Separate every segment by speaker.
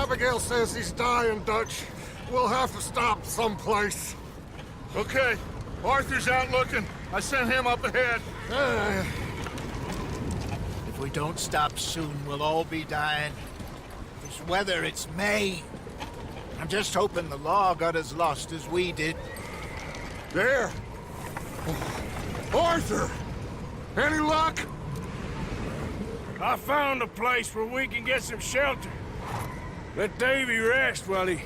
Speaker 1: Abigail says he's dying, Dutch. We'll have to stop someplace.
Speaker 2: Okay. Arthur's out looking. I sent him up ahead.
Speaker 3: If we don't stop soon, we'll all be dying. This weather, it's May. I'm just hoping the law got as lost as we did.
Speaker 1: There! Arthur! Any luck?
Speaker 4: I found a place where we can get some shelter. Let Davy rest while he...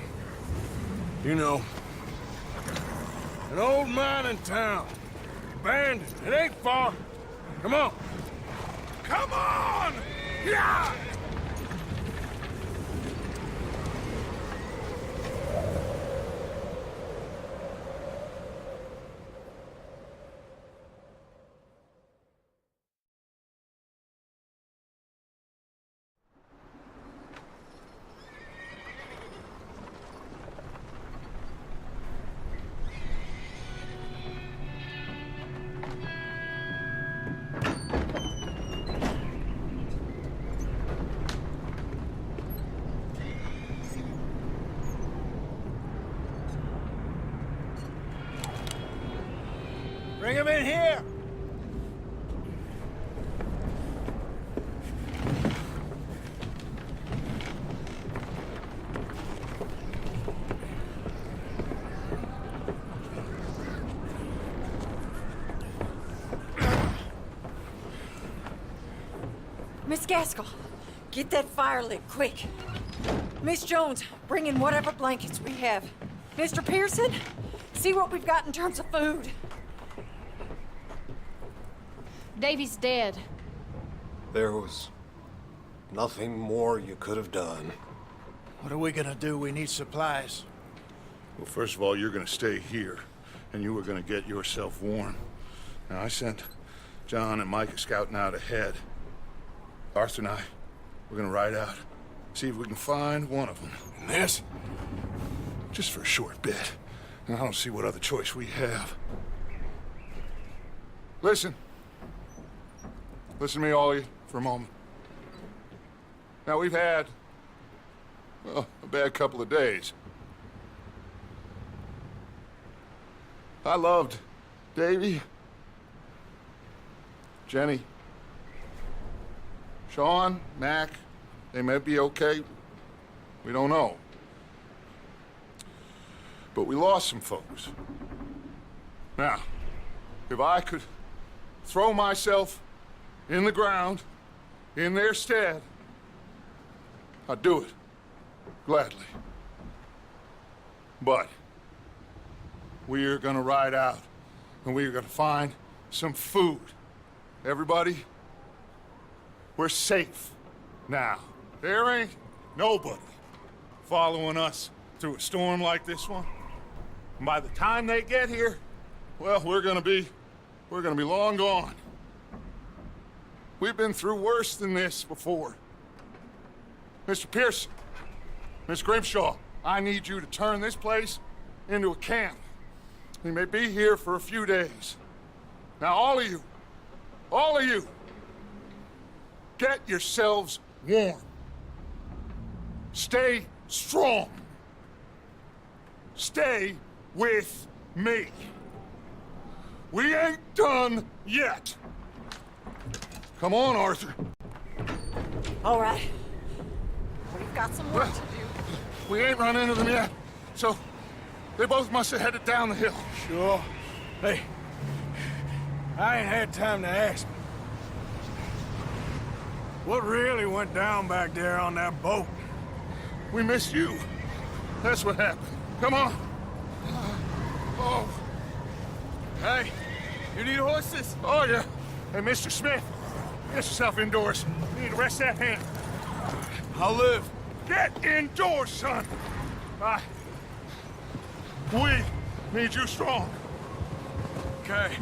Speaker 4: You know. An old mining town. Abandoned. It ain't far. Come on. Come on! Yeah!
Speaker 3: Bring him in here!
Speaker 5: Miss Gaskell, get that fire lit, quick. Miss Jones, bring in whatever blankets we have. Mr. Pearson, see what we've got in terms of food.
Speaker 6: Davy's dead.
Speaker 1: There was nothing more you could have done.
Speaker 3: What are we gonna do? We need supplies.
Speaker 2: Well, first of all, you're gonna stay here, and you were gonna get yourself warm. Now, I sent John and Micah scouting out ahead. Arthur and I, we're gonna ride out, see if we can find one of them. And this? Just for a short bit. And I don't see what other choice we have. Listen. Listen to me, all of you, for a moment. Now, we've had, well, a bad couple of days. I loved Davy, Jenny, Sean, Mac. They may be okay. We don't know. But we lost some folks. Now, if I could throw myself in the ground, in their stead, I'd do it, gladly. But we are gonna ride out, and we are gonna find some food. Everybody, we're safe now. There ain't nobody following us through a storm like this one. And by the time they get here, well, we're gonna be long gone. We've been through worse than this before. Mr. Pearson, Miss Grimshaw, I need you to turn this place into a camp. We may be here for a few days. Now, all of you, get yourselves warm. Stay strong. Stay with me. We ain't done yet. Come on, Arthur.
Speaker 5: All right. We've got some work to do.
Speaker 2: We ain't run into them yet, so they both must have headed down the hill.
Speaker 4: Sure. Hey, I ain't had time to ask. What really went down back there on that boat?
Speaker 2: We missed you. That's what happened. Come on. Oh.
Speaker 4: Hey, you need horses?
Speaker 2: Oh, yeah. Hey, Mr. Smith, get yourself indoors. You need to rest that hand.
Speaker 4: I'll live.
Speaker 2: Get indoors, son. We need you strong.
Speaker 4: Okay.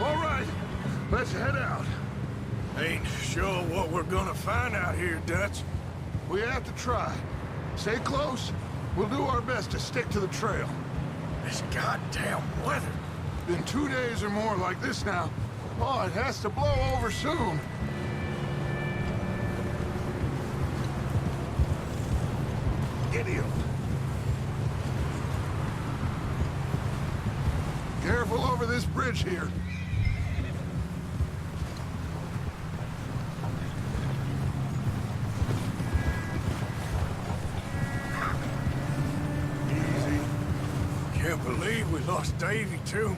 Speaker 2: All right, let's head out.
Speaker 4: Ain't sure what we're gonna find out here, Dutch.
Speaker 2: We have to try. Stay close. We'll do our best to stick to the trail.
Speaker 4: This goddamn weather.
Speaker 2: Been 2 days or more like this now. Oh, it has to blow over soon. get him. Careful over this bridge here. Easy.
Speaker 4: Can't believe we lost Davy, too.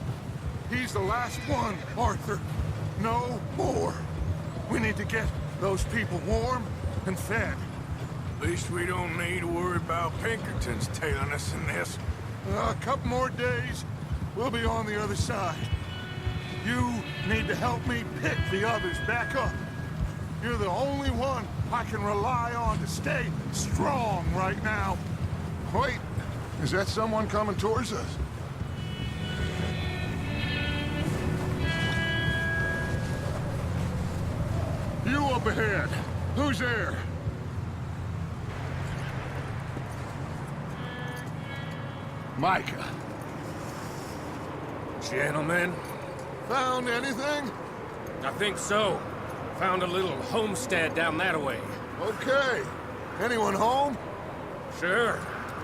Speaker 2: He's the last one, Arthur. No more. We need to get those people warm and fed.
Speaker 4: At least we don't need to worry about Pinkertons tailing us in this.
Speaker 2: A couple more days, we'll be on the other side. You need to help me pick the others back up. You're the only one I can rely on to stay strong right now. Wait, is that someone coming towards us? You up ahead. Who's there? Micah.
Speaker 7: Gentlemen,
Speaker 2: Found anything?
Speaker 7: I think so. Found a little homestead down that way.
Speaker 2: Okay. Anyone home?
Speaker 7: Sure.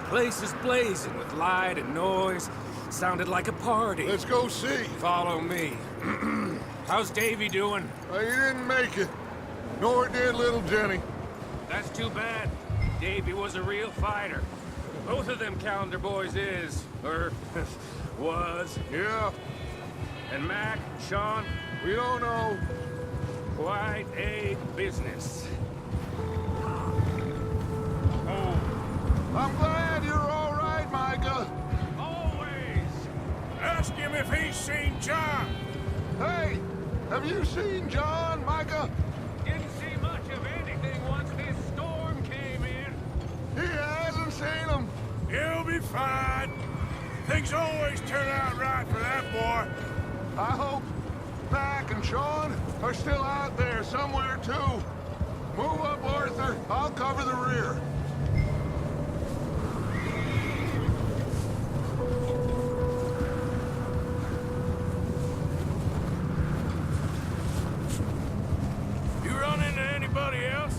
Speaker 7: Place is blazing with light and noise. Sounded like a party.
Speaker 2: Let's go see.
Speaker 7: Follow me. How's Davy doing?
Speaker 2: He didn't make it. Nor did little Jenny.
Speaker 7: That's too bad. Davy was a real fighter. Both of them calendar boys is, or was.
Speaker 2: Yeah,
Speaker 7: And Mac, Sean,
Speaker 2: we don't know.
Speaker 7: quite a business. Oh,
Speaker 2: I'm glad you're all right, Micah.
Speaker 7: always.
Speaker 4: Ask him if he's seen John.
Speaker 2: Hey, have you seen John, Micah?
Speaker 7: Didn't see much of anything once this storm came in.
Speaker 2: He hasn't seen him.
Speaker 4: He'll be fine. Things always turn out right for that boy.
Speaker 2: I hope Mac and Sean are still out there somewhere, too. Move up, Arthur. I'll cover the rear.
Speaker 4: You run into anybody else?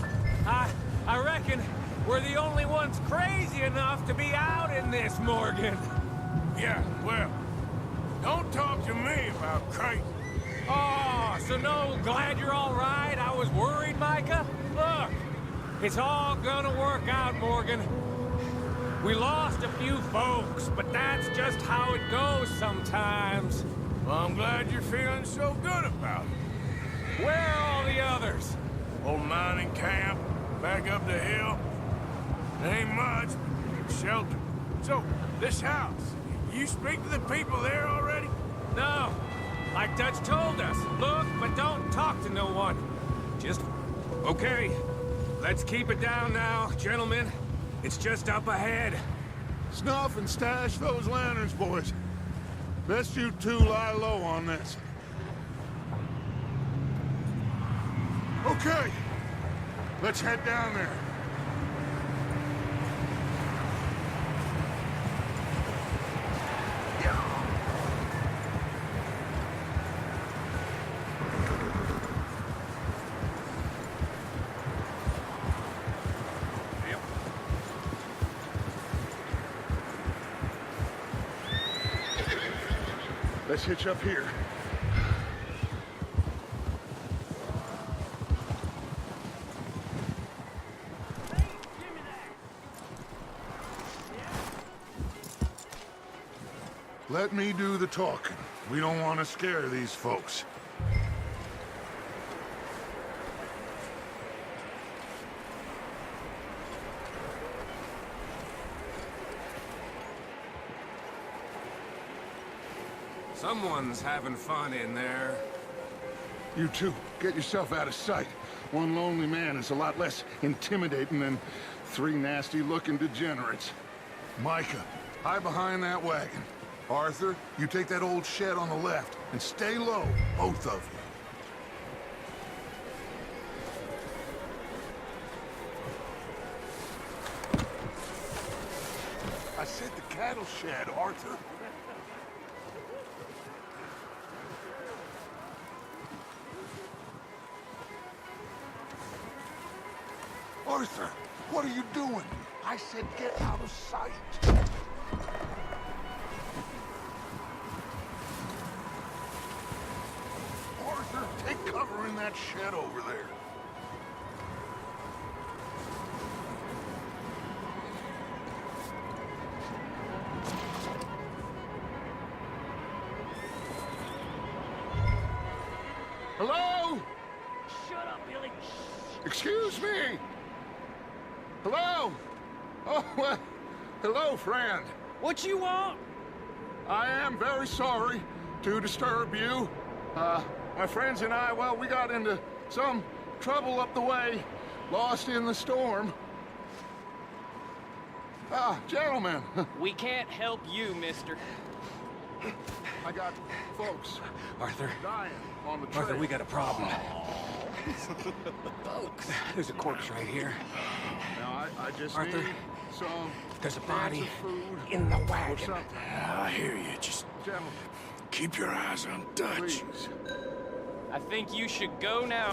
Speaker 7: I reckon we're the only ones crazy enough to be out in this, Morgan.
Speaker 4: Yeah, well, don't talk to me about crazy.
Speaker 7: Oh, so no, glad you're all right. I was worried, Micah. Look, it's all gonna work out, Morgan. We lost a few folks, but that's just how it goes sometimes.
Speaker 4: Well, I'm glad you're feeling so good about it.
Speaker 7: Where are all the others?
Speaker 4: Old mining camp, back up the hill. Ain't much, but shelter. So, this house, you speak to the people there already?
Speaker 7: No, like Dutch told us. Look, but don't talk to no one. Just, okay. Let's keep it down now, gentlemen. It's just up ahead.
Speaker 2: Snuff and stash those lanterns, boys. Best you two lie low on this. Okay. Let's head down there. Let's hitch up here. Let me do the talking. We don't want to scare these folks.
Speaker 7: Someone's having fun in there.
Speaker 2: You two, get yourself out of sight. One lonely man is a lot less intimidating than three nasty-looking degenerates. Micah, hide behind that wagon. Arthur, you take that old shed on the left, and stay low, both of you. I said the cattle shed, Arthur. Arthur, what are you doing? I said get out of sight. Arthur, take cover in that shed over there. Hello?
Speaker 7: Shut up, Billy.
Speaker 2: Excuse me? Hello? Oh, well, hello, friend.
Speaker 7: What you want?
Speaker 2: I am very sorry to disturb you. My friends and I, well, we got into some trouble up the way, lost in the storm. Gentlemen,
Speaker 8: We can't help you, mister.
Speaker 2: I got folks
Speaker 4: Arthur,
Speaker 2: dying on the trail.
Speaker 4: Arthur, we got a problem. There's a corpse right here.
Speaker 2: Now, I just
Speaker 4: Arthur,
Speaker 2: need some
Speaker 4: there's a
Speaker 2: cans
Speaker 4: body
Speaker 2: of food
Speaker 4: in the
Speaker 2: or
Speaker 4: wagon.
Speaker 2: something.
Speaker 4: I hear you. Just
Speaker 2: Gentlemen,
Speaker 4: keep your eyes on Dutch.
Speaker 2: please.
Speaker 8: I think you should go now.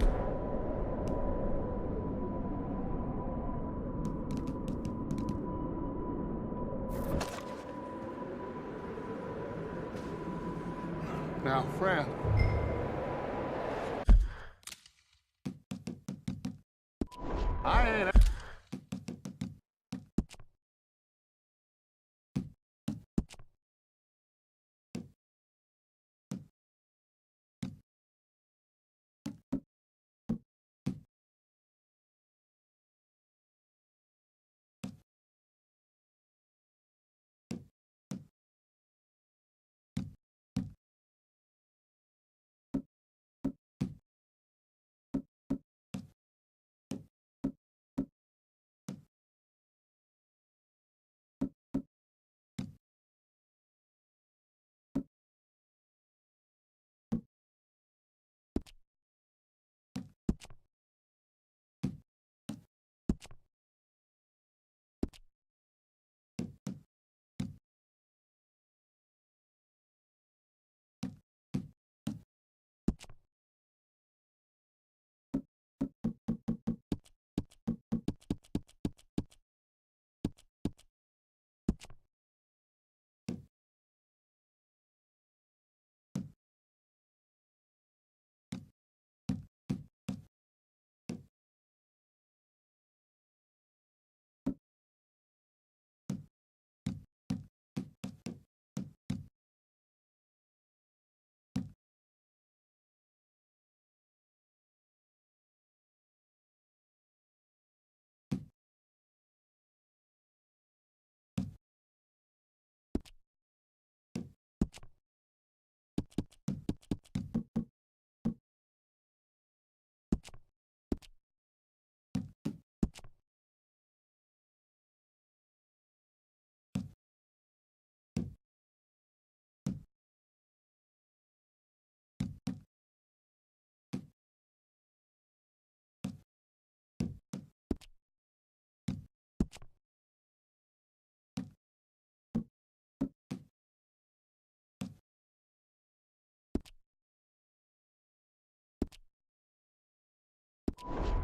Speaker 2: Now, friend. I ain't...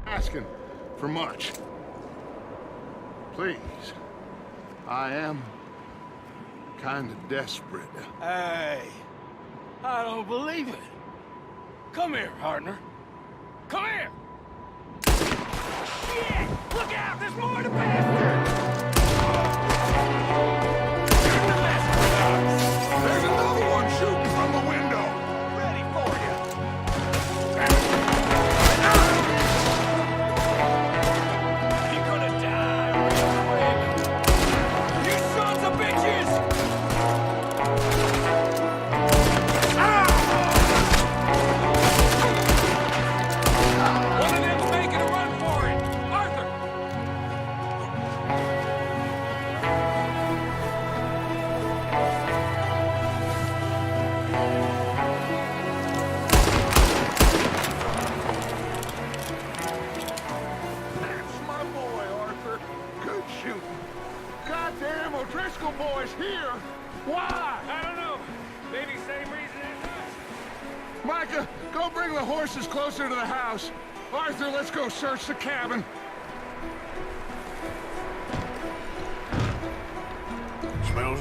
Speaker 2: asking for much. Please. I am kind of desperate.
Speaker 4: Hey, I don't believe it. Come here, partner. Come here.
Speaker 7: Shit! Look out! There's more to bastard!
Speaker 2: There's another one shooting from the window.
Speaker 7: Ready for you. You're gonna die real quick. You sons of bitches! One of them's making a run for it. Arthur!
Speaker 2: That's my boy, Arthur. Good shooting. Goddamn O'Driscoll boy's here. Why?
Speaker 7: I don't know. Maybe same reason as us.
Speaker 2: Micah, go bring the horses closer to the house. Arthur, let's go search the cabin.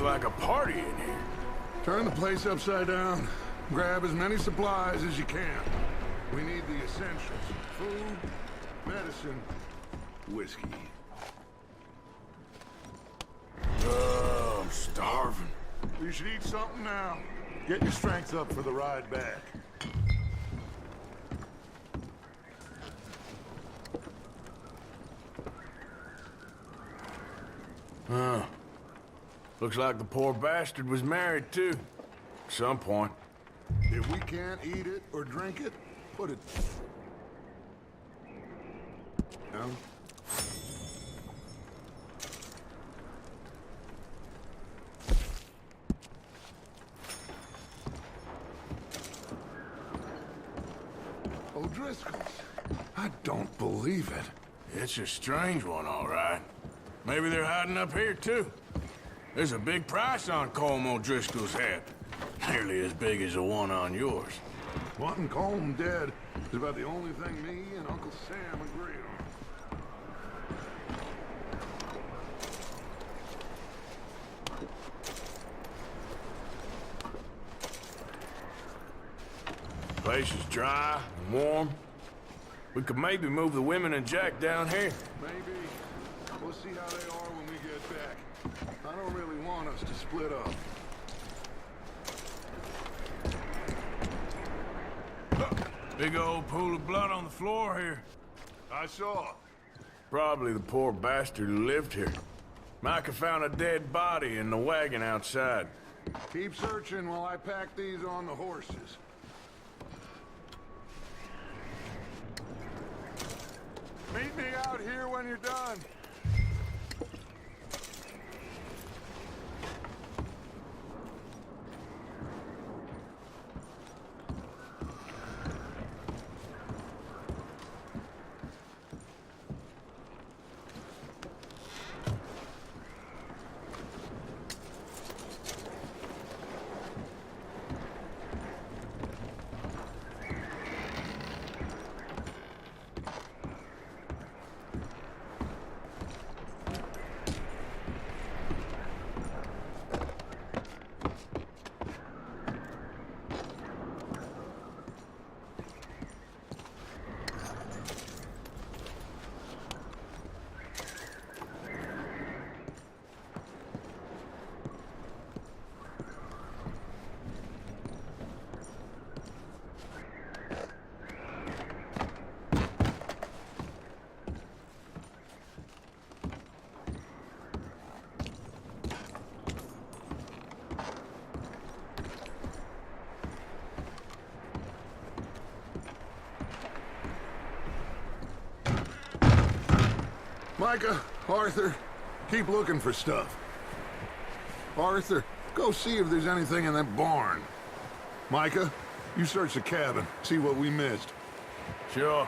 Speaker 4: like a party in here.
Speaker 2: Turn the place upside down. Grab as many supplies as you can. We need the essentials. Food, medicine, whiskey.
Speaker 4: I'm starving.
Speaker 2: You should eat something now. Get your strength up for the ride back.
Speaker 4: Looks like the poor bastard was married, too. At some point.
Speaker 2: If we can't eat it or drink it, put it down. O'Driscoll's. I don't believe it.
Speaker 4: It's a strange one, all right. Maybe they're hiding up here, too. There's a big price on Colm O'Driscoll's head. Nearly as big as the one on yours.
Speaker 2: Wanting Colm dead is about the only thing me and Uncle Sam agree on.
Speaker 4: Place is dry and warm. We could maybe move the women and Jack down here.
Speaker 2: Maybe. We'll see how they are when we get back. I don't really want us to split up.
Speaker 4: Big old pool of blood on the floor here.
Speaker 2: I saw.
Speaker 4: Probably the poor bastard who lived here. Micah found a dead body in the wagon outside.
Speaker 2: Keep searching while I pack these on the horses. Meet me out here when you're done. Micah, Arthur, keep looking for stuff. Arthur, go see if there's anything in that barn. Micah, you search the cabin, see what we missed.
Speaker 4: Sure.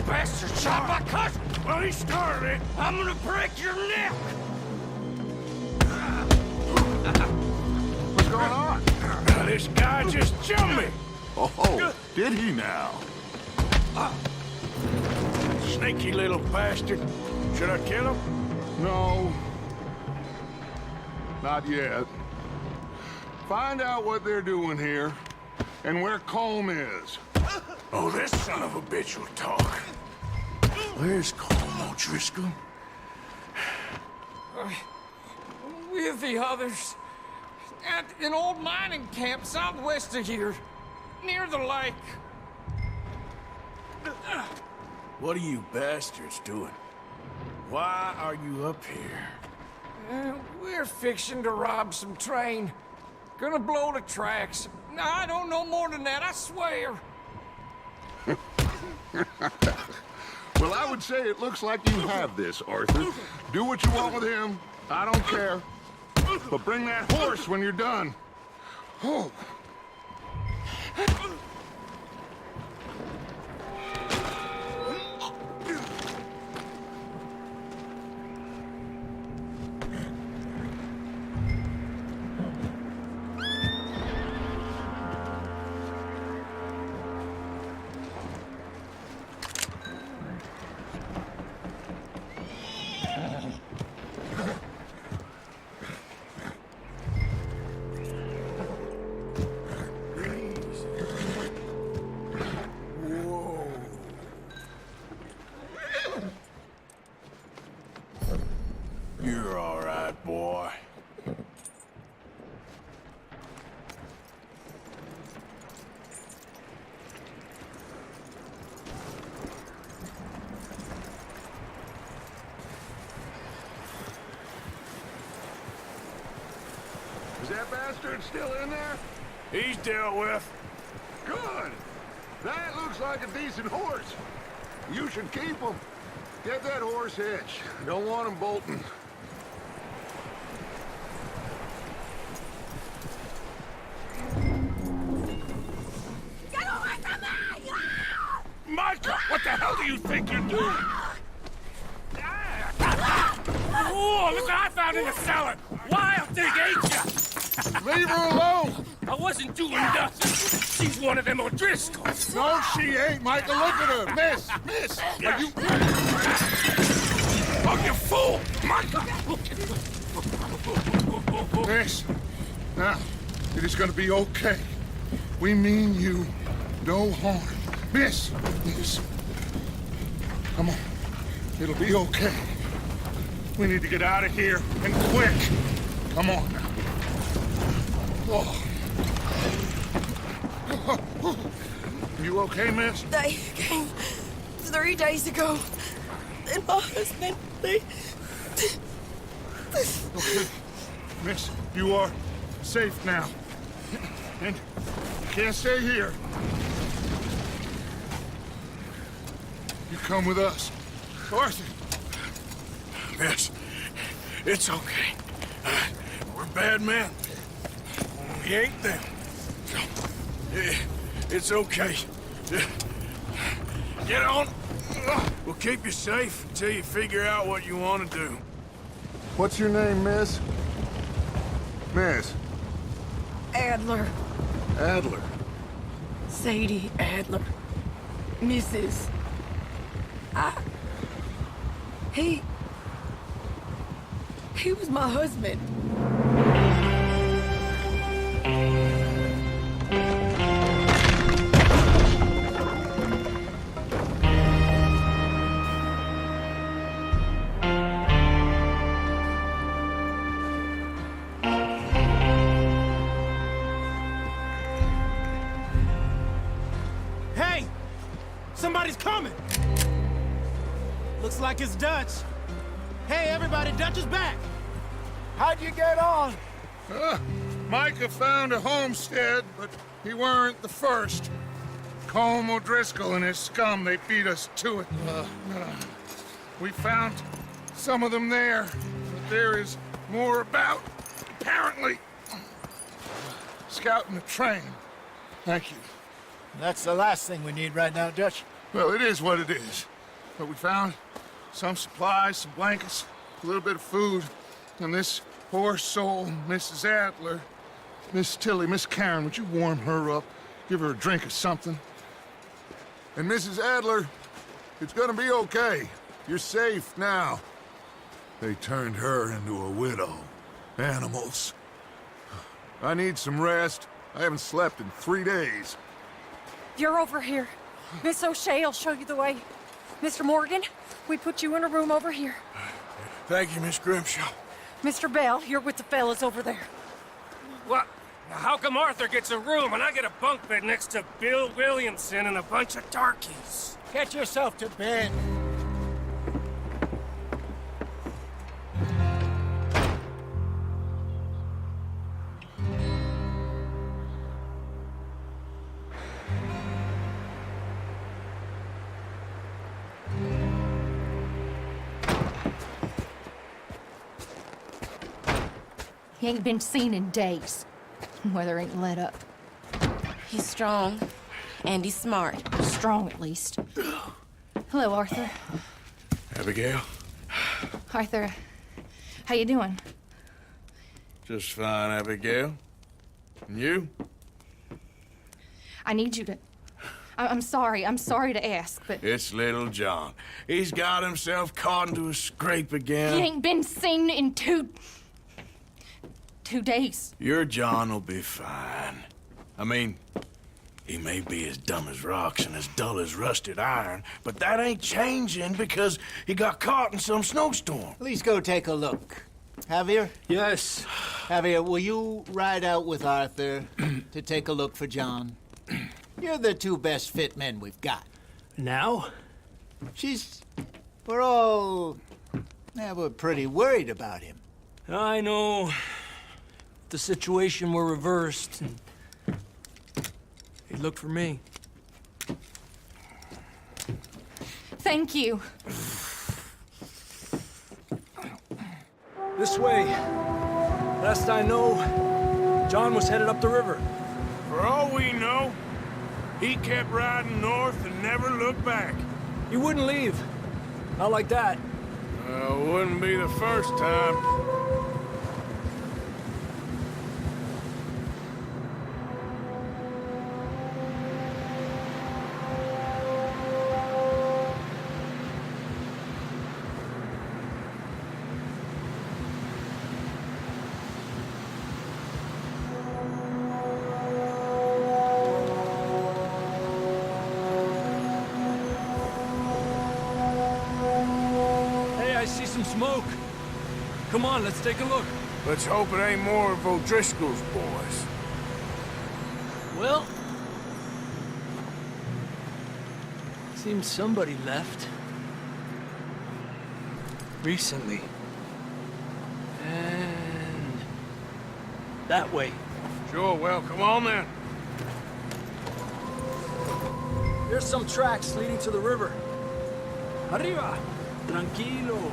Speaker 7: Bastard shot my cousin! Well, he started it. I'm gonna break your neck!
Speaker 2: What's going on?
Speaker 4: Now, this guy just jumped me!
Speaker 2: Oh, did he now?
Speaker 4: Sneaky little bastard. Should I kill him?
Speaker 2: No. Not yet. Find out what they're doing here, and where Colm is.
Speaker 4: Oh, this son of a bitch will talk. Where's Colm O'Driscoll?
Speaker 7: With the others. At an old mining camp southwest of here. Near the lake.
Speaker 4: What are you bastards doing? Why are you up here?
Speaker 7: We're fixing to rob some train. Gonna blow the tracks. I don't know more than that, I swear.
Speaker 2: Well, I would say it looks like you have this, Arthur. Do what you want with him. I don't care. But bring that horse when you're done. Oh.
Speaker 4: You're all right, boy.
Speaker 2: Is that bastard still in there?
Speaker 4: He's dealt with.
Speaker 2: Good. That looks like a decent horse. You should keep him. Get that horse hitched. Don't want him bolting.
Speaker 5: Get away from me!
Speaker 4: Micah, what the hell do you think you're doing? Oh, look what I found in the cellar! Wild thing, ain't ya?
Speaker 2: Leave her alone!
Speaker 4: I wasn't doing nothing. She's one of them O'Driscolls.
Speaker 2: No, she ain't, Micah. Look at her. Miss! Miss! Are you...
Speaker 4: Oh, you fool! Micah!
Speaker 2: Miss, now, it is gonna be okay. We mean you no harm. Miss! Miss. Come on. It'll be okay. We need to get out of here, and quick. Come on now. Oh. You okay, miss?
Speaker 9: They came 3 days ago. And my husband, they...
Speaker 2: Okay. Miss, you are safe now. And you can't stay here. You come with us. Arthur!
Speaker 4: Miss, it's okay. We're bad men. We ain't them. It's okay. Get on. We'll keep you safe until you figure out what you want to do.
Speaker 2: What's your name, miss? Miss?
Speaker 9: Adler.
Speaker 2: Adler.
Speaker 9: Sadie Adler. Mrs. He was my husband.
Speaker 10: Hey! Somebody's coming! Looks like it's Dutch. Hey, everybody, Dutch is back!
Speaker 3: How'd you get on?
Speaker 2: Micah found a homestead, but he weren't the first. Colm O'Driscoll and his scum, they beat us to it. We found some of them there, but there is more about, apparently. Scouting the train. Thank you.
Speaker 3: That's the last thing we need right now, Dutch.
Speaker 2: Well, it is what it is. But we found some supplies, some blankets, a little bit of food, and this poor soul, Mrs. Adler, Miss Tilly, Miss Karen, would you warm her up? Give her a drink or something? And Mrs. Adler, it's gonna be okay. You're safe now. They turned her into a widow. Animals. I need some rest. I haven't slept in 3 days.
Speaker 5: You're over here. Miss O'Shea will show you the way. Mr. Morgan, we put you in a room over here.
Speaker 4: Thank you, Miss Grimshaw.
Speaker 5: Mr. Bell, you're with the fellas over there.
Speaker 7: What? How come Arthur gets a room and I get a bunk bed next to Bill Williamson and a bunch of darkies?
Speaker 3: Get yourself to bed.
Speaker 6: He ain't been seen in days. Weather ain't let up.
Speaker 9: He's strong, and he's smart.
Speaker 6: Strong, at least. Hello, Arthur.
Speaker 4: Abigail?
Speaker 6: Arthur, how you doing?
Speaker 4: Just fine, Abigail. And you?
Speaker 6: I need you to... I'm sorry to ask, but...
Speaker 4: It's little John. He's got himself caught into a scrape again.
Speaker 6: He ain't been seen in two days.
Speaker 4: Your John will be fine. I mean, he may be as dumb as rocks and as dull as rusted iron, but that ain't changing because he got caught in some snowstorm.
Speaker 3: Please go take a look. Javier?
Speaker 10: Yes.
Speaker 3: Javier, will you ride out with Arthur to take a look for John? You're the two best fit men we've got.
Speaker 10: Now?
Speaker 3: We're pretty worried about him.
Speaker 10: I know. If the situation were reversed, he'd look for me.
Speaker 6: Thank you.
Speaker 10: This way. Last I know, John was headed up the river.
Speaker 4: For all we know, he kept riding north and never looked back.
Speaker 10: He wouldn't leave. Not like that.
Speaker 4: Wouldn't be the first time.
Speaker 10: Smoke. Come on, let's take a look.
Speaker 4: Let's hope it ain't more of O'Driscoll's boys.
Speaker 10: Well, seems somebody left. Recently. And that way.
Speaker 4: Sure, well, come on then.
Speaker 10: There's some tracks leading to the river. Arriba! Tranquilo.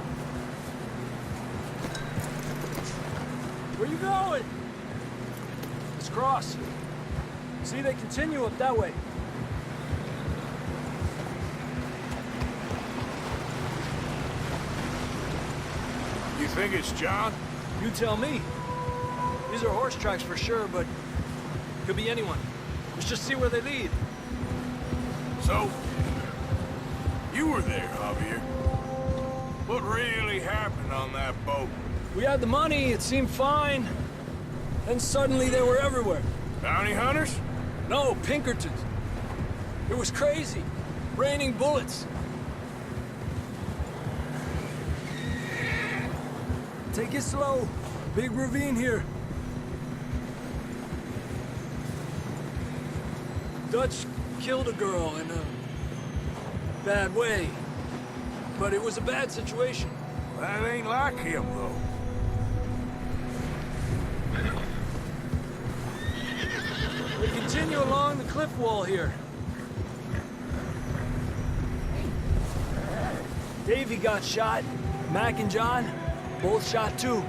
Speaker 10: Where you going? Let's cross. See, they continue up that way.
Speaker 4: You think it's John?
Speaker 10: You tell me. These are horse tracks for sure, but could be anyone. Let's just see where they lead.
Speaker 4: So, you were there, Javier. What really happened on that boat?
Speaker 10: We had the money, it seemed fine. Then suddenly they were everywhere.
Speaker 4: Bounty hunters?
Speaker 10: No, Pinkertons. It was crazy. Raining bullets. Take it slow. Big ravine here. Dutch killed a girl in a bad way. But it was a bad situation.
Speaker 4: That ain't like him, though.
Speaker 10: We continue along the cliff wall here. Davey got shot. Mac and John, both shot too.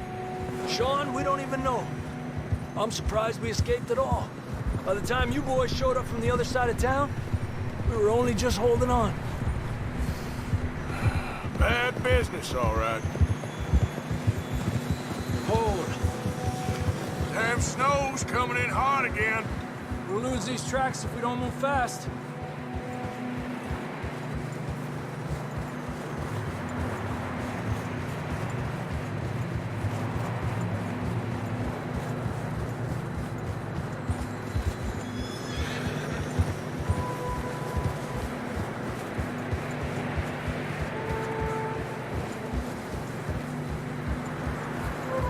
Speaker 10: Sean, we don't even know. I'm surprised we escaped at all. By the time you boys showed up from the other side of town, we were only just holding on.
Speaker 4: Bad business, all right.
Speaker 10: Hold.
Speaker 4: Damn snow's coming in hard again.
Speaker 10: We'll lose these tracks if we don't move fast.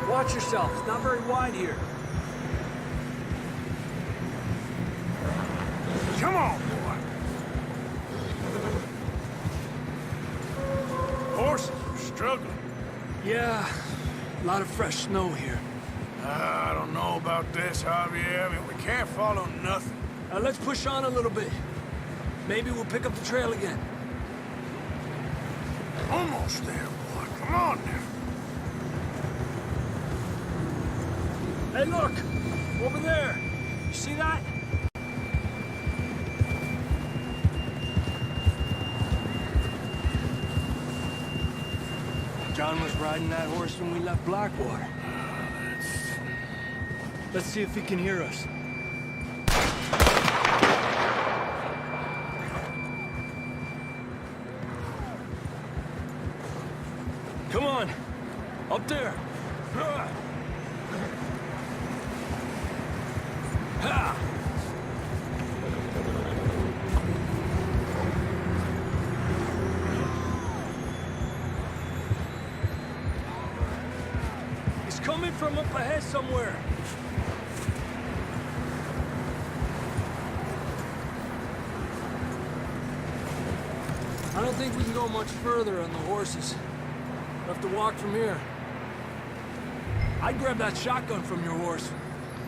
Speaker 10: Watch yourself. It's not very wide here.
Speaker 4: Come on, boy. Horses are struggling.
Speaker 10: Yeah, a lot of fresh snow here.
Speaker 4: I don't know about this, Javier. I mean, we can't follow nothing.
Speaker 10: Let's push on a little bit. Maybe we'll pick up the trail again.
Speaker 4: Almost there, boy. Come on now.
Speaker 10: Hey, look! Over there! You see that? John was riding that horse when we left Blackwater. Let's see if he can hear us. Come on! Up there! Ha! He's coming from up ahead somewhere. I don't think we can go much further on the horses. We'll have to walk from here. I'd grab that shotgun from your horse.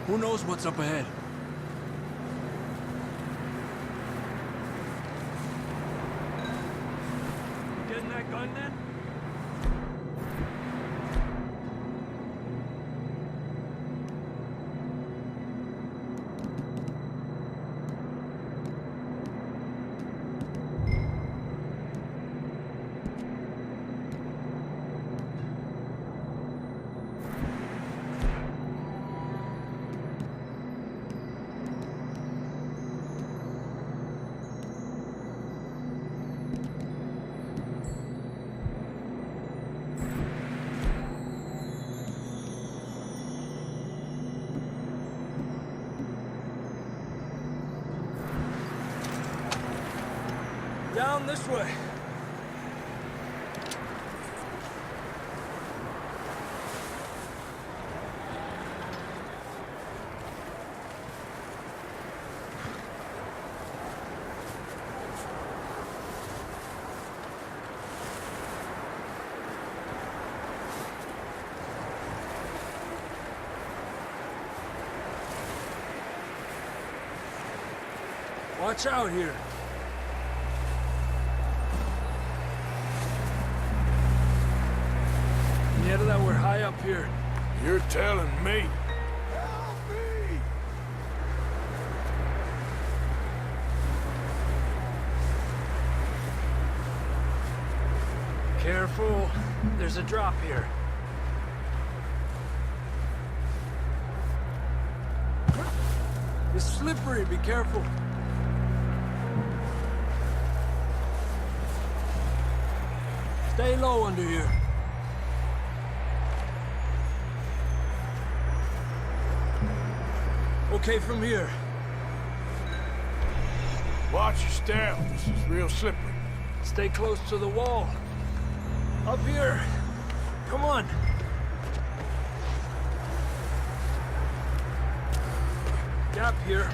Speaker 10: Who knows what's up ahead? Getting that gun then? Down this way. Watch out here. Yeah, that we're high up here.
Speaker 4: You're telling me.
Speaker 2: Help me!
Speaker 10: Careful. There's a drop here. It's slippery. Be careful. Stay low under here. Okay, from here.
Speaker 4: Watch your step. This is real slippery.
Speaker 10: Stay close to the wall. Up here. Come on. Gap here.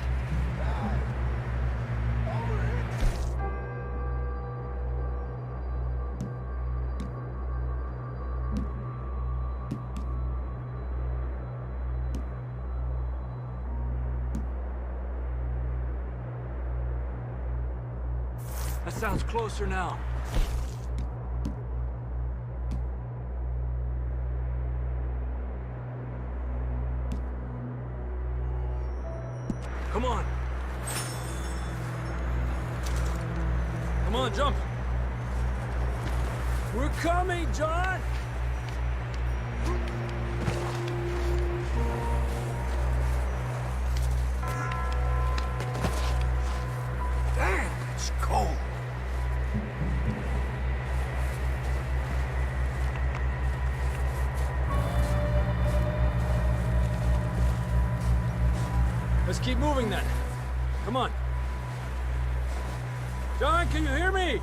Speaker 10: That sounds closer now. Come on. Come on, jump. We're coming, John!
Speaker 4: Damn, it's cold.
Speaker 10: Let's keep moving then. Come on. John, can you hear me?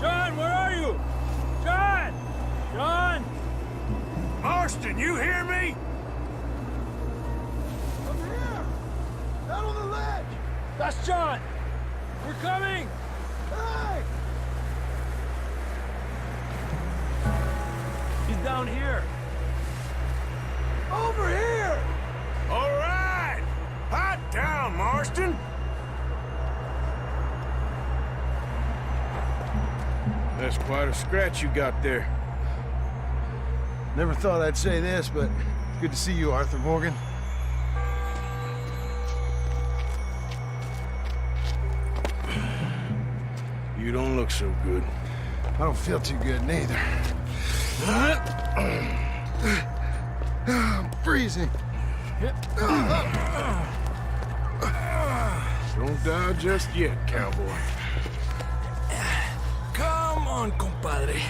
Speaker 10: John, where are you? John! John!
Speaker 4: Marston, you hear me?
Speaker 2: I'm here! Down on the ledge!
Speaker 10: That's John! We're coming!
Speaker 2: Hey!
Speaker 10: He's down here.
Speaker 2: Over here!
Speaker 4: All right! Hot down, Marston! That's quite a scratch you got there.
Speaker 11: Never thought I'd say this, but good to see you, Arthur Morgan.
Speaker 4: You don't look so good.
Speaker 11: I don't feel too good, neither. I'm freezing.
Speaker 4: Don't die just yet, cowboy.
Speaker 10: Come on, compadre.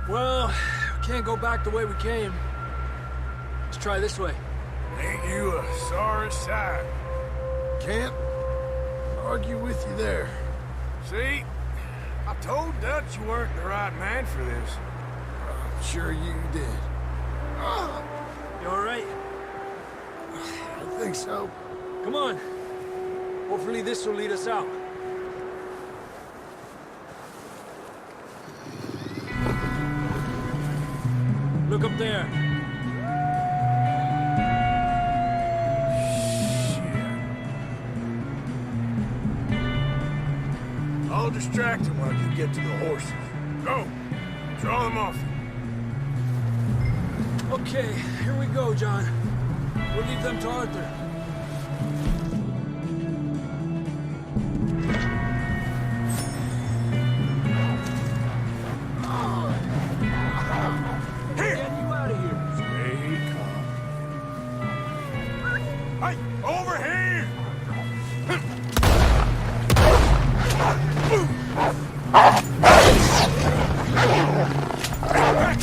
Speaker 10: Well, we can't go back the way we came. Let's try this way.
Speaker 4: Ain't you a sorry sight?
Speaker 11: Can't argue with you there.
Speaker 4: See? I told Dutch you weren't the right man for this.
Speaker 11: I'm sure you did.
Speaker 10: You all right?
Speaker 11: I think so.
Speaker 10: Come on. Hopefully this will lead us out. Look up there.
Speaker 4: I'll distract him while you get to the horses. Go! Draw them off.
Speaker 10: Okay, here we go, John. We'll leave them to Arthur.
Speaker 4: Here!
Speaker 10: Get you out of here.
Speaker 4: Stay calm. Hey! Over here! Back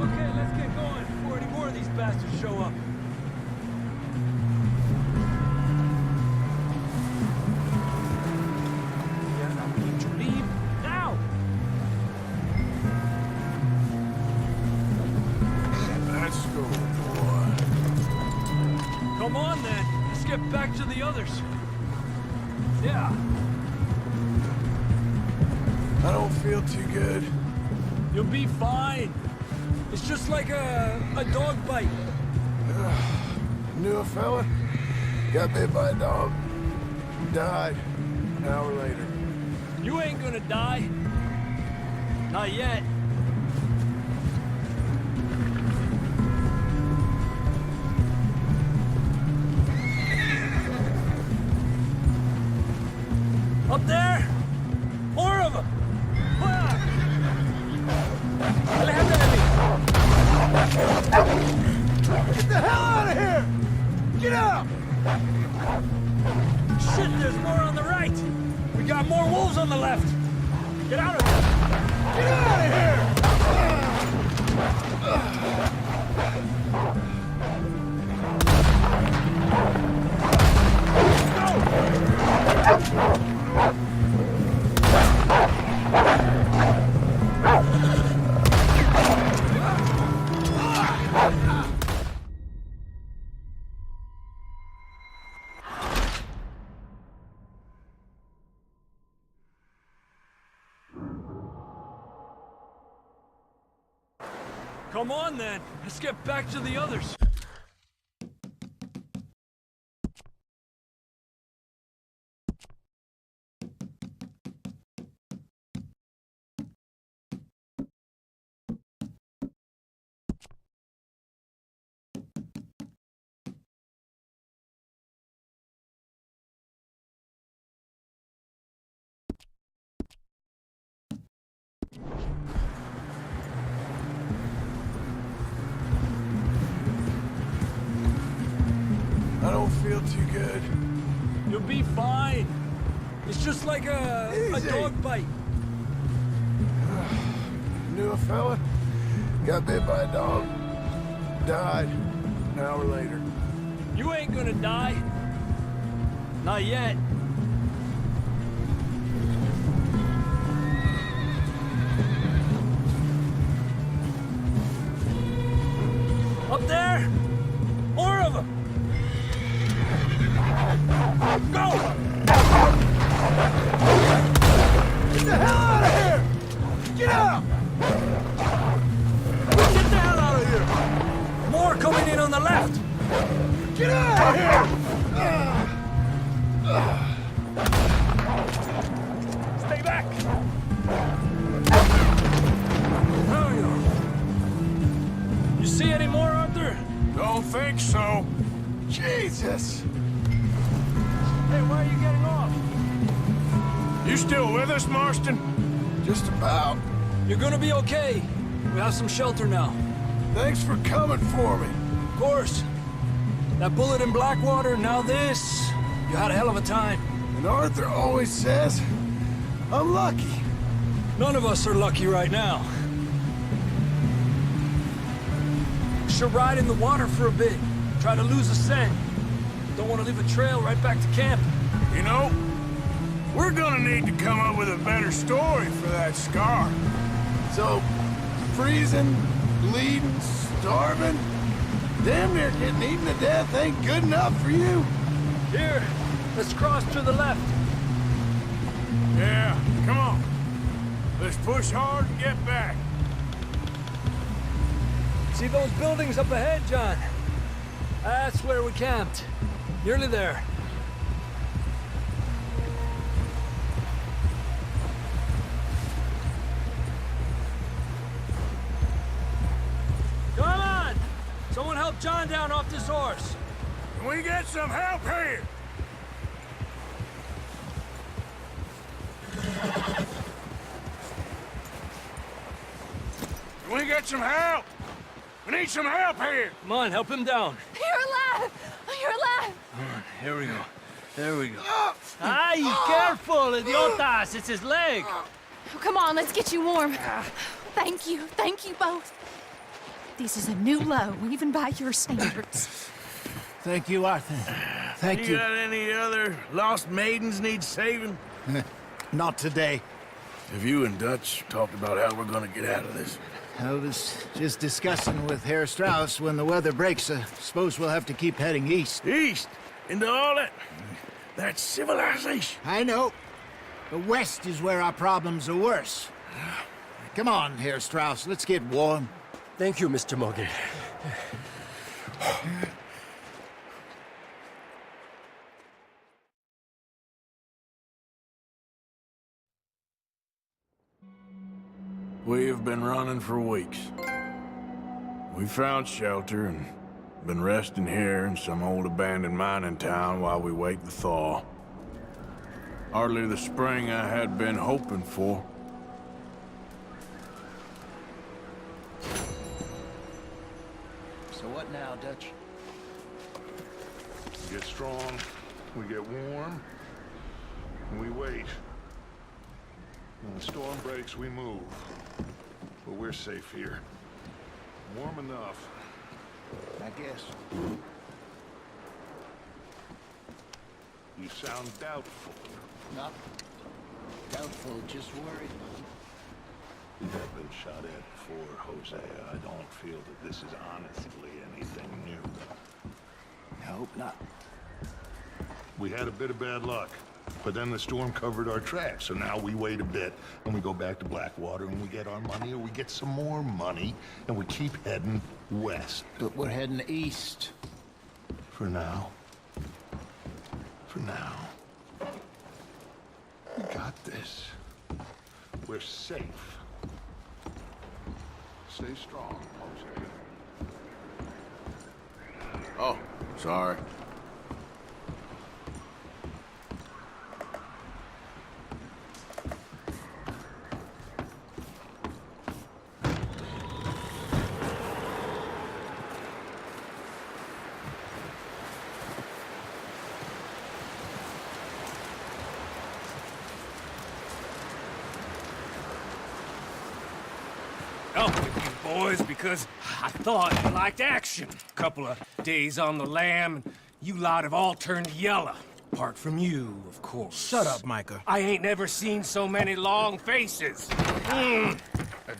Speaker 10: Okay, let's get going before any more of these bastards show up. Yeah, I need to leave now.
Speaker 4: Let's go, boy.
Speaker 10: Come on then, let's get back to the others. Yeah,
Speaker 11: I don't feel too good.
Speaker 10: you'll be fine. It's just like a dog bite.
Speaker 11: Knew a fella, got bit by a dog, died an hour later.
Speaker 10: You ain't gonna die. Not yet. Up there? More of them!
Speaker 11: Get the hell out of here! Get out!
Speaker 10: Shit, there's more on the right! We got more wolves on the left! Get out of here!
Speaker 11: Get out of here!
Speaker 10: Come on then, let's get back to the others.
Speaker 11: I don't feel too good.
Speaker 10: You'll be fine. It's just like a dog bite.
Speaker 11: Knew a fella, got bit by a dog, died an hour later.
Speaker 10: You ain't gonna die. Not yet. Up there? More of them! Go!
Speaker 11: Get the hell out of here! Get out!
Speaker 10: Get the hell out of here! More coming in on the left!
Speaker 11: Get out of here!
Speaker 10: Stay back! There we go. You see any more, Arthur?
Speaker 4: Don't think so.
Speaker 11: Jesus!
Speaker 10: Hey, why are you getting off?
Speaker 4: You still with us, Marston?
Speaker 11: Just about.
Speaker 10: You're gonna be okay. We have some shelter now.
Speaker 11: Thanks for coming for me.
Speaker 10: Of course. That bullet in Blackwater, now this. You had a hell of a time.
Speaker 11: And Arthur always says, I'm lucky.
Speaker 10: None of us are lucky right now. Should ride in the water for a bit. Try to lose a scent. Don't want to leave a trail right back to camp.
Speaker 4: You know, we're gonna need to come up with a better story for that scar.
Speaker 11: So, freezing, bleeding, starving, damn near getting eaten to death ain't good enough for you?
Speaker 10: Here, let's cross to the left.
Speaker 4: Yeah, come on. Let's push hard and get back.
Speaker 10: See those buildings up ahead, John? That's where we camped. Nearly there. Come on! Someone help John down off this horse.
Speaker 4: Can we get some help here? Can we get some help? We need some help here.
Speaker 10: Come on, help him down.
Speaker 6: You're alive! You're alive!
Speaker 10: Here we go. There we go.
Speaker 7: Ay, careful, idiotas! It's his leg!
Speaker 6: Oh, come on, let's get you warm. Thank you both. This is a new low, even by your standards.
Speaker 3: Thank you, Arthur. Thank you.
Speaker 4: got any other lost maidens need saving?
Speaker 3: Not today.
Speaker 11: Have you and Dutch talked about how we're gonna get out of this?
Speaker 3: I was just discussing with Herr Strauss when the weather breaks. I suppose we'll have to keep heading east.
Speaker 4: East? Into all that civilization?
Speaker 3: I know. But west is where our problems are worse. Come on, Herr Strauss, let's get warm.
Speaker 10: Thank you, Mr. Morgan.
Speaker 4: We have been running for weeks. We found shelter and been resting here in some old abandoned mining town while we wait the thaw. Hardly the spring I had been hoping for.
Speaker 3: So what now, Dutch?
Speaker 2: We get strong, we get warm, and we wait. When the storm breaks, we move. But we're safe here. Warm enough.
Speaker 3: I guess.
Speaker 2: You sound doubtful.
Speaker 3: Not doubtful, just worried.
Speaker 2: We have been shot at before, Hosea. I don't feel that this is honestly anything new.
Speaker 3: I hope not.
Speaker 2: We had a bit of bad luck, but then the storm covered our tracks, so now we wait a bit, and we go back to Blackwater, and we get our money, or we get some more money, and we keep heading west.
Speaker 3: But we're heading east.
Speaker 2: For now. For now. We got this. We're safe. Stay strong, Hosea.
Speaker 4: Oh, sorry.
Speaker 7: Up with you boys because I thought you liked action. Couple of days on the lam, and you lot have all turned yellow. Apart from you, of course.
Speaker 3: Shut up, Micah.
Speaker 7: I ain't never seen so many long faces. I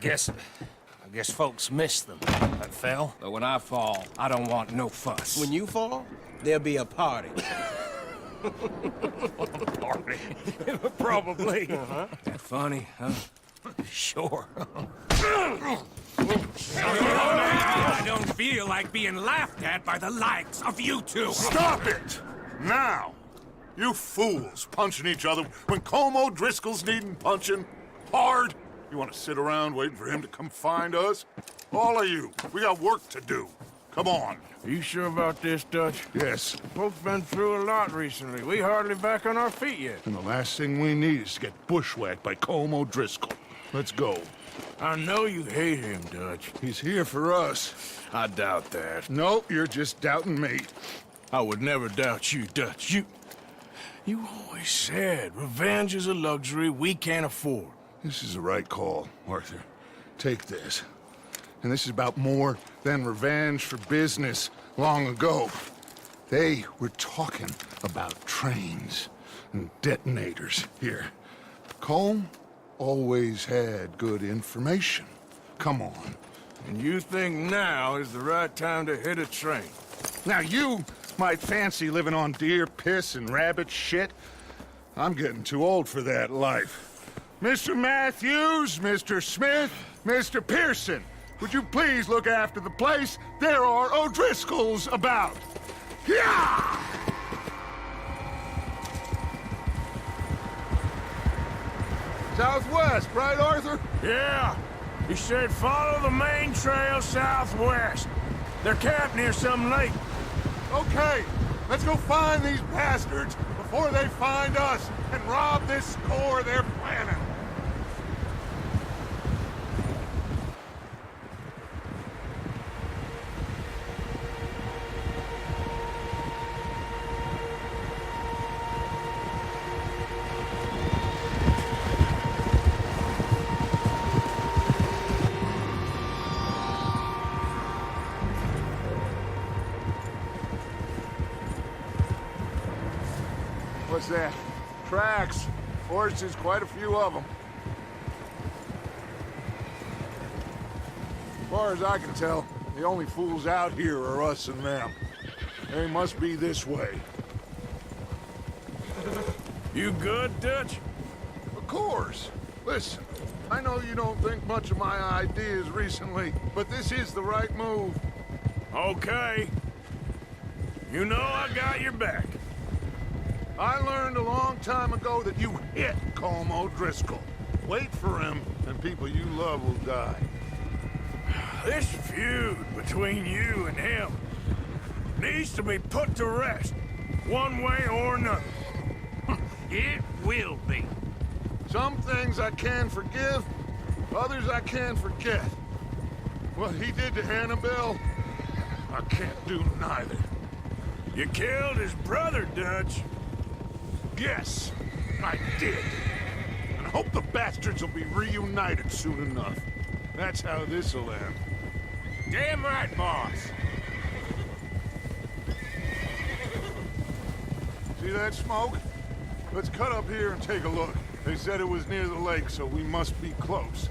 Speaker 7: guess
Speaker 4: Guess folks miss them. I fell.
Speaker 7: But when I fall, I don't want no fuss.
Speaker 12: When you fall, there'll be a party.
Speaker 7: Party? Probably. That funny, huh? Sure. I don't feel like being laughed at by the likes of you two.
Speaker 2: Stop it! Now! You fools punching each other when Colm O'Driscoll's needing punching hard. You want to sit around waiting for him to come find us? All of you, we got work to do. Come on.
Speaker 4: Are you sure about this, Dutch?
Speaker 2: Yes.
Speaker 4: Folks been through a lot recently. We hardly back on our feet yet.
Speaker 2: And the last thing we need is to get bushwhacked by Colm O'Driscoll. Let's go.
Speaker 4: I know you hate him, Dutch.
Speaker 2: He's here for us.
Speaker 4: I doubt that.
Speaker 2: Nope, you're just doubting me.
Speaker 4: I would never doubt you, Dutch. You always said revenge is a luxury we can't afford.
Speaker 2: This is the right call, Arthur. Take this. And this is about more than revenge for business long ago. They were talking about trains and detonators here. Colm always had good information. Come on.
Speaker 4: And you think now is the right time to hit a train?
Speaker 2: Now you might fancy living on deer piss and rabbit shit. I'm getting too old for that life. Mr. Matthews, Mr. Smith, Mr. Pearson, would you please look after the place? There are O'Driscolls about. Yeah! Southwest, right, Arthur?
Speaker 4: Yeah. He said follow the main trail southwest. They're camped near some lake.
Speaker 2: Okay, let's go find these bastards before they find us and rob this score they're planning. What's that? Tracks. Horses, quite a few of them. As far as I can tell, the only fools out here are us and them. They must be this way.
Speaker 4: You good, Dutch?
Speaker 2: Of course. Listen, I know you don't think much of my ideas recently, but this is the right move.
Speaker 4: Okay. You know I got your back.
Speaker 2: I learned a long time ago that you hit Colm O'Driscoll. Wait for him, and people you love will die.
Speaker 4: This feud between you and him needs to be put to rest, one way or another.
Speaker 7: It will be.
Speaker 2: Some things I can forgive, others I can't forget. What he did to Annabelle, I can't do neither.
Speaker 4: You killed his brother, Dutch.
Speaker 2: Yes, I did. And I hope the bastards will be reunited soon enough. That's how this'll end.
Speaker 7: Damn right, boss.
Speaker 2: See that smoke? Let's cut up here and take a look. They said it was near the lake, so we must be close.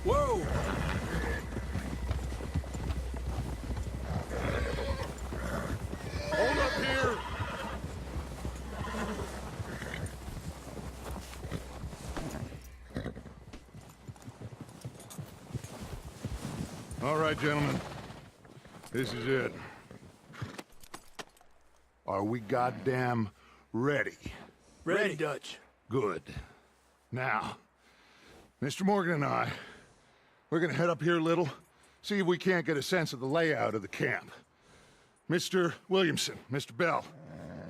Speaker 10: Whoa!
Speaker 2: Hold up here! All right, gentlemen. This is it. Are we goddamn ready?
Speaker 10: Ready, Dutch.
Speaker 2: Good. Now, Mr. Morgan and I, we're gonna head up here a little, see if we can't get a sense of the layout of the camp. Mr. Williamson, Mr. Bell,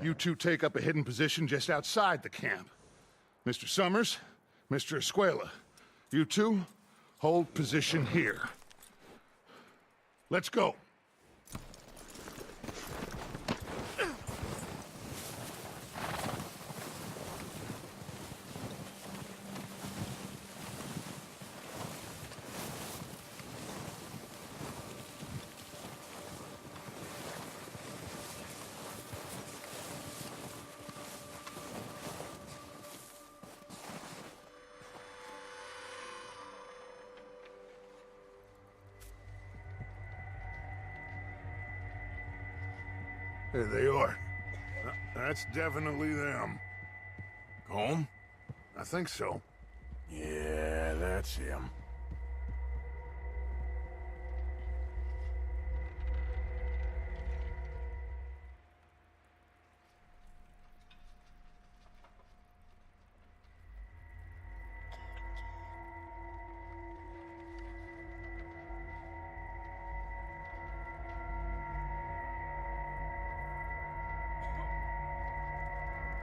Speaker 2: you two take up a hidden position just outside the camp. Mr. Summers, Mr. Escuela, you two hold position here. Let's go. There they are. That's definitely them.
Speaker 11: Home?
Speaker 2: I think so.
Speaker 11: Yeah, that's him.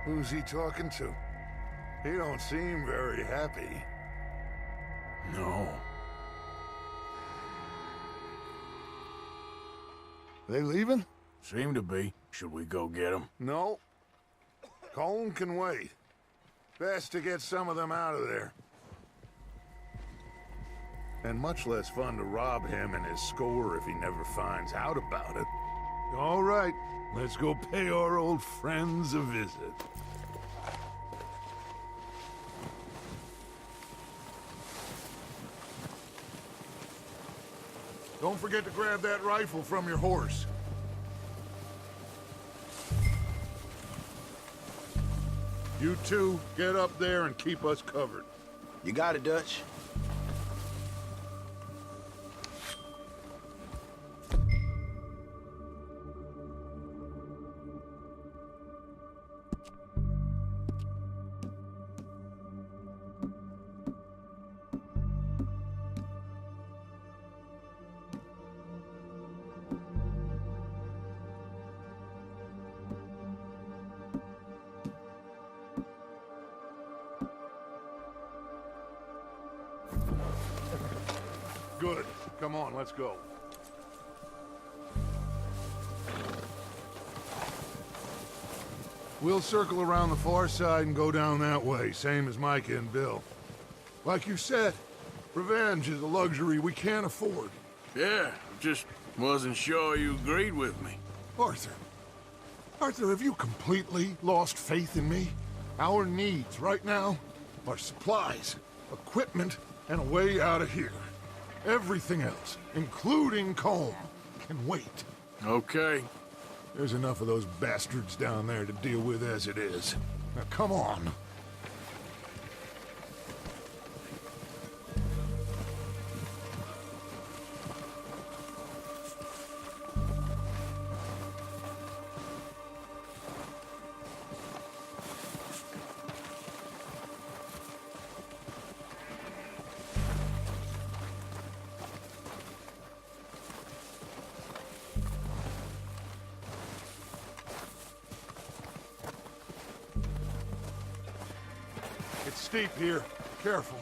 Speaker 2: Who's he talking to? He don't seem very happy.
Speaker 11: No.
Speaker 2: They leaving?
Speaker 11: Seem to be. Should we go get him?
Speaker 2: No. Colm can wait. Best to get some of them out of there. And much less fun to rob him and his score if he never finds out about it. All right, let's go pay our old friends a visit. Don't forget to grab that rifle from your horse. You two, get up there and keep us covered.
Speaker 12: You got it, Dutch.
Speaker 2: Good. Come on, let's go. We'll circle around the far side and go down that way, same as Micah and Bill. Like you said, revenge is a luxury we can't afford.
Speaker 11: Yeah, just wasn't sure you agreed with me.
Speaker 2: Arthur. Arthur, have you completely lost faith in me? Our needs right now are supplies, equipment, and a way out of here. Everything else, including Colm, can wait.
Speaker 11: Okay.
Speaker 2: There's enough of those bastards down there to deal with as it is. Now, come on. It's steep here. Careful.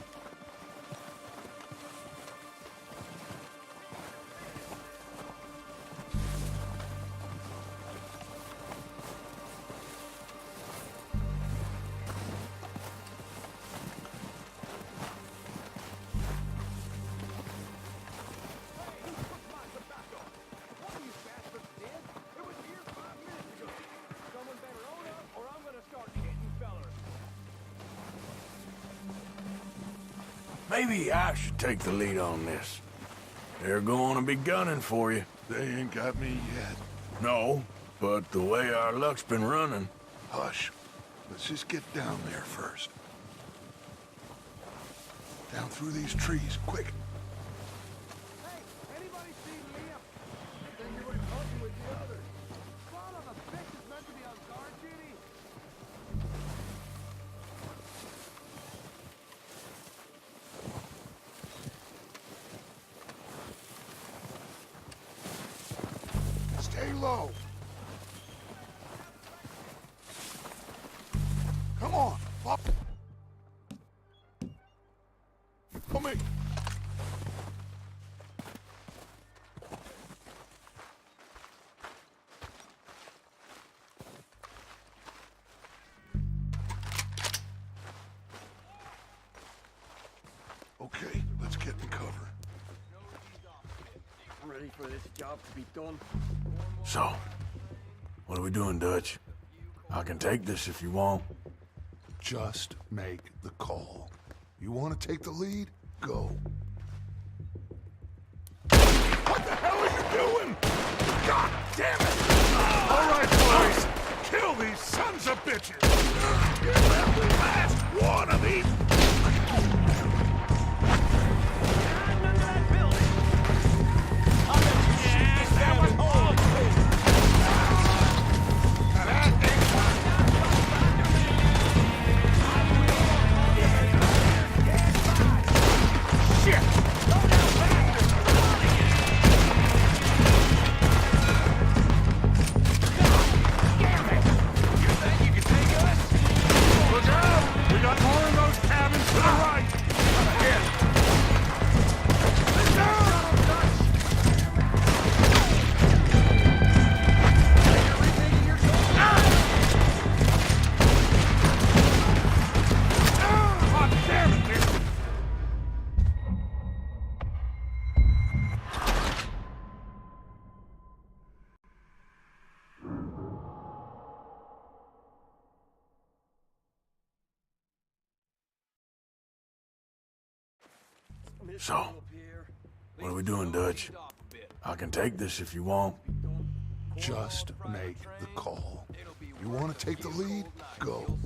Speaker 11: Maybe I should take the lead on this. They're going to be gunning for you.
Speaker 2: They ain't got me yet.
Speaker 11: No, but the way our luck's been running...
Speaker 2: Hush. Let's just get down there first. Down through these trees, quick.
Speaker 11: Hey, anybody seen Liam? Then you were talking with the others. Son of a bitch is meant to be on guard duty.
Speaker 2: Stay low. Come on, up. Come in. Okay, let's get in cover.
Speaker 13: Ready for this job to be done?
Speaker 11: So, what are we doing, Dutch? I can take this if you want.
Speaker 2: Just make the call. You want to take the lead? Go. What the hell are you doing? God damn it! All right, bitches! Get every last one of these!
Speaker 11: So, what are we doing, Dutch? I can take this if you want.
Speaker 2: Just make the call. You want to take the lead? Go.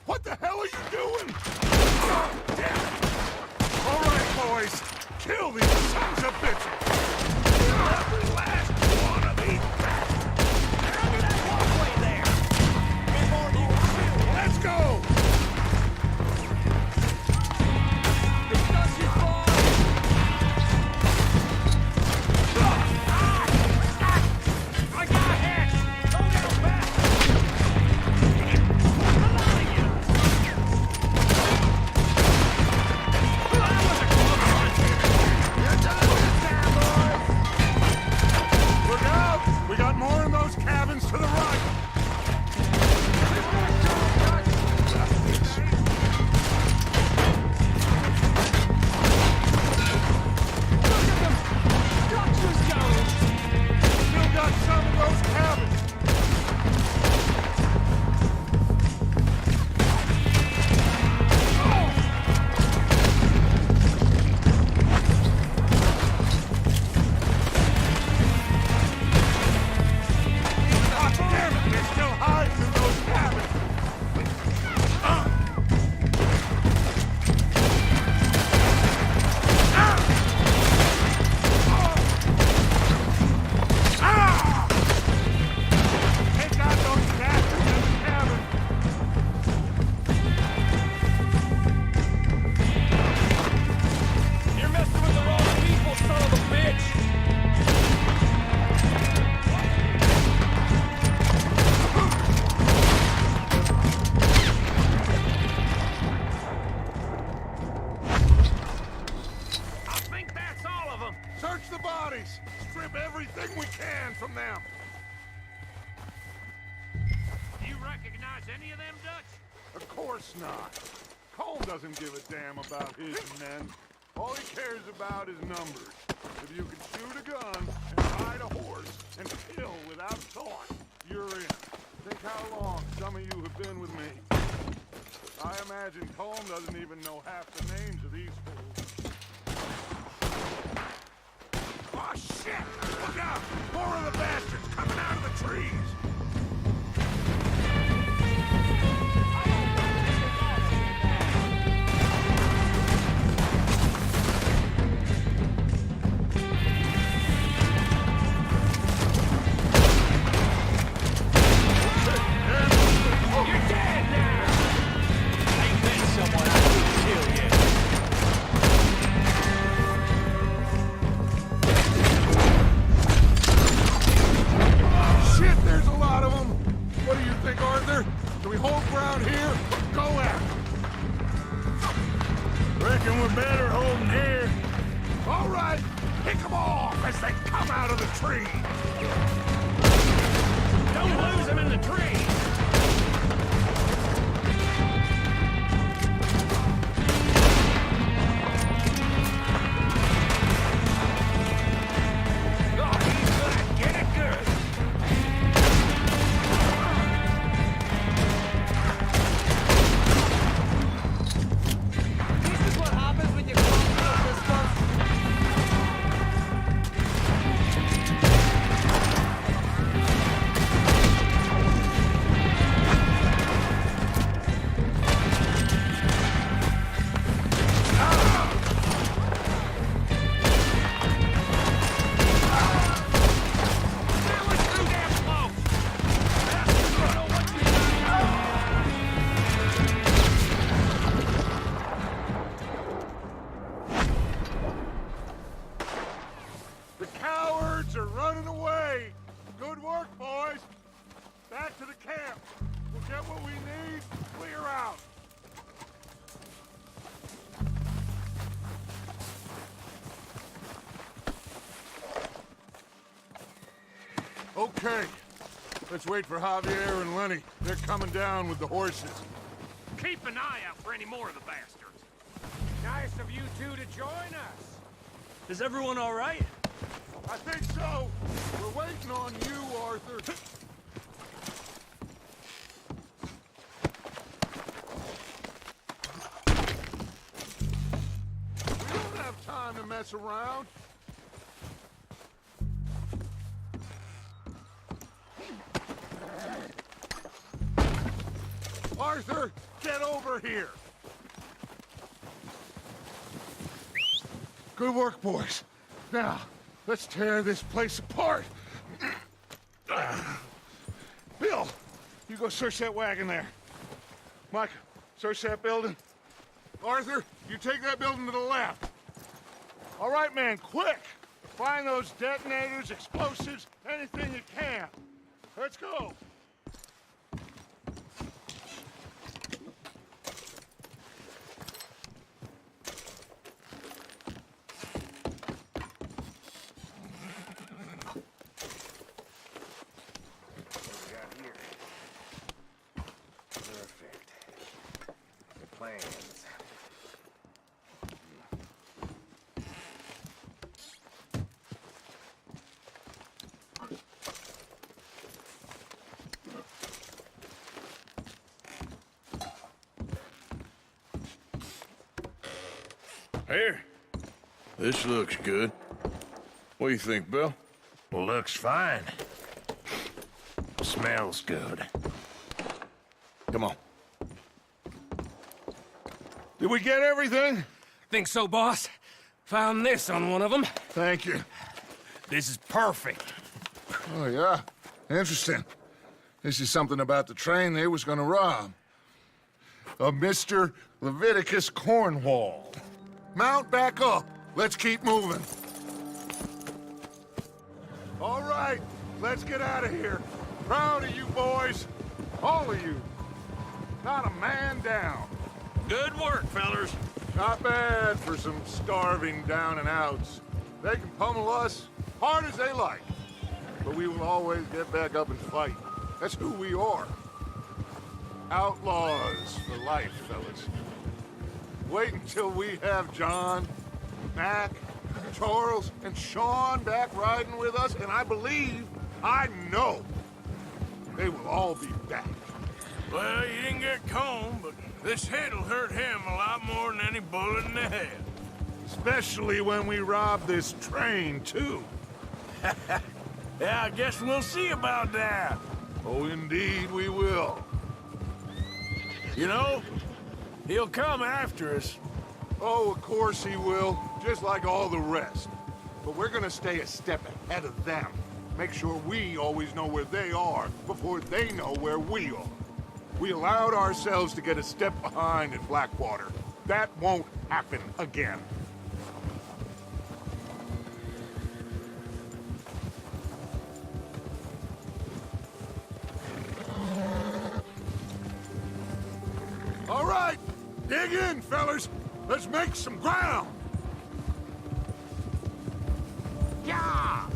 Speaker 2: What the hell are you doing? Oh, damn it! All right, boys. Kill these sons of bitches! Every last one of these bastards! Under that walkway there! Let's go! Strip everything we can from them!
Speaker 7: Do you recognize any of them, Dutch?
Speaker 2: Of course not. Cole doesn't give a damn about his men. All he cares about is numbers. If you can shoot a gun and ride a horse and kill without thought, you're in. Think how long some of you have been with me. I imagine Colm doesn't even know half the names of these fools. Oh, shit! Look out! More of the bastards coming out of the trees! Okay. Let's wait for Javier and Lenny. They're coming down with the horses.
Speaker 7: Keep an eye out for any more of the bastards. Nice of you two to join us.
Speaker 10: Is everyone all right?
Speaker 2: I think so. We're waiting on you, Arthur. We don't have time to mess around. Arthur, get over here! Good work, boys. Now, let's tear this place apart. Bill, you go search that wagon there. Mike, search that building. Arthur, you take that building to the left. All right, man, quick! Find those detonators, explosives, anything you can. Let's go.
Speaker 4: Here. This looks good. What do you think, Bill?
Speaker 3: Looks fine. Smells good.
Speaker 4: Come on.
Speaker 2: Did we get everything?
Speaker 7: Think so, boss? Found this on one of them.
Speaker 2: Thank you.
Speaker 7: This is perfect.
Speaker 2: Oh, yeah? Interesting. This is something about the train they was gonna rob. A Mr. Leviticus Cornwall. Mount back up. Let's keep moving. All right, let's get out of here. Proud of you boys. All of you. Not a man down.
Speaker 7: Good work, fellers.
Speaker 2: Not bad for some starving down and outs. They can pummel us hard as they like. But we will always get back up and fight. That's who we are. Outlaws for life, fellas. Wait until we have John, Mac, Charles, and Sean back riding with us, and I know, they will all be back.
Speaker 4: Well, you didn't get Combe, but this hit'll hurt him a lot more than any bullet in the head.
Speaker 2: Especially when we rob this train, too.
Speaker 4: Yeah, I guess we'll see about that.
Speaker 2: Oh, indeed we will.
Speaker 4: You know, he'll come after us.
Speaker 2: Oh, of course he will, just like all the rest. But we're gonna stay a step ahead of them. Make sure we always know where they are before they know where we are. We allowed ourselves to get a step behind in Blackwater. That won't happen again. All right, dig in, fellas. Let's make some ground. Yeah!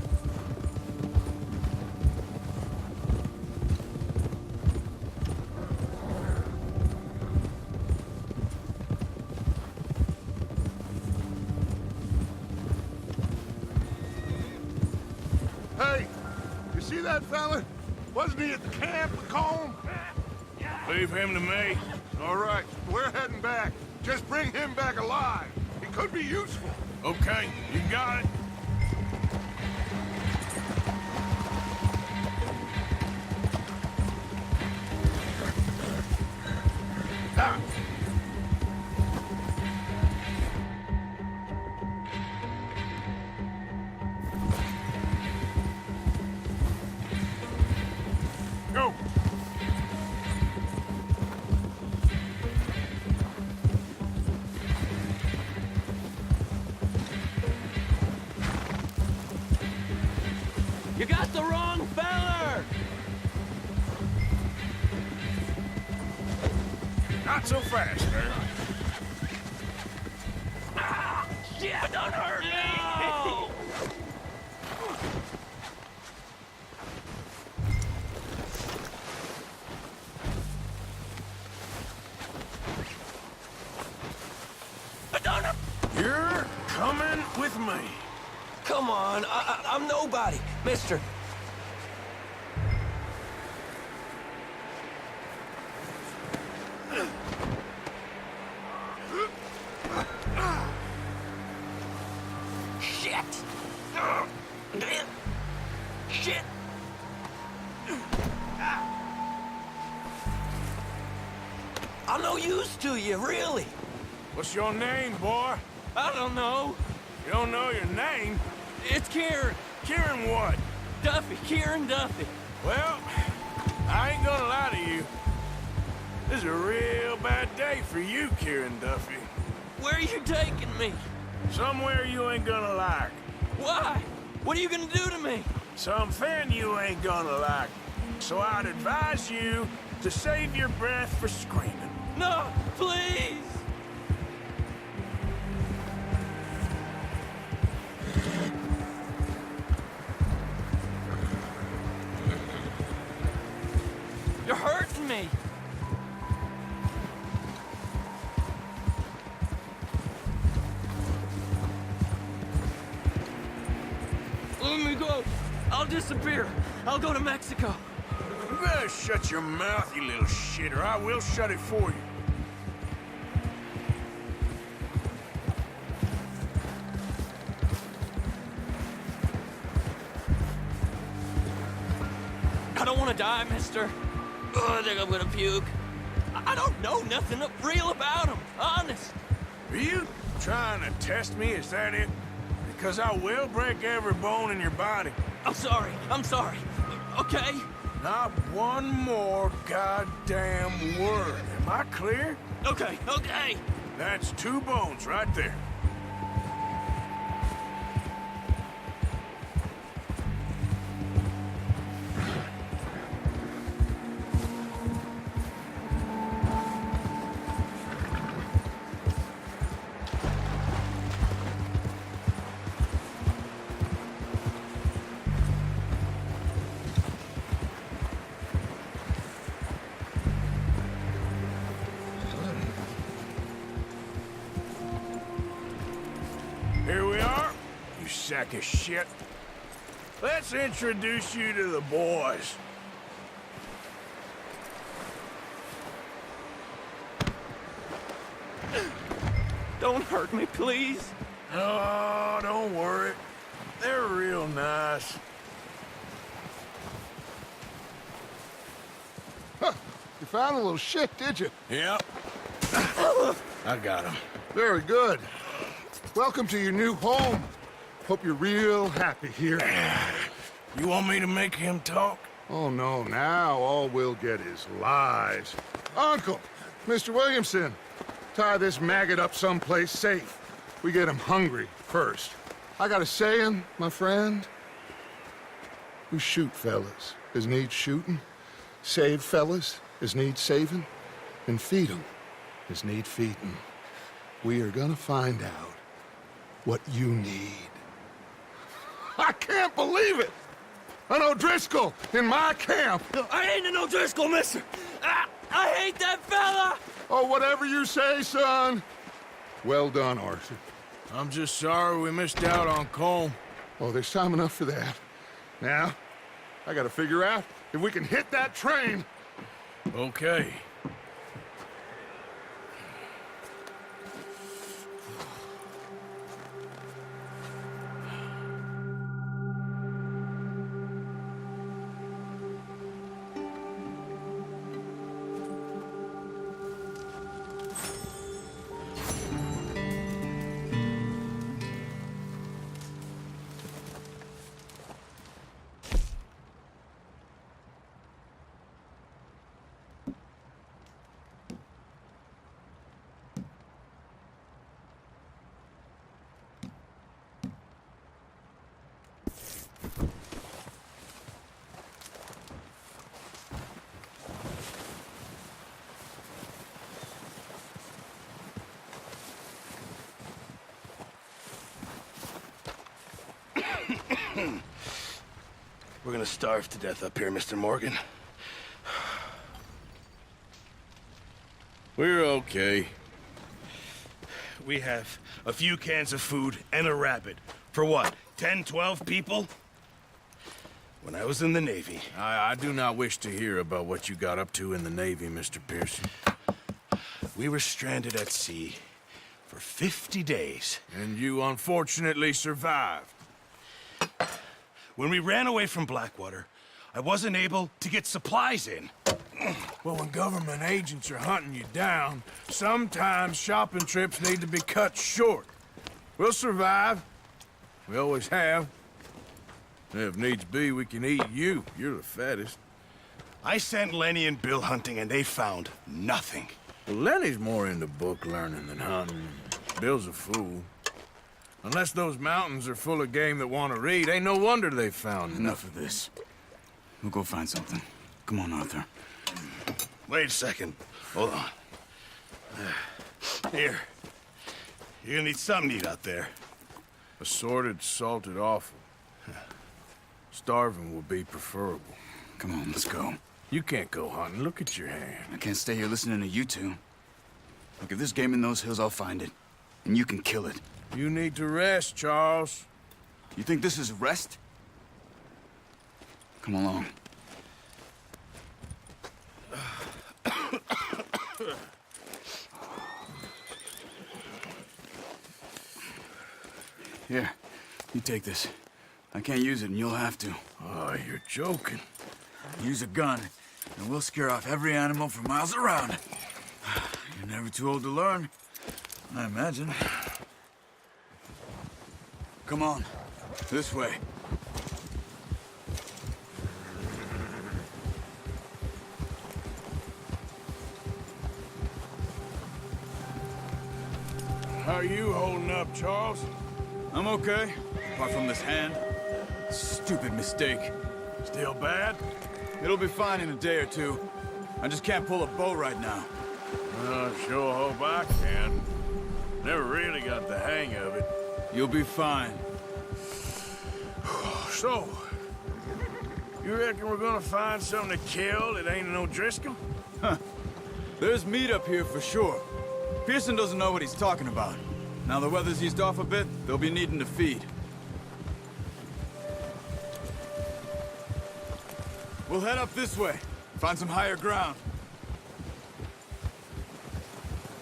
Speaker 2: Hey, you see that fella? Wasn't he at the camp with Combe?
Speaker 4: Leave him to me.
Speaker 2: All right, we're heading back. Just bring him back alive. He could be useful.
Speaker 4: Okay, you got it.
Speaker 2: Ha! Go!
Speaker 10: You got the wrong feller!
Speaker 4: Not so fast, man.
Speaker 10: Ah! Shit, don't hurt me!
Speaker 4: You're coming with me.
Speaker 10: Come on, I'm nobody, mister. Shit! Shit! I'm no use to you, really.
Speaker 4: What's your name, boy?
Speaker 10: I don't know.
Speaker 4: You don't know your name?
Speaker 10: It's Kieran.
Speaker 4: Kieran what?
Speaker 10: Duffy, Kieran Duffy.
Speaker 4: Well, I ain't gonna lie to you. This is a real bad day for you, Kieran Duffy.
Speaker 10: Where are you taking me?
Speaker 4: Somewhere you ain't gonna like.
Speaker 10: Why? What are you gonna do to me?
Speaker 4: Something you ain't gonna like. So I'd advise you to save your breath for screaming.
Speaker 10: No, please! You're hurting me. Let me go. I'll disappear. I'll go to Mexico.
Speaker 4: You better shut your mouth, you little shit, or I will shut it for you.
Speaker 10: I don't want to die, mister. Oh, I think I'm gonna puke. I don't know nothing real about him, honest.
Speaker 4: Are you trying to test me? Is that it? Because I will break every bone in your body.
Speaker 10: I'm sorry. Okay?
Speaker 4: Not one more goddamn word. Am I clear?
Speaker 10: Okay.
Speaker 4: That's 2 bones right there. Here we are, you sack of shit. Let's introduce you to the boys.
Speaker 10: Don't hurt me, please.
Speaker 4: Oh, don't worry. They're real nice.
Speaker 2: Huh. You found a little shit, did you?
Speaker 4: Yep. I got him.
Speaker 2: Very good. Welcome to your new home. Hope you're real happy here.
Speaker 4: You want me to make him talk?
Speaker 2: Oh, no. Now all we'll get is lies. Uncle, Mr. Williamson, tie this maggot up someplace safe. We get him hungry first. I got a saying, my friend. We shoot fellas as need shooting, save fellas as need saving, and feed 'em as need feeding. We are gonna find out what you need. I can't believe it! An O'Driscoll in my camp!
Speaker 10: I ain't an O'Driscoll, mister! I hate that fella!
Speaker 2: Oh, whatever you say, son. Well done, Arthur.
Speaker 4: I'm just sorry we missed out on Colm.
Speaker 2: Oh, there's time enough for that. Now, I gotta figure out if we can hit that train.
Speaker 4: Okay.
Speaker 14: We're gonna starve to death up here, Mr. Morgan.
Speaker 4: We're okay.
Speaker 14: we have a few cans of food and a rabbit. For what, 10, 12 people? When I was in the Navy...
Speaker 4: I do not wish to hear about what you got up to in the Navy, Mr. Pearson.
Speaker 14: We were stranded at sea for 50 days.
Speaker 4: And you unfortunately survived.
Speaker 14: When we ran away from Blackwater, I wasn't able to get supplies in.
Speaker 4: Well, when government agents are hunting you down, sometimes shopping trips need to be cut short. We'll survive. We always have. If needs be, we can eat you. You're the fattest.
Speaker 14: I sent Lenny and Bill hunting, and they found nothing.
Speaker 4: Well, Lenny's more into book learning than hunting. Bill's a fool. Unless those mountains are full of game that want to read, ain't no wonder they found
Speaker 15: Enough of this. We'll go find something. Come on, Arthur.
Speaker 14: Wait a second. Hold on. Here. You're gonna need something to eat out there.
Speaker 4: Assorted, salted offal. Starving will be preferable.
Speaker 15: Come on, let's go.
Speaker 4: You can't go hunting. Look at your hand.
Speaker 15: I can't stay here listening to you two. Look, if there's game in those hills, I'll find it. And you can kill it.
Speaker 4: You need to rest, Charles.
Speaker 15: You think this is rest? Come along. Here, you take this. I can't use it, and you'll have to.
Speaker 4: Oh, you're joking.
Speaker 15: Use a gun, and we'll scare off every animal for miles around. You're never too old to learn, I imagine. Come on, this way.
Speaker 4: How are you holding up, Charles?
Speaker 15: I'm okay, apart from this hand. Stupid mistake.
Speaker 4: Still bad?
Speaker 15: It'll be fine in a day or two. I just can't pull a bow right now.
Speaker 4: I sure hope I can. Never really got the hang of it.
Speaker 15: You'll be fine.
Speaker 4: So, you reckon we're gonna find something to kill that ain't no Driscoll?
Speaker 15: Huh. There's meat up here for sure. Pearson doesn't know what he's talking about. Now the weather's eased off a bit, they'll be needing to feed. We'll head up this way, find some higher ground.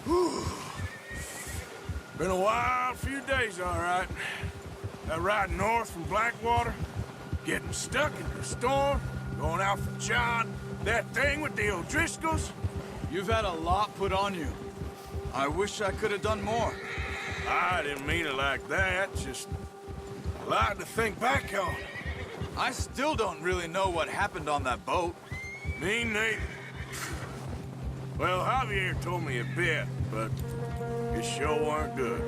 Speaker 4: Whew. Been a wild few days, all right. That ride north from Blackwater, getting stuck in the storm, going out for John, that thing with the O'Driscolls.
Speaker 15: You've had a lot put on you. I wish I could have done more.
Speaker 4: I didn't mean it like that, just a lot to think back on.
Speaker 15: I still don't really know what happened on that boat.
Speaker 4: Me neither. Well, Javier told me a bit, but it sure weren't good.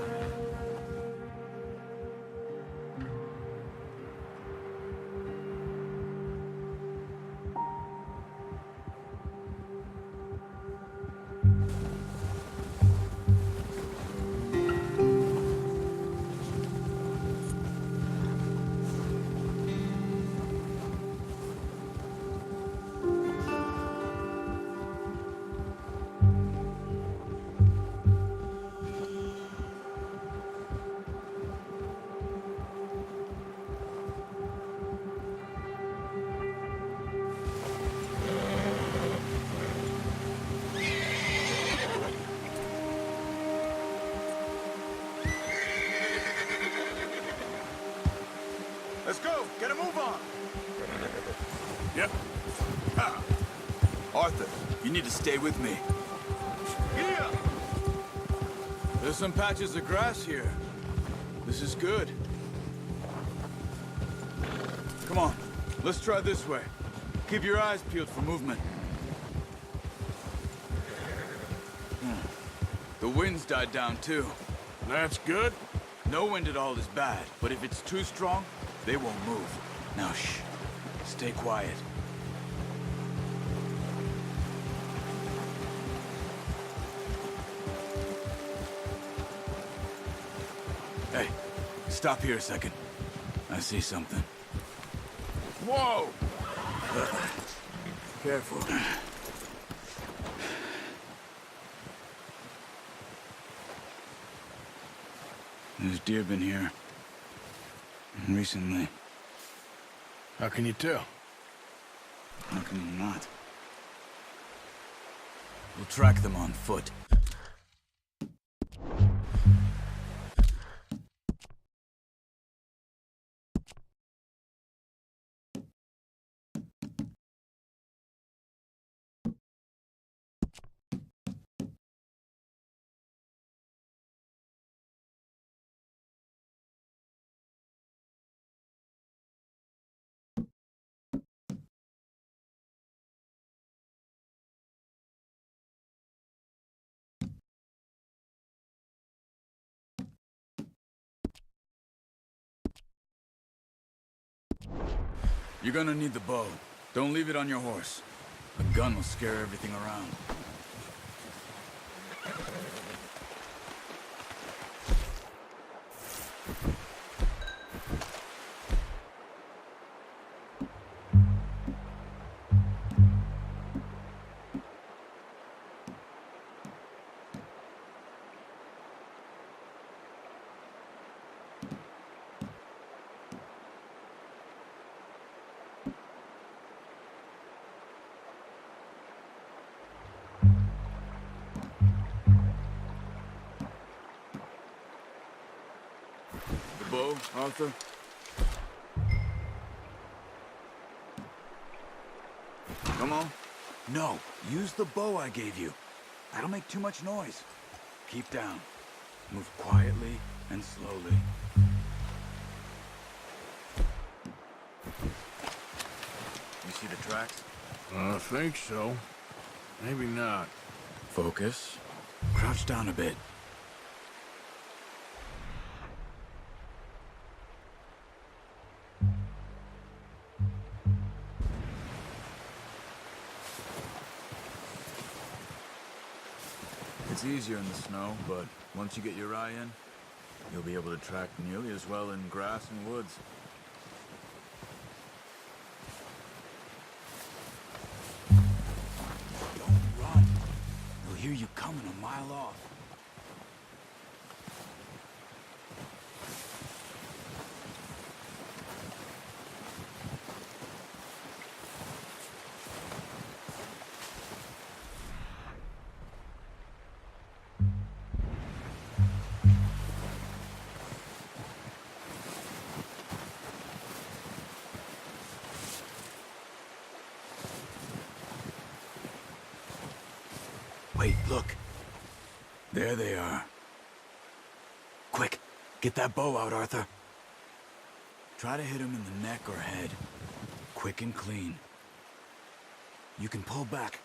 Speaker 15: Let's go, get a move on.
Speaker 4: Yep. Ha.
Speaker 15: Arthur, you need to stay with me.
Speaker 4: Yeah.
Speaker 15: There's some patches of grass here. This is good. Come on, let's try this way. Keep your eyes peeled for movement. The wind's died down too.
Speaker 4: That's good.
Speaker 15: No wind at all is bad, but if it's too strong, they won't move. Now shh, stay quiet. Hey, stop here a second. I see something.
Speaker 4: Whoa!
Speaker 15: Careful. There's deer been here. Recently.
Speaker 4: How can you tell?
Speaker 15: How can you not? We'll track them on foot. You're gonna need the bow. Don't leave it on your horse. A gun will scare everything around. The bow, Arthur? Come on. No, use the bow I gave you. That'll make too much noise. Keep down. Move quietly and slowly. You see the tracks?
Speaker 4: I think so. Maybe not.
Speaker 15: Focus. Crouch down a bit. It's easier in the snow, but once you get your eye in, you'll be able to track nearly as well in grass and woods. Don't run. They'll hear you coming a mile off. Wait, look. There they are. Quick, get that bow out, Arthur. Try to hit him in the neck or head. Quick and clean. You can pull back.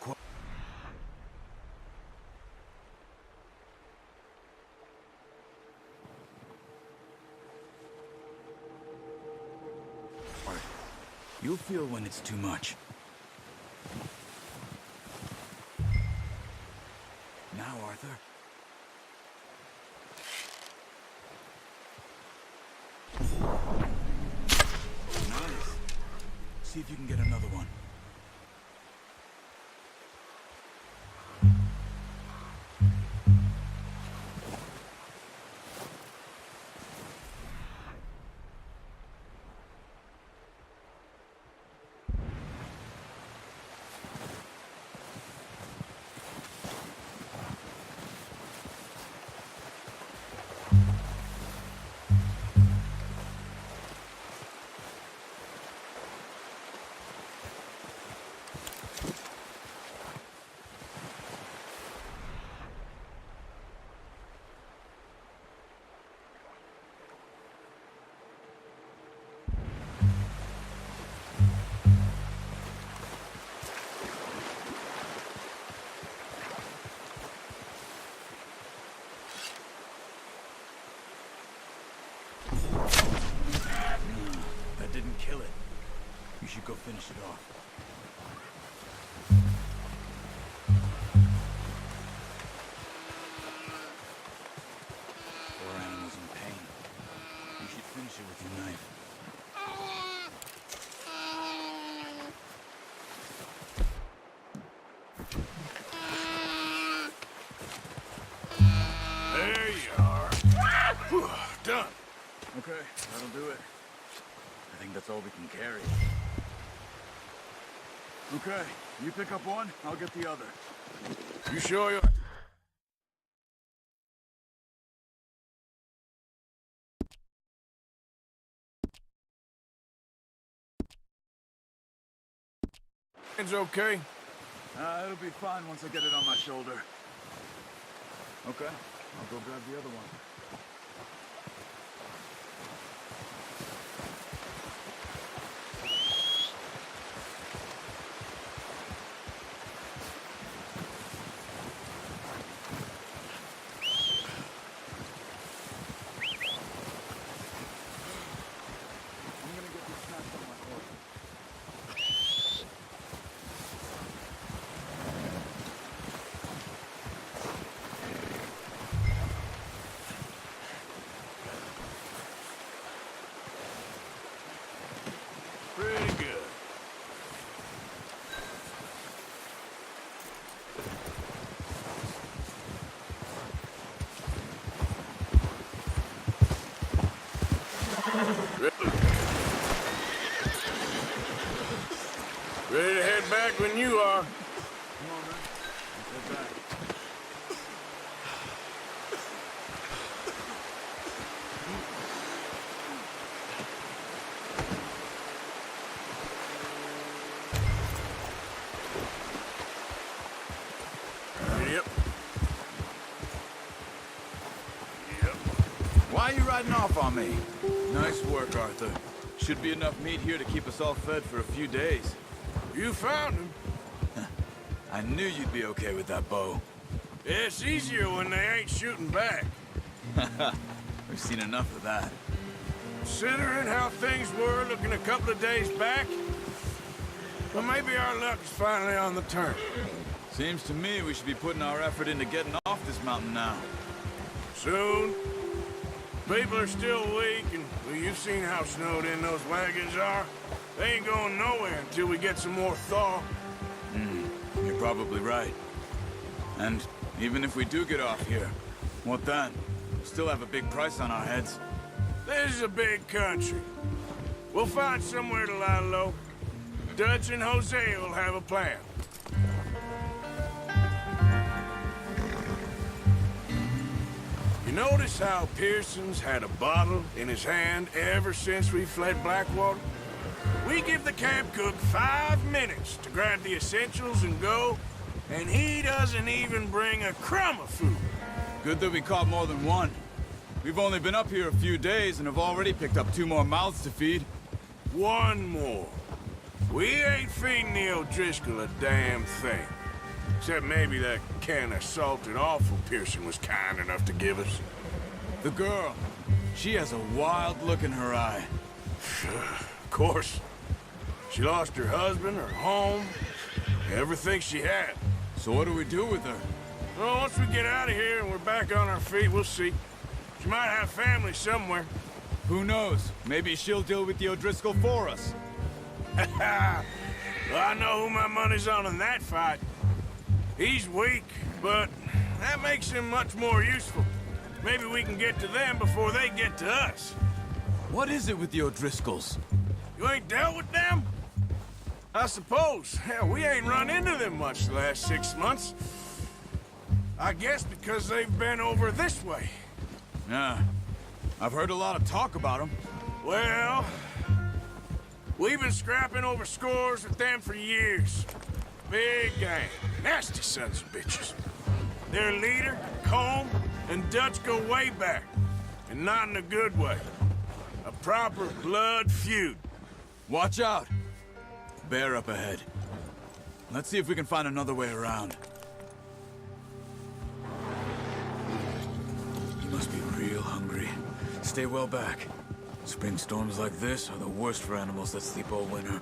Speaker 15: You'll feel when it's too much. Now, Arthur. Nice. See if you can get another one. That didn't kill it. You should go finish it off. Poor animal's in pain. You should finish it with your knife.
Speaker 4: There you are.
Speaker 14: done.
Speaker 15: Okay, that'll do it. I think that's all we can carry. Okay, you pick up one, I'll get the other.
Speaker 14: You sure you... It's okay?
Speaker 15: It'll be fine once I get it on my shoulder. Okay, I'll go grab the other one.
Speaker 14: Pretty good. Ready to head back when you are.
Speaker 15: Come on, man. Let's head back.
Speaker 14: Yep.
Speaker 15: Why are you riding off on me? Nice work, Arthur. Should be enough meat here to keep us all fed for a few days.
Speaker 14: You found him.
Speaker 15: I knew you'd be okay with that bow.
Speaker 14: It's easier when they ain't shooting back.
Speaker 15: We've seen enough of that.
Speaker 14: Considering how things were looking a couple of days back, well, maybe our luck is finally on the turn.
Speaker 15: Seems to me we should be putting our effort into getting off this mountain now.
Speaker 14: Soon. People are still weak, and well, you've seen how snowed in those wagons are. They ain't going nowhere until we get some more thaw.
Speaker 15: You're probably right. And even if we do get off here, what then? We still have a big price on our heads.
Speaker 14: This is a big country. We'll find somewhere to lie low. Dutch and Jose will have a plan. You notice how Pearson's had a bottle in his hand ever since we fled Blackwater? We give the camp cook 5 minutes to grab the essentials and go, and he doesn't even bring a crumb of food.
Speaker 15: Good that we caught more than one. We've only been up here a few days and have already picked up 2 more mouths to feed.
Speaker 14: One more. We ain't feeding the O'Driscoll a damn thing. Except maybe that can of salted offal Pearson was kind enough to give us.
Speaker 15: The girl. She has a wild look in her eye.
Speaker 14: Of course. She lost her husband, her home, everything she had.
Speaker 15: So what do we do with her?
Speaker 14: Well, once we get out of here and we're back on our feet, we'll see. She might have family somewhere.
Speaker 15: Who knows? Maybe she'll deal with the O'Driscoll for us.
Speaker 14: Well, I know who my money's on in that fight. He's weak, but that makes him much more useful. Maybe we can get to them before they get to us.
Speaker 15: What is it with the O'Driscolls?
Speaker 14: You ain't dealt with them? I suppose. Hell, we ain't run into them much the last 6 months. I guess because they've been over this way.
Speaker 15: Yeah. I've heard a lot of talk about them.
Speaker 14: Well, we've been scrapping over scores with them for years. Big gang. Nasty sons of bitches. Their leader, Combe, and Dutch go way back. And not in a good way. A proper blood feud.
Speaker 15: Watch out! Bear up ahead. Let's see if we can find another way around. You must be real hungry. Stay well back. Spring storms like this are the worst for animals that sleep all winter.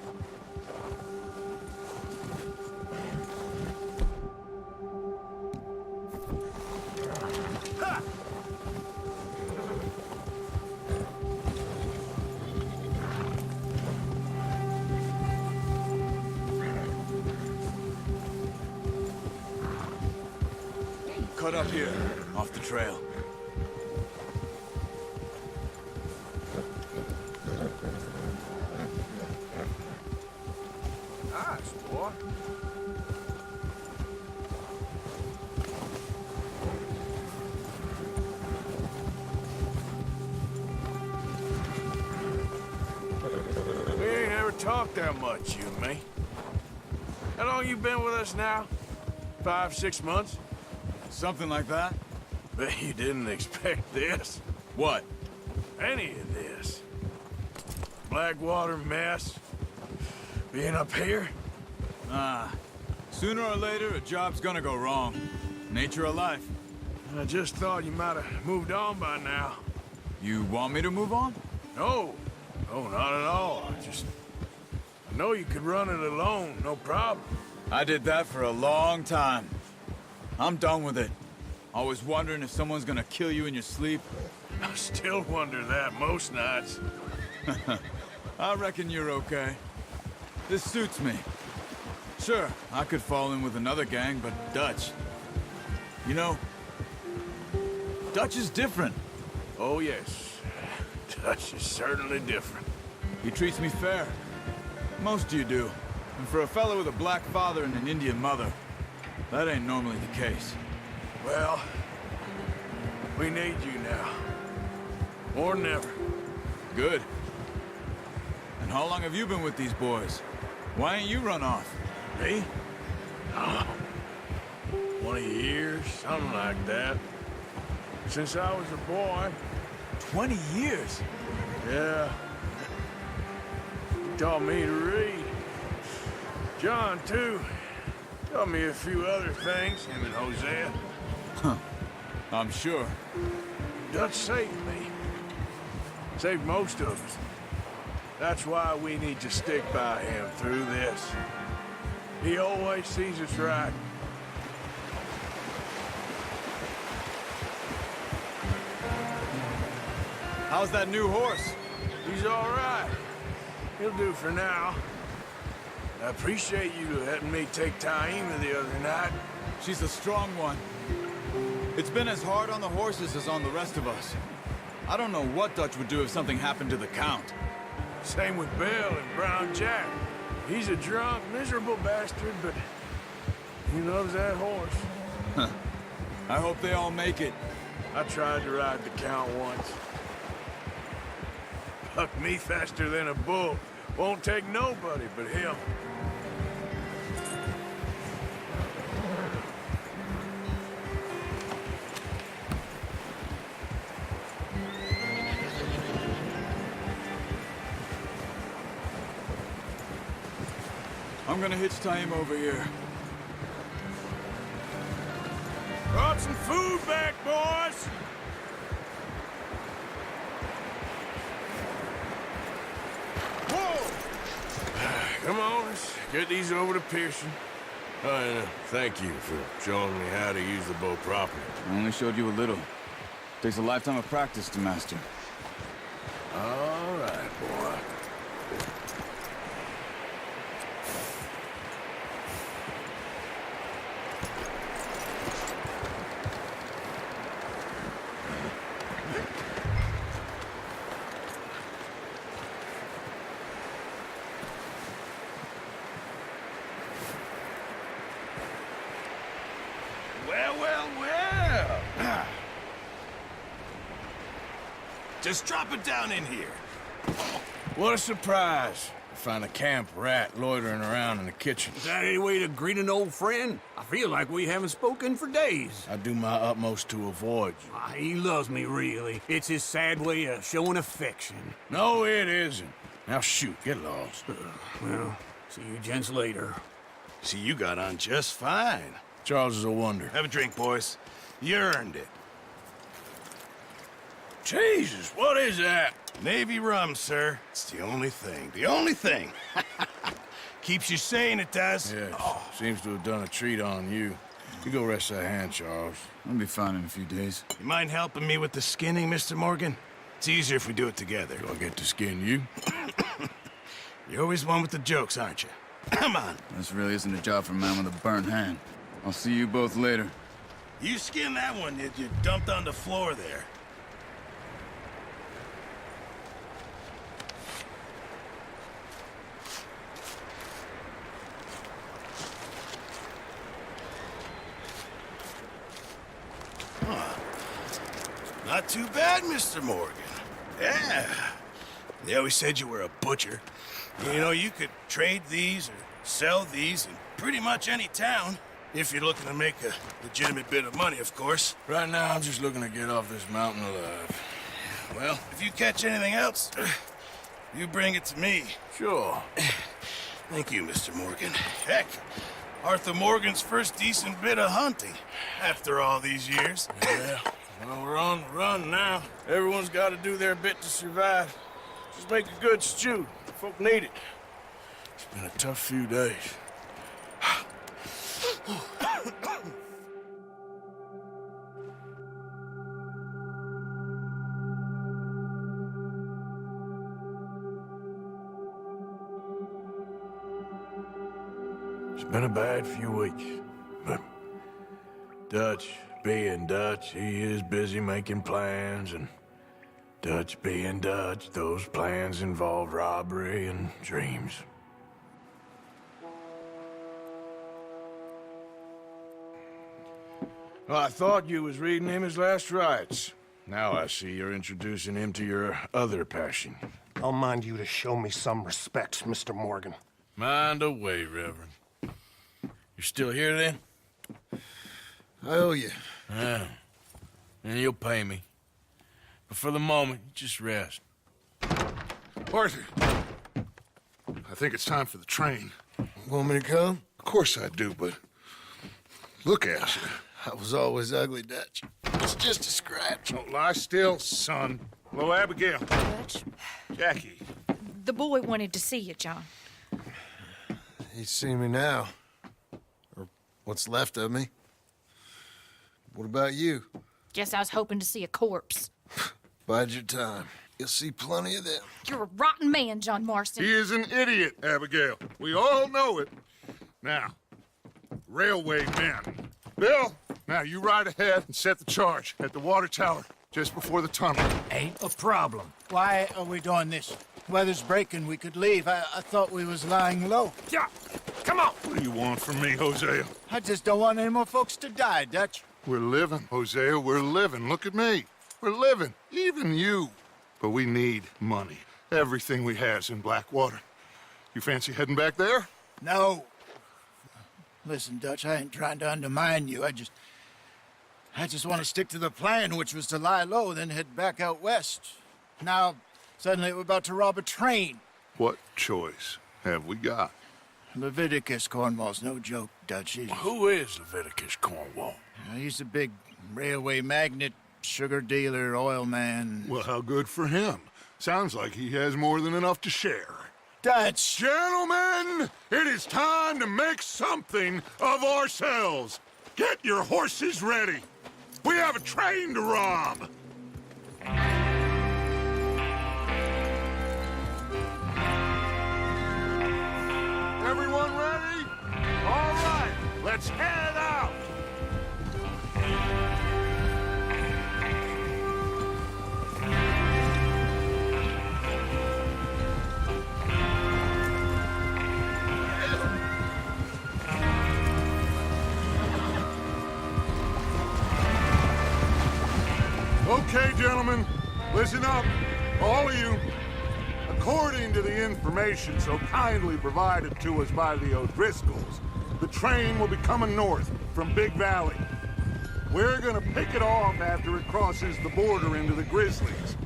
Speaker 15: Cut up here, off the trail.
Speaker 14: Nice, boy. We ain't ever talked that much, you and me. How long you been with us now? 5, 6 months?
Speaker 15: Something like that?
Speaker 14: Bet you didn't expect this.
Speaker 15: What?
Speaker 14: Any of this. Blackwater mess. Being up here?
Speaker 15: Sooner or later, a job's gonna go wrong. Nature of life.
Speaker 14: I just thought you might have moved on by now.
Speaker 15: You want me to move on?
Speaker 14: No. No, not at all. I know you could run it alone, no problem.
Speaker 15: I did that for a long time. I'm done with it. Always wondering if someone's gonna kill you in your sleep.
Speaker 14: I still wonder that most nights.
Speaker 15: I reckon you're okay. This suits me. Sure, I could fall in with another gang, but Dutch... You know, Dutch is different.
Speaker 14: Oh, yes. Dutch is certainly different.
Speaker 15: He treats me fair. Most of you do. And for a fellow with a black father and an Indian mother, that ain't normally the case.
Speaker 14: Well, we need you now. More than ever.
Speaker 15: Good. And how long have you been with these boys? Why ain't you run off?
Speaker 14: Me? Oh, 20 years, something like that. Since I was a boy.
Speaker 15: 20 years?
Speaker 14: Yeah. He taught me to read. John, too. Taught me a few other things, him and Hosea.
Speaker 15: Huh. I'm sure.
Speaker 14: Dutch saved me. Saved most of us. That's why we need to stick by him through this. He always sees us right.
Speaker 15: How's that new horse?
Speaker 14: He's all right. He'll do for now. I appreciate you letting me take Taima the other night.
Speaker 15: She's a strong one. It's been as hard on the horses as on the rest of us. I don't know what Dutch would do if something happened to the Count.
Speaker 14: Same with Bill and Brown Jack. He's a drunk, miserable bastard, but he loves that horse.
Speaker 15: Huh. I hope they all make it.
Speaker 14: I tried to ride the Count once. Bucked me faster than a bull. Won't take nobody but him.
Speaker 15: I'm gonna hitch Taima over here.
Speaker 14: Brought some food back, boys! Whoa! Come on, let's get these over to Pearson. Thank you for showing me how to use the bow properly.
Speaker 15: I only showed you a little. Takes a lifetime of practice to master.
Speaker 14: All right, boy. Well.
Speaker 11: Just drop it down in here.
Speaker 14: What a surprise. I find a camp rat loitering around in the kitchen.
Speaker 13: Is that any way to greet an old friend? I feel like we haven't spoken for days.
Speaker 14: I do my utmost to avoid you.
Speaker 13: He loves me, really. It's his sad way of showing affection.
Speaker 14: No, it isn't. Now shoot, get lost.
Speaker 13: Well, see you gents later.
Speaker 11: See, you got on just fine.
Speaker 14: Charles is a wonder.
Speaker 11: Have a drink, boys. You earned it.
Speaker 14: Jesus, what is that?
Speaker 11: Navy rum, sir. It's the only thing. The only thing. Keeps you sane, it does.
Speaker 14: Yes, seems to have done a treat on you. You go rest that hand, Charles.
Speaker 15: I'll be fine in a few days.
Speaker 11: You mind helping me with the skinning, Mr. Morgan? It's easier if we do it together.
Speaker 14: Do I get to skin you?
Speaker 11: You're always one with the jokes, aren't you? Come on.
Speaker 15: This really isn't a job for a man with a burnt hand. I'll see you both later.
Speaker 11: You skinned that one that you dumped on the floor there. Not too bad, Mr. Morgan. Yeah. They always said you were a butcher. You know, you could trade these or sell these in pretty much any town. If you're looking to make a legitimate bit of money, of course.
Speaker 14: Right now, I'm just looking to get off this mountain alive.
Speaker 11: Well, if you catch anything else, you bring it to me.
Speaker 14: Sure.
Speaker 11: Thank you, Mr. Morgan. Heck, Arthur Morgan's first decent bit of hunting after all these years.
Speaker 14: Yeah, well, we're on the run now. Everyone's got to do their bit to survive. Just make a good stew. Folk need it. It's been a tough few days. It's been a bad few weeks, but Dutch being Dutch, he is busy making plans, and Dutch being Dutch, those plans involve robbery and dreams. Well, I thought you was reading him his last rites. Now I see you're introducing him to your other passion.
Speaker 1: I'll mind you to show me some respect, Mr. Morgan.
Speaker 14: Mind away, Reverend. You're still here, then?
Speaker 11: I owe you.
Speaker 14: Yeah. And you'll pay me. But for the moment, just rest.
Speaker 2: Arthur, I think it's time for the train.
Speaker 11: Want me to come?
Speaker 2: Of course I do, but look at you.
Speaker 11: I was always ugly, Dutch. It's just a scratch.
Speaker 2: Don't lie still, son. Hello, Abigail.
Speaker 6: Dutch,
Speaker 2: Jackie.
Speaker 6: the boy wanted to see you, John.
Speaker 11: He's seen me now. Or what's left of me. What about you?
Speaker 6: Guess I was hoping to see a corpse.
Speaker 11: Bide your time. You'll see plenty of them.
Speaker 6: You're a rotten man, John Marston.
Speaker 2: He is an idiot, Abigail. We all know it. Now, railway men. Bill, now you ride ahead and set the charge at the water tower just before the tunnel.
Speaker 3: Ain't a problem. Why are we doing this? Weather's breaking. We could leave. I thought we was lying low.
Speaker 2: Yeah, come on. What do you want from me, Hosea?
Speaker 3: I just don't want any more folks to die, Dutch.
Speaker 2: We're living, Hosea. We're living. Look at me. We're living. Even you. But we need money. Everything we has in Blackwater. You fancy heading back there?
Speaker 3: No. Listen, Dutch, I ain't trying to undermine you. I just want to stick to the plan, which was to lie low, then head back out west. Now, suddenly we're about to rob a train.
Speaker 2: What choice have we got?
Speaker 3: Leviticus Cornwall's no joke, Dutch.
Speaker 14: Who is Leviticus Cornwall?
Speaker 3: He's a big railway magnate, sugar dealer, oil man.
Speaker 2: Well, how good for him. Sounds like he has more than enough to share.
Speaker 3: Dutch!
Speaker 2: Gentlemen, it is time to make something of ourselves. Get your horses ready. We have a train to rob. Everyone ready? All right, let's head out. Okay, gentlemen, listen up, all of you. According to the information so kindly provided to us by the O'Driscolls, the train will be coming north from Big Valley. We're gonna pick it off after it crosses the border into the Grizzlies.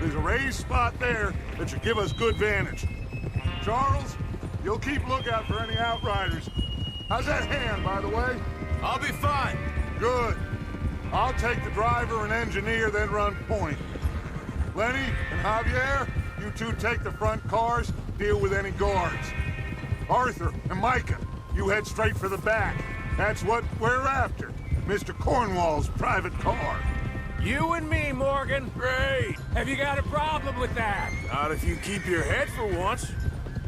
Speaker 2: There's a raised spot there that should give us good vantage. Charles, you'll keep lookout for any outriders. How's that hand, by the way?
Speaker 15: I'll be fine.
Speaker 2: Good. I'll take the driver and engineer, then run point. Lenny and Javier, you two take the front cars, deal with any guards. Arthur and Micah, you head straight for the back. That's what we're after. Mr. Cornwall's private car.
Speaker 7: You and me, Morgan.
Speaker 14: Great.
Speaker 7: Have you got a problem with that?
Speaker 14: Not if you keep your head for once.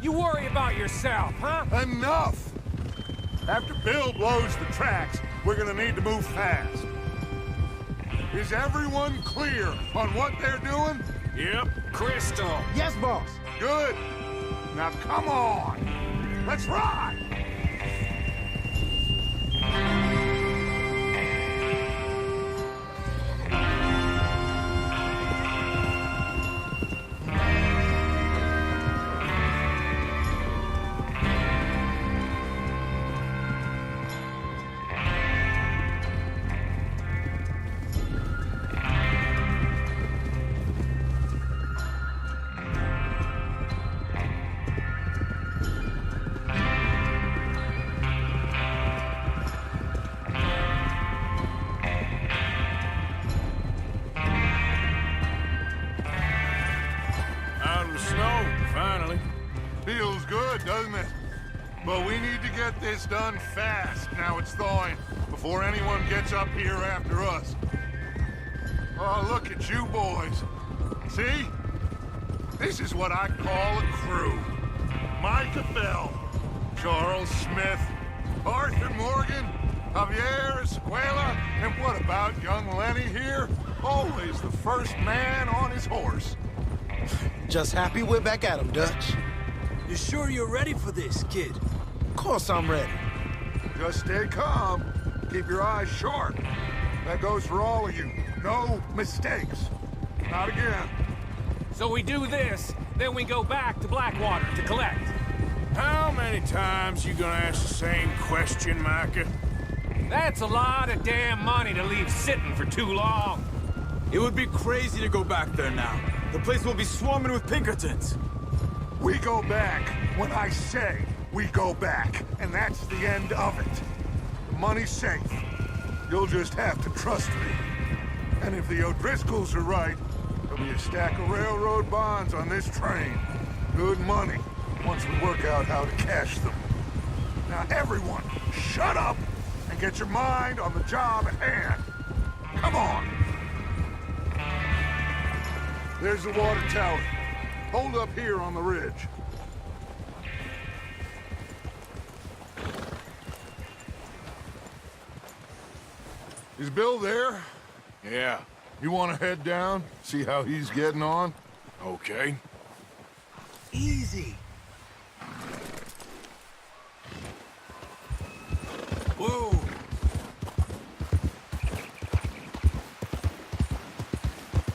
Speaker 7: You worry about yourself, huh?
Speaker 2: Enough! After Bill blows the tracks, we're gonna need to move fast. Is everyone clear on what they're doing?
Speaker 14: Yep.
Speaker 7: Crystal.
Speaker 3: Yes, boss.
Speaker 2: Good. Now come on. Let's ride!
Speaker 14: snow, finally.
Speaker 2: Feels good, doesn't it? But we need to get this done fast, now it's thawing, before anyone gets up here after us. Oh, look at you boys. See? This is what I call a crew. Micah Bell, Charles Smith, Arthur Morgan, Javier Escuela, and what about young Lenny here? Always the first man on his horse.
Speaker 12: Just happy we're back at him, Dutch.
Speaker 10: You sure you're ready for this, kid?
Speaker 12: Of course I'm ready.
Speaker 2: Just stay calm. Keep your eyes sharp. That goes for all of you. No mistakes. Not again.
Speaker 7: So we do this, then we go back to Blackwater to collect.
Speaker 14: How many times you gonna ask the same question, Micah?
Speaker 7: That's a lot of damn money to leave sitting for too long.
Speaker 15: It would be crazy to go back there now. The place will be swarming with Pinkertons.
Speaker 2: We go back when I say we go back, and that's the end of it. The money's safe. You'll just have to trust me. And if the O'Driscolls are right, there'll be a stack of railroad bonds on this train. Good money, once we work out how to cash them. Now everyone, shut up and get your mind on the job at hand. Come on. There's the water tower. Hold up here on the ridge. Is Bill there?
Speaker 14: Yeah.
Speaker 2: You want to head down, see how he's getting on?
Speaker 14: Okay.
Speaker 10: Easy. Whoa.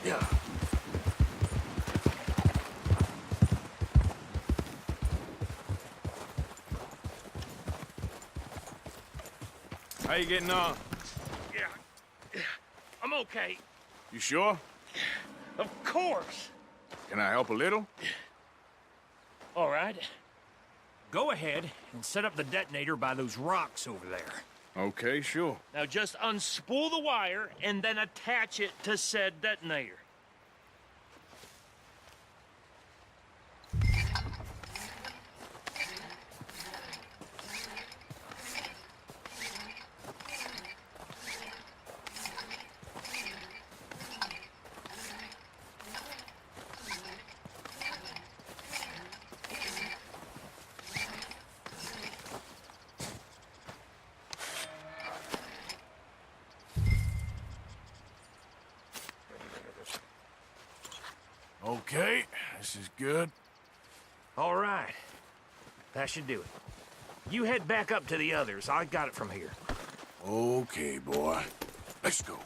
Speaker 10: Yeah.
Speaker 14: How you getting on?
Speaker 4: Yeah. I'm okay.
Speaker 14: You sure?
Speaker 4: Of course.
Speaker 14: Can I help a little?
Speaker 4: All right. Go ahead and set up the detonator by those rocks over there.
Speaker 14: Okay, sure.
Speaker 4: Now just unspool the wire and then attach it to said detonator.
Speaker 14: Okay, this is good.
Speaker 4: All right. That should do it. You head back up to the others. I got it from here.
Speaker 14: Okay, boy. Let's go.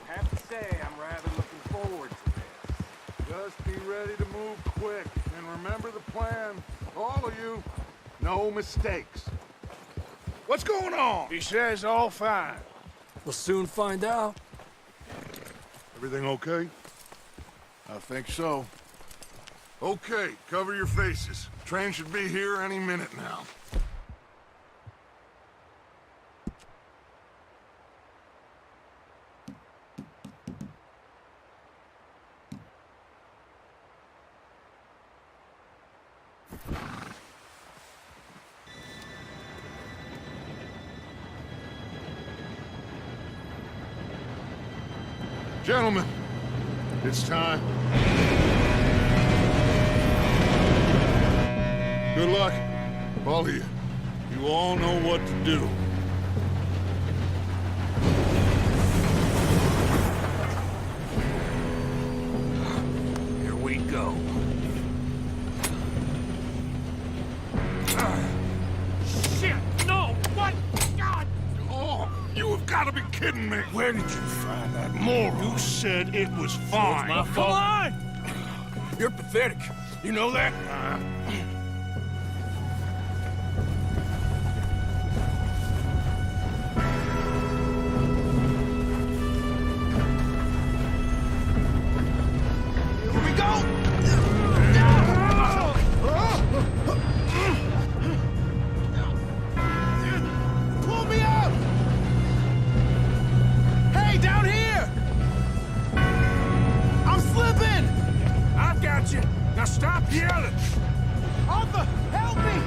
Speaker 7: Have to say, I'm rather looking forward to this.
Speaker 2: Just be ready to move quick. And remember the plan. All of you, no mistakes. What's going on?
Speaker 14: He says all fine.
Speaker 10: We'll soon find out.
Speaker 2: Everything okay? I think so. Okay, cover your faces. Train should be here any minute now. Gentlemen, it's time. Good luck, all of you. You all know what to do.
Speaker 4: Here we go. Shit! No! What? God!
Speaker 2: Oh, you have got to be kidding me.
Speaker 14: Where did you find that moron?
Speaker 2: You said it was fine.
Speaker 14: My
Speaker 4: Come
Speaker 14: fault.
Speaker 4: on!
Speaker 14: You're pathetic. You know that?
Speaker 12: Here we go! Pull me up! Hey, down here!
Speaker 14: stop yelling!
Speaker 12: Arthur, help me!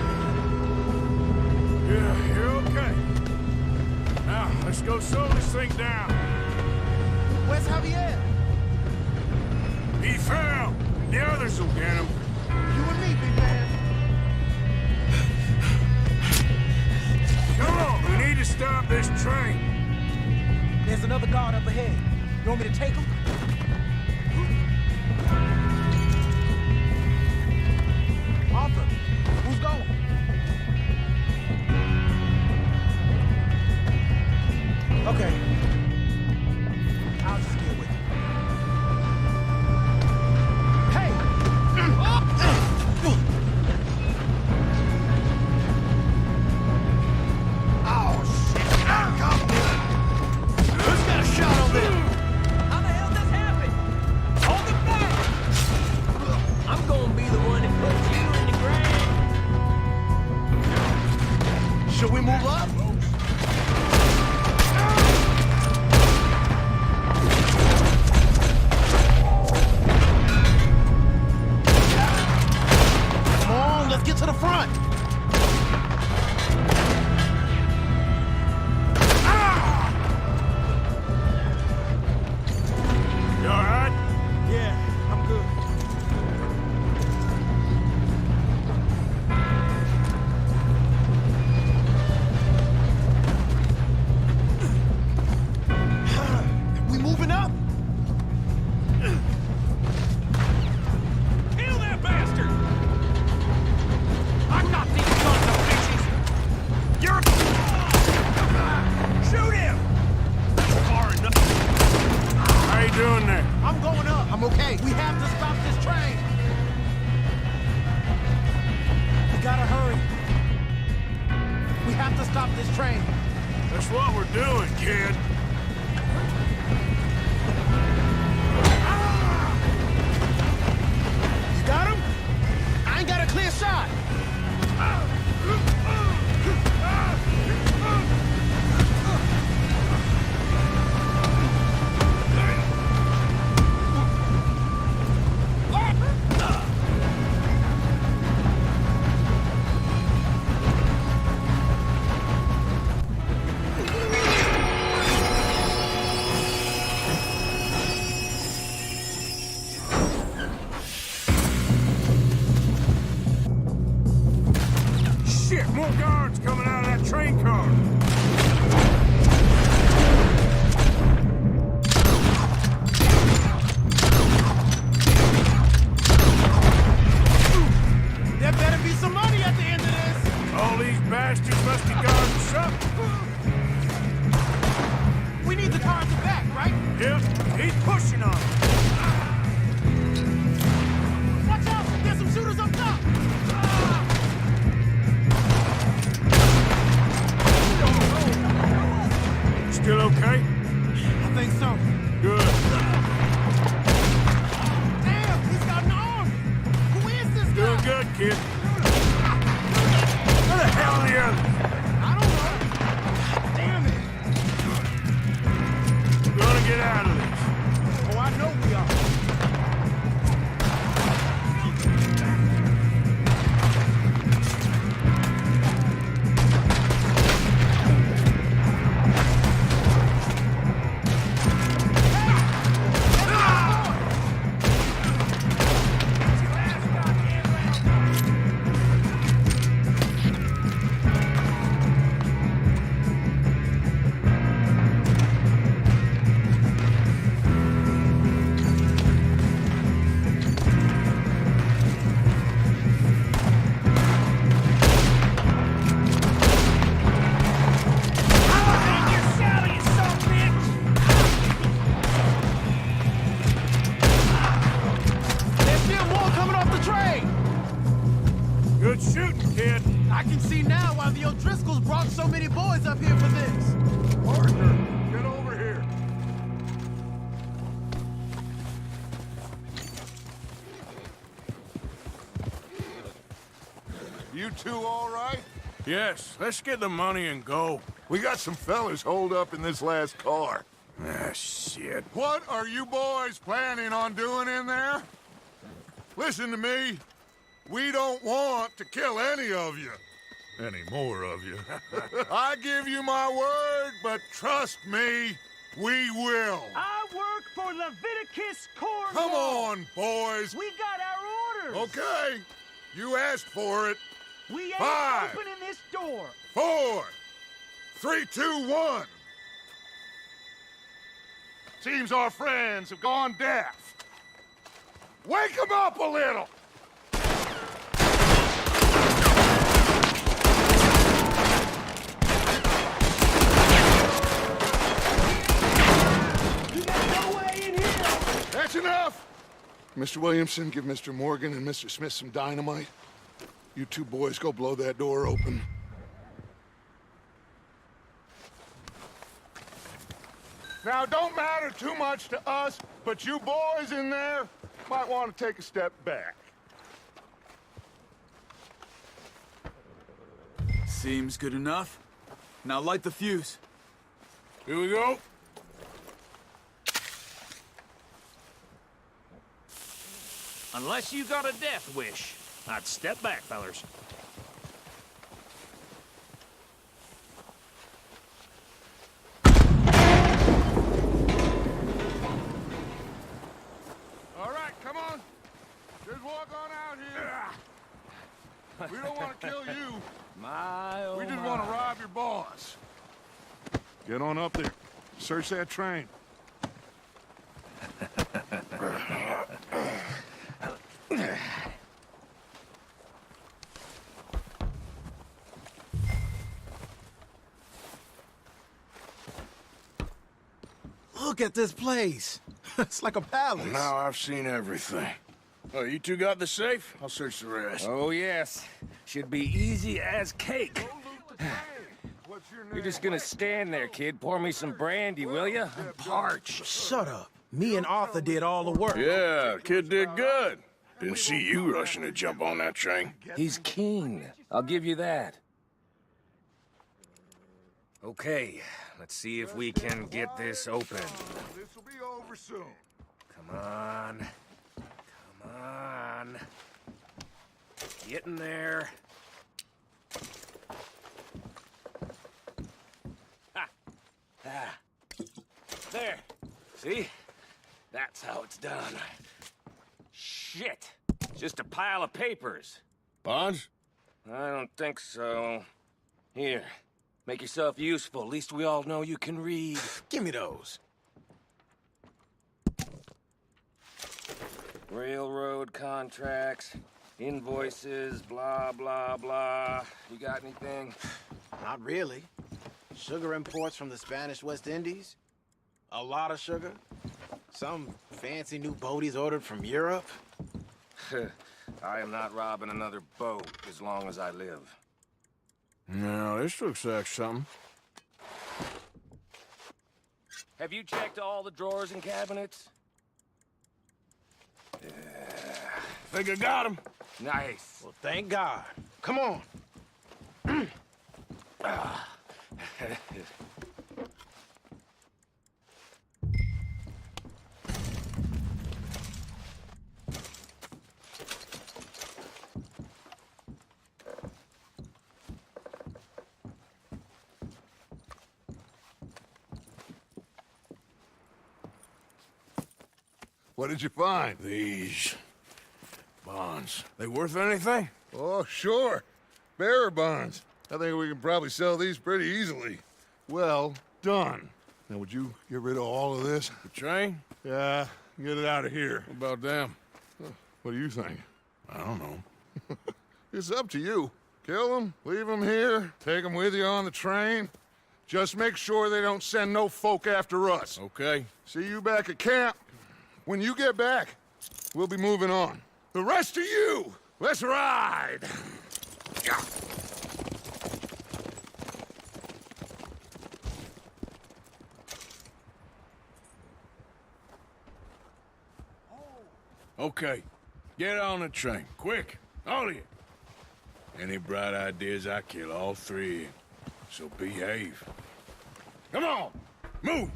Speaker 14: Yeah, you're okay. Now, let's go slow this thing down.
Speaker 12: Where's Javier?
Speaker 14: He fell. The others will get him.
Speaker 12: You and me, big man.
Speaker 14: Come on, we need to stop this train.
Speaker 12: There's another guard up ahead. You want me to take him? Arthur, who's going? Okay. I'll just deal with it. Hey! Oh, shit! Who's got a shot on them?
Speaker 10: How the hell this happened? Hold it back! I'm gonna be the one that puts you in the grave.
Speaker 12: Should we move up? Come on, let's get to the front.
Speaker 14: You all right?
Speaker 12: Yeah, I'm good. We moving up?
Speaker 7: Kill that bastard! I got these sons of bitches! You're... Shoot him! Far enough.
Speaker 14: How you doing there?
Speaker 12: I'm going up. I'm okay. We have to stop this train. We gotta hurry. We have to stop this train.
Speaker 14: That's what we're doing, kid.
Speaker 12: You got him? I ain't got a clear shot.
Speaker 14: Shit, more guards coming out of that train car.
Speaker 12: There better be some money at the end of this.
Speaker 14: All these bastards must be guarding something.
Speaker 12: We need the car at the back, right?
Speaker 14: Yep, he's pushing on it.
Speaker 12: Watch out! There's some shooters up top.
Speaker 14: Still okay?
Speaker 12: I think so.
Speaker 14: Good.
Speaker 12: Damn, he's got an arm. Who is this guy?
Speaker 14: Doing good, kid. Where the hell are the others?
Speaker 12: I don't know. God damn it.
Speaker 14: We're gonna get out of this.
Speaker 12: Oh, I know we are. There's still more coming off the train.
Speaker 14: Good shooting, kid.
Speaker 12: I can see now why the O'Driscolls brought so many boys up here for this.
Speaker 2: Arthur, get over here. You two all right?
Speaker 14: Yes, let's get the money and go.
Speaker 2: We got some fellas holed up in this last car.
Speaker 14: Ah, shit.
Speaker 2: What are you boys planning on doing in there? listen to me. We don't want to kill any of you. Any more of you. I give you my word, but trust me, we will.
Speaker 12: I work for Leviticus Cornwall.
Speaker 2: Come on, boys.
Speaker 12: We got our orders.
Speaker 2: Okay. You asked for it.
Speaker 12: We ain't
Speaker 2: 5,
Speaker 12: opening this door.
Speaker 2: 4, 3, 2, 1. Seems our friends have gone deaf. Wake them up a little.
Speaker 12: You got no way in here.
Speaker 2: That's enough. Mr. Williamson, give Mr. Morgan and Mr. Smith some dynamite. You two boys go blow that door open. Now, it don't matter too much to us, but you boys in there might want to take a step back.
Speaker 15: Seems good enough. Now light the fuse.
Speaker 14: Here we go.
Speaker 7: Unless you got a death wish, I'd step back, fellers.
Speaker 2: All right, come on. Just walk on out here. We don't want to kill you. We just want to rob your boss. Get on up there. Search that train.
Speaker 12: Look at this place. It's like a palace.
Speaker 14: Now I've seen everything. Oh, you two got the safe? I'll search the rest.
Speaker 7: Oh, yes. Should be easy as cake. You're just gonna stand there, kid. Pour me some brandy, will you? I'm parched.
Speaker 12: Shut up. Me and Arthur did all the work.
Speaker 14: Yeah, kid did good. Didn't see you rushing to jump on that train.
Speaker 7: He's keen. I'll give you that. Okay, let's see if we can get this open.
Speaker 2: This will be over soon.
Speaker 7: Come on. Come on. Get in there. Ha! Ah. There. See? That's how it's done. Shit! Just a pile of papers.
Speaker 14: Bonds?
Speaker 7: I don't think so. Here. Make yourself useful. At least we all know you can read.
Speaker 12: Give me those.
Speaker 7: Railroad contracts, invoices, blah, blah, blah. You got anything?
Speaker 12: Not really. Sugar imports from the Spanish West Indies. A lot of sugar. Some fancy new boat he's ordered from Europe.
Speaker 7: I am not robbing another boat as long as I live.
Speaker 14: No, this looks like something.
Speaker 7: Have you checked all the drawers and cabinets?
Speaker 14: Think I got him.
Speaker 7: Nice.
Speaker 12: Well, thank God. Come on.
Speaker 2: What did you find?
Speaker 14: These bonds. They worth anything?
Speaker 2: Oh, sure. Bearer bonds. I think we can probably sell these pretty easily. Well done. Now, would you get rid of all of this?
Speaker 14: The train?
Speaker 2: Yeah, get it out of here.
Speaker 14: What about them?
Speaker 2: What do you think?
Speaker 14: I don't know.
Speaker 2: It's up to you. Kill them, leave them here, take them with you on the train. Just make sure they don't send no folk after us.
Speaker 14: Okay.
Speaker 2: See you back at camp. When you get back, we'll be moving on. The rest of you, let's ride!
Speaker 14: Okay. Get on the train. Quick. All of you. Any bright ideas, I kill all three of you. So behave. Come on! Move!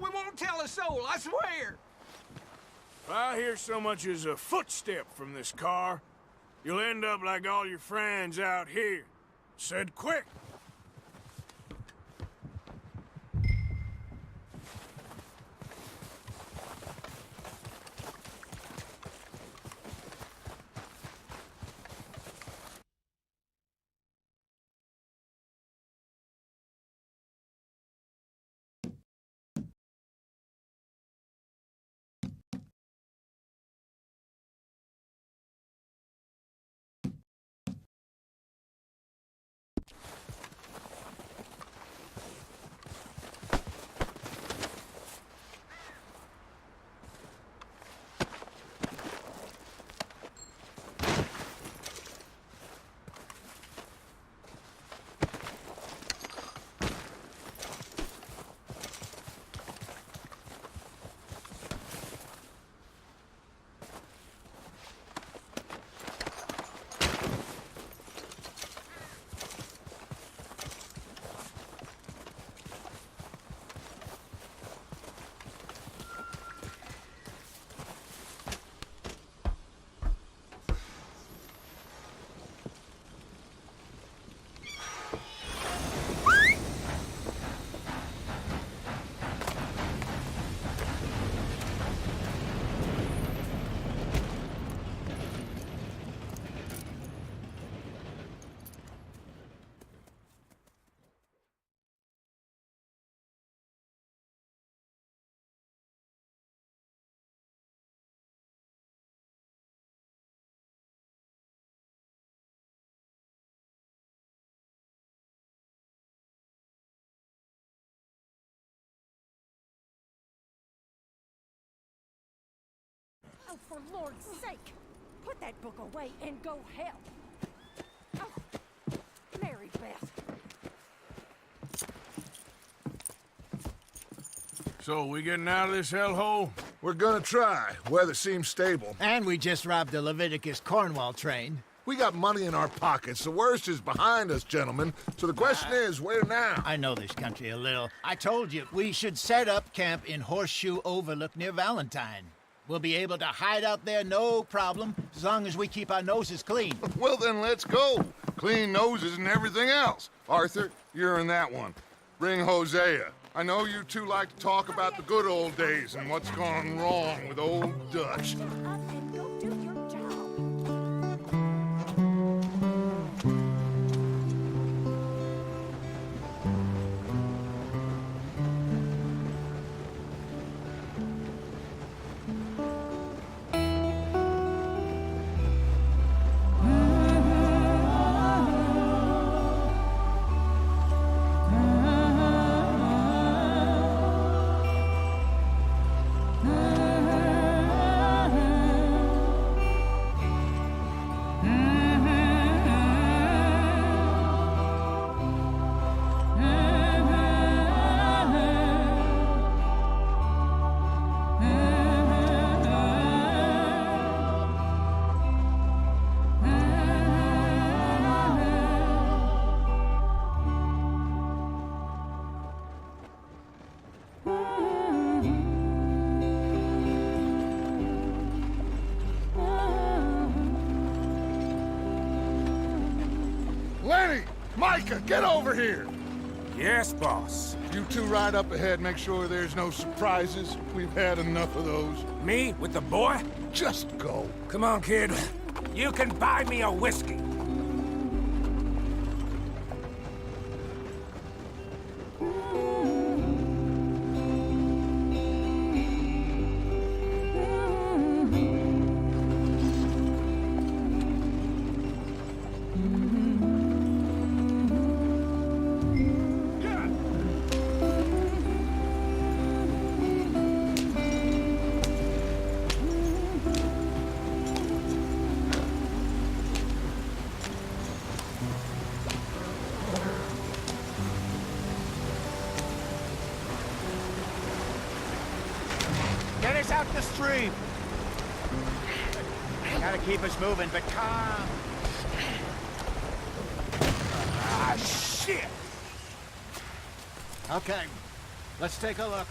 Speaker 13: We won't tell a soul, I swear.
Speaker 4: I hear so much as a footstep from this car, you'll end up like all your friends out here. Said quick.
Speaker 5: Oh, for Lord's sake! Put that book away and go help! Oh, Mary Beth.
Speaker 4: So, we getting out of this hellhole?
Speaker 2: We're gonna try. Weather seems stable.
Speaker 3: And we just robbed the Leviticus Cornwall train.
Speaker 2: We got money in our pockets. The worst is behind us, gentlemen. So the question is, where now?
Speaker 3: I know this country a little. I told you, we should set up camp in Horseshoe Overlook near Valentine. We'll be able to hide out there no problem, as long as we keep our noses clean.
Speaker 2: Well, then let's go. Clean noses and everything else. Arthur, you're in that one. Bring Hosea. I know you two like to talk about the good old days and what's gone wrong with old Dutch. Lenny! Micah, get over here!
Speaker 4: Yes, boss.
Speaker 2: You two ride up ahead, make sure there's no surprises. We've had enough of those.
Speaker 4: Me? With the boy?
Speaker 2: Just go.
Speaker 4: Come on, kid. You can buy me a whiskey.
Speaker 3: Get us out the stream. Gotta keep us moving, but calm.
Speaker 4: Ah, shit!
Speaker 3: Okay, let's take a look.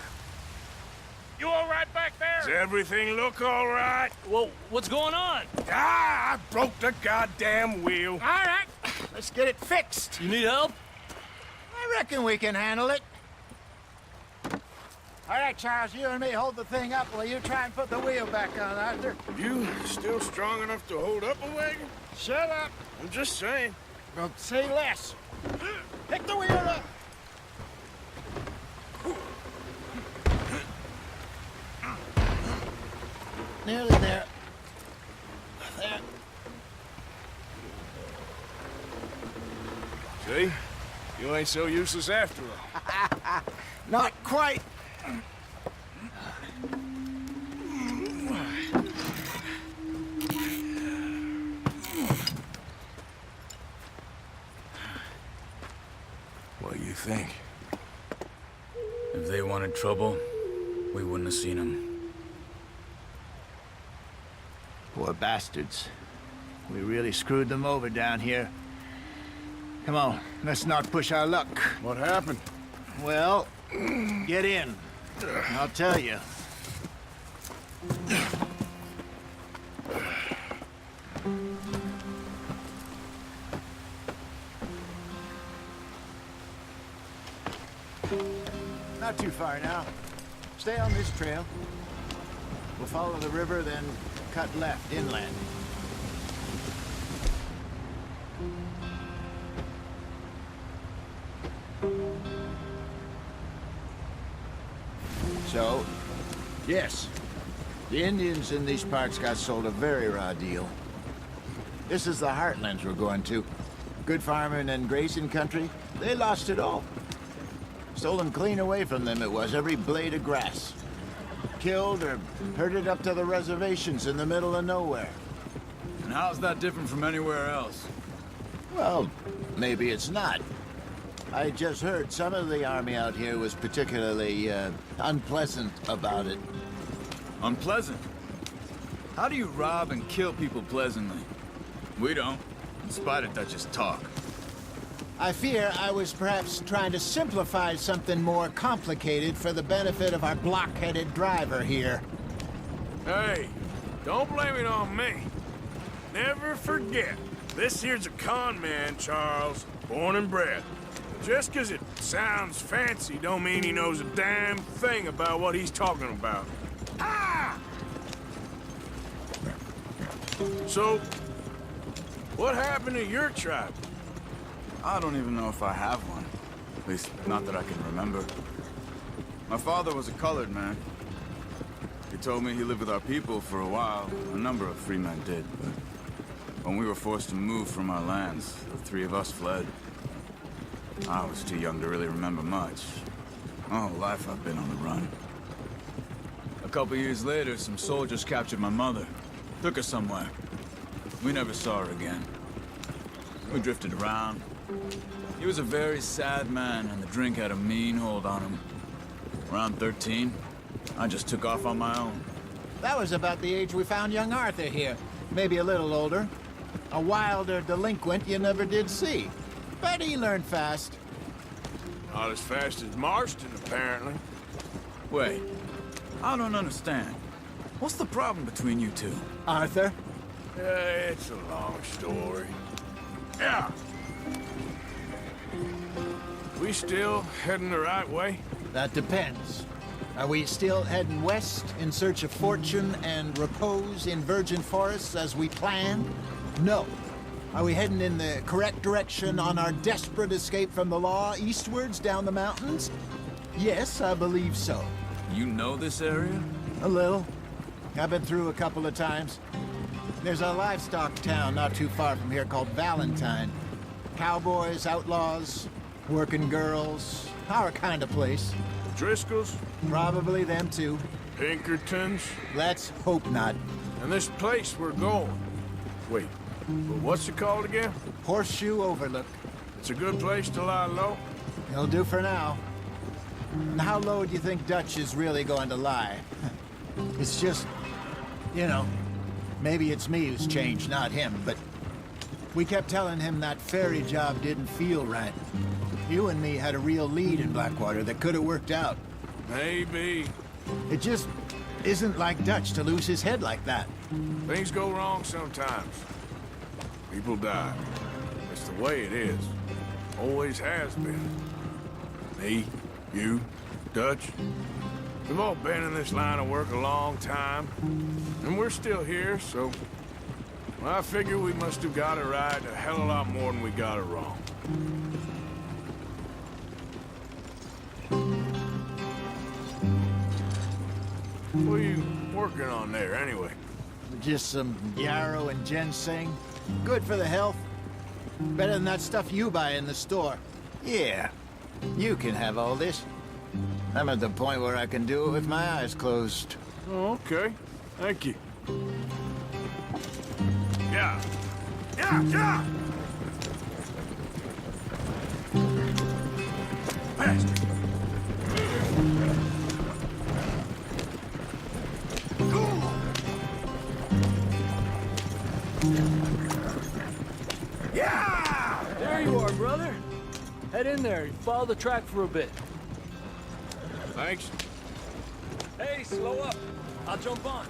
Speaker 14: You all right back there? Does everything look all right?
Speaker 10: Well, what's going on?
Speaker 14: Ah, I broke the goddamn wheel.
Speaker 3: All right, let's get it fixed.
Speaker 10: You need help?
Speaker 3: I reckon we can handle it. All right, Charles, you and me hold the thing up while you try and put the wheel back on, Arthur.
Speaker 14: You still strong enough to hold up a wagon?
Speaker 3: Shut up.
Speaker 14: I'm just saying.
Speaker 3: Well, say less. Pick the wheel up. Nearly there. There.
Speaker 14: See? You ain't so useless after all.
Speaker 3: Not quite.
Speaker 14: What do you think?
Speaker 15: If they wanted trouble, we wouldn't have seen them.
Speaker 3: Poor bastards. We really screwed them over down here. Come on, let's not push our luck.
Speaker 14: What happened?
Speaker 3: Well, get in. I'll tell you. Not too far now. Stay on this trail. We'll follow the river, then cut left inland. So, yes, the Indians in these parts got sold a very raw deal. This is the heartlands we're going to. Good farming and grazing country, they lost it all. Stolen clean away from them it was, every blade of grass. Killed or herded up to the reservations in the middle of nowhere.
Speaker 15: And how's that different from anywhere else?
Speaker 3: Well, maybe it's not. I just heard some of the army out here was particularly, unpleasant about it.
Speaker 15: Unpleasant? How do you rob and kill people pleasantly? We don't, in spite of Dutch's talk.
Speaker 3: I fear I was perhaps trying to simplify something more complicated for the benefit of our block-headed driver here.
Speaker 14: Hey, don't blame it on me. Never forget, this here's a con man, Charles, born and bred. Just 'cause it sounds fancy don't mean he knows a damn thing about what he's talking about. Ah! So, what happened to your tribe?
Speaker 15: I don't even know if I have one. At least, not that I can remember. My father was a colored man. He told me he lived with our people for a while. A number of free men did, but when we were forced to move from our lands, the three of us fled. I was too young to really remember much. My whole life I've been on the run. A couple years later, some soldiers captured my mother. Took her somewhere. We never saw her again. We drifted around. He was a very sad man, and the drink had a mean hold on him. Around 13, I just took off on my own.
Speaker 3: That was about the age we found young Arthur here. Maybe a little older. A wilder delinquent you never did see. But he learned fast.
Speaker 14: Not as fast as Marston, apparently.
Speaker 15: Wait, I don't understand. What's the problem between you two?
Speaker 3: Arthur?
Speaker 14: It's a long story. Yeah. We still heading the right way?
Speaker 3: That depends. Are we still heading west in search of fortune and repose in virgin forests as we planned? No. Are we heading in the correct direction on our desperate escape from the law eastwards down the mountains? Yes, I believe so.
Speaker 15: You know this area?
Speaker 3: A little. I've been through a couple of times. There's a livestock town not too far from here called Valentine. Cowboys, outlaws, working girls, our kind of place.
Speaker 14: Driscolls?
Speaker 3: Probably them too.
Speaker 14: Pinkertons?
Speaker 3: Let's hope not.
Speaker 14: And this place we're going. Wait, but what's it called again?
Speaker 3: Horseshoe Overlook.
Speaker 14: It's a good place to lie low?
Speaker 3: It'll do for now. And how low do you think Dutch is really going to lie? It's just, you know, maybe it's me who's changed, not him, but we kept telling him that ferry job didn't feel right. You and me had a real lead in Blackwater that could have worked out.
Speaker 14: Maybe.
Speaker 3: It just isn't like Dutch to lose his head like that.
Speaker 14: Things go wrong sometimes. People die. It's the way it is. Always has been. Me, you, Dutch. We've all been in this line of work a long time. And we're still here, so... well, I figure we must have got it right a hell of a lot more than we got it wrong. What are you working on there, anyway?
Speaker 3: Just some yarrow and ginseng. Good for the health. Better than that stuff you buy in the store. Yeah, you can have all this. I'm at the point where I can do it with my eyes closed.
Speaker 14: Oh, okay. Thank you. Yeah. Yeah, yeah! Faster.
Speaker 10: Yeah! There you are, brother. Head in there. Follow the track for a bit.
Speaker 14: Thanks.
Speaker 10: Hey, slow up. I'll jump on.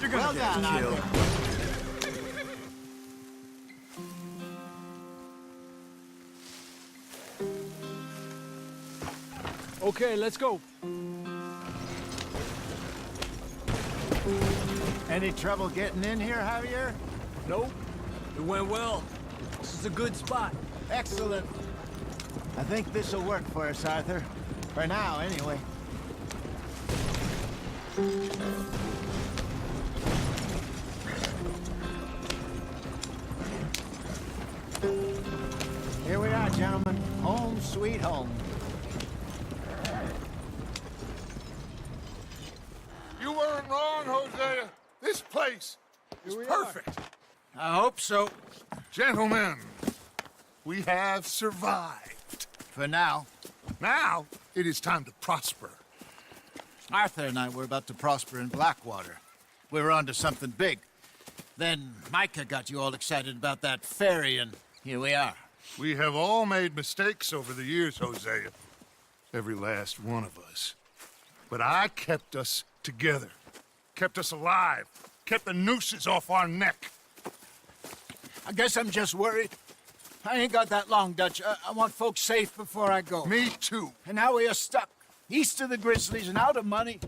Speaker 10: You're gonna get killed. Okay, let's go.
Speaker 3: Any trouble getting in here, Javier?
Speaker 10: Nope. It went well. This is a good spot.
Speaker 3: Excellent. I think this'll work for us, Arthur. For now, anyway. Here we are, gentlemen. Home sweet home.
Speaker 2: You weren't wrong, Hosea. This place is perfect.
Speaker 3: I hope so.
Speaker 2: Gentlemen, we have survived.
Speaker 3: For now.
Speaker 2: Now, it is time to prosper.
Speaker 3: Arthur and I were about to prosper in Blackwater. We were onto something big. Then Micah got you all excited about that ferry, and here we are.
Speaker 2: We have all made mistakes over the years, Hosea. Every last one of us. But I kept us together. Kept us alive. Kept the nooses off our neck.
Speaker 3: I guess I'm just worried. I ain't got that long, Dutch. I want folks safe before I go.
Speaker 2: Me too.
Speaker 3: And now we are stuck, east of the Grizzlies and out of money,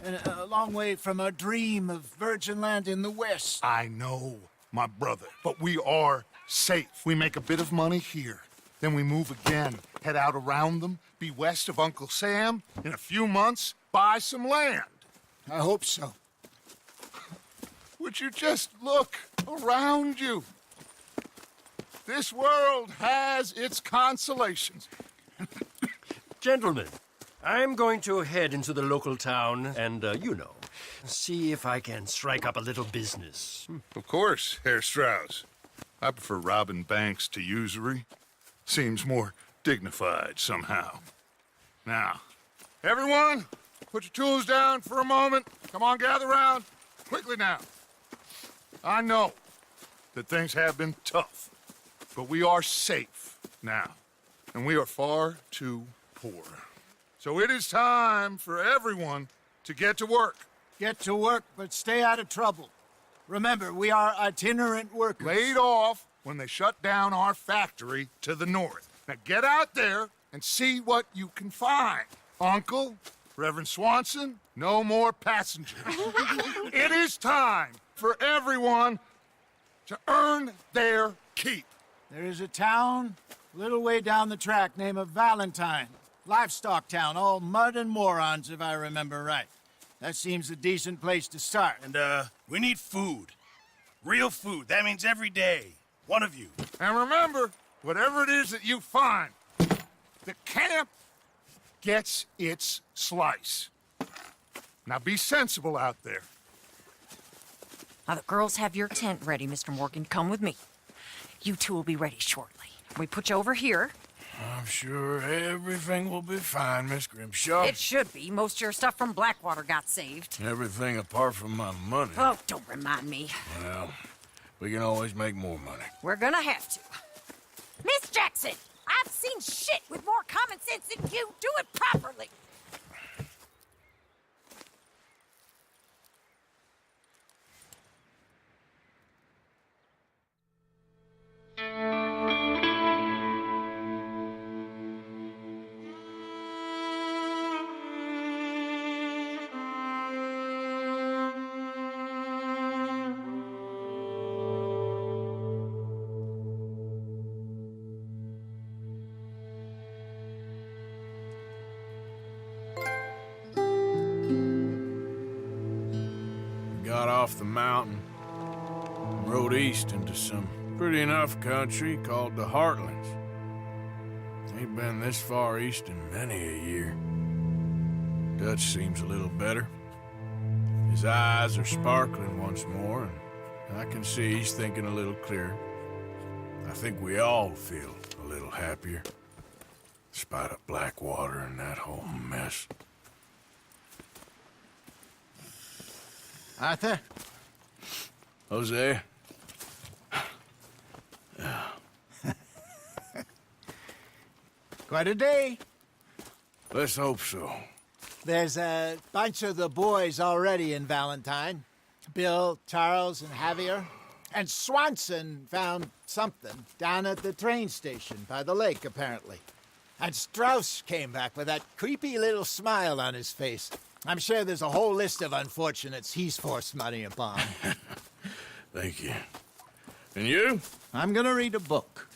Speaker 3: and a long way from our dream of virgin land in the west.
Speaker 2: I know, my brother, but we are safe. We make a bit of money here, then we move again, head out around them, be west of Uncle Sam, in a few months, buy some land.
Speaker 3: I hope so.
Speaker 2: Would you just look around you? This world has its consolations.
Speaker 16: Gentlemen, I'm going to head into the local town and, see if I can strike up a little business.
Speaker 2: Of course, Herr Strauss. I prefer robbing banks to usury. Seems more dignified somehow. Now, everyone, put your tools down for a moment. Come on, gather round. Quickly now. I know that things have been tough, but we are safe now, and we are far too poor. So it is time for everyone to get to work.
Speaker 3: Get to work, but stay out of trouble. Remember, we are itinerant workers.
Speaker 2: Laid off when they shut down our factory to the north. Now get out there and see what you can find. Uncle, Reverend Swanson, no more passengers. It is time for everyone to earn their keep.
Speaker 3: There is a town a little way down the track named Valentine. Livestock town, all mud and morons, if I remember right. That seems a decent place to start.
Speaker 11: And, we need food. Real food. That means every day. One of you.
Speaker 2: And remember, whatever it is that you find, the camp gets its slice. Now be sensible out there.
Speaker 5: Now, the girls have your tent ready, Mr. Morgan. Come with me. You two will be ready shortly. We put you over here.
Speaker 14: I'm sure everything will be fine, Miss Grimshaw.
Speaker 5: It should be. Most of your stuff from Blackwater got saved.
Speaker 14: Everything apart from my money.
Speaker 5: Oh, don't remind me.
Speaker 14: Well, we can always make more money.
Speaker 5: We're gonna have to. Miss Jackson, I've seen shit with more common confidence in you. Do it properly.
Speaker 14: Got off the mountain, rode east into some pretty enough country called the Heartlands. Ain't been this far east in many a year. Dutch seems a little better. His eyes are sparkling once more, and I can see he's thinking a little clearer. I think we all feel a little happier, despite of Blackwater and that whole mess.
Speaker 3: Arthur?
Speaker 14: Jose?
Speaker 3: Quite a day.
Speaker 14: Let's hope so.
Speaker 3: There's a bunch of the boys already in Valentine. Bill, Charles, and Javier. And Swanson found something down at the train station by the lake, apparently. And Strauss came back with that creepy little smile on his face. I'm sure there's a whole list of unfortunates he's forced money upon.
Speaker 14: Thank you. And you?
Speaker 3: I'm gonna read a book.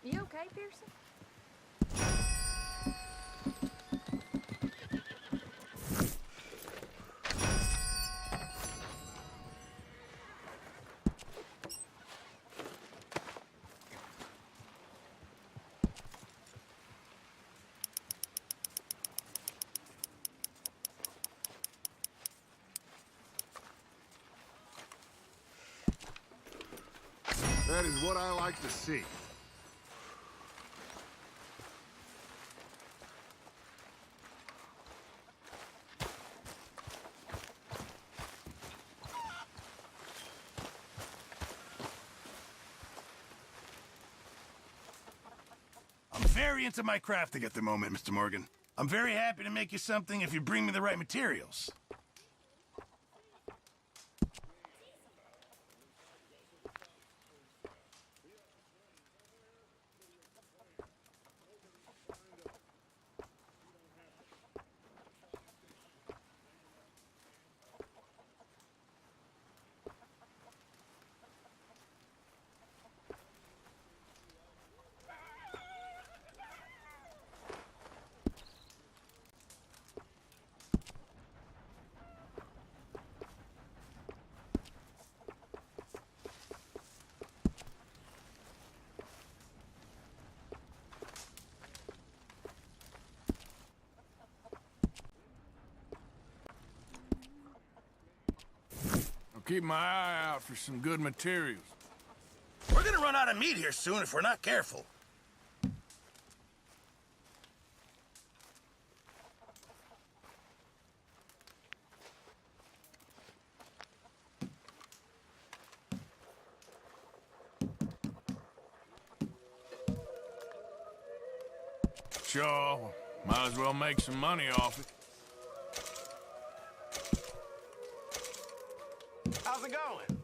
Speaker 6: You okay, Pearson?
Speaker 2: That is what I like to see.
Speaker 11: I'm very into my crafting at the moment, Mr. Morgan. I'm very happy to make you something if you bring me the right materials.
Speaker 14: keep my eye out for some good materials.
Speaker 11: We're gonna run out of meat here soon if we're not careful.
Speaker 14: Sure, might as well make some money off it.
Speaker 12: How's it going?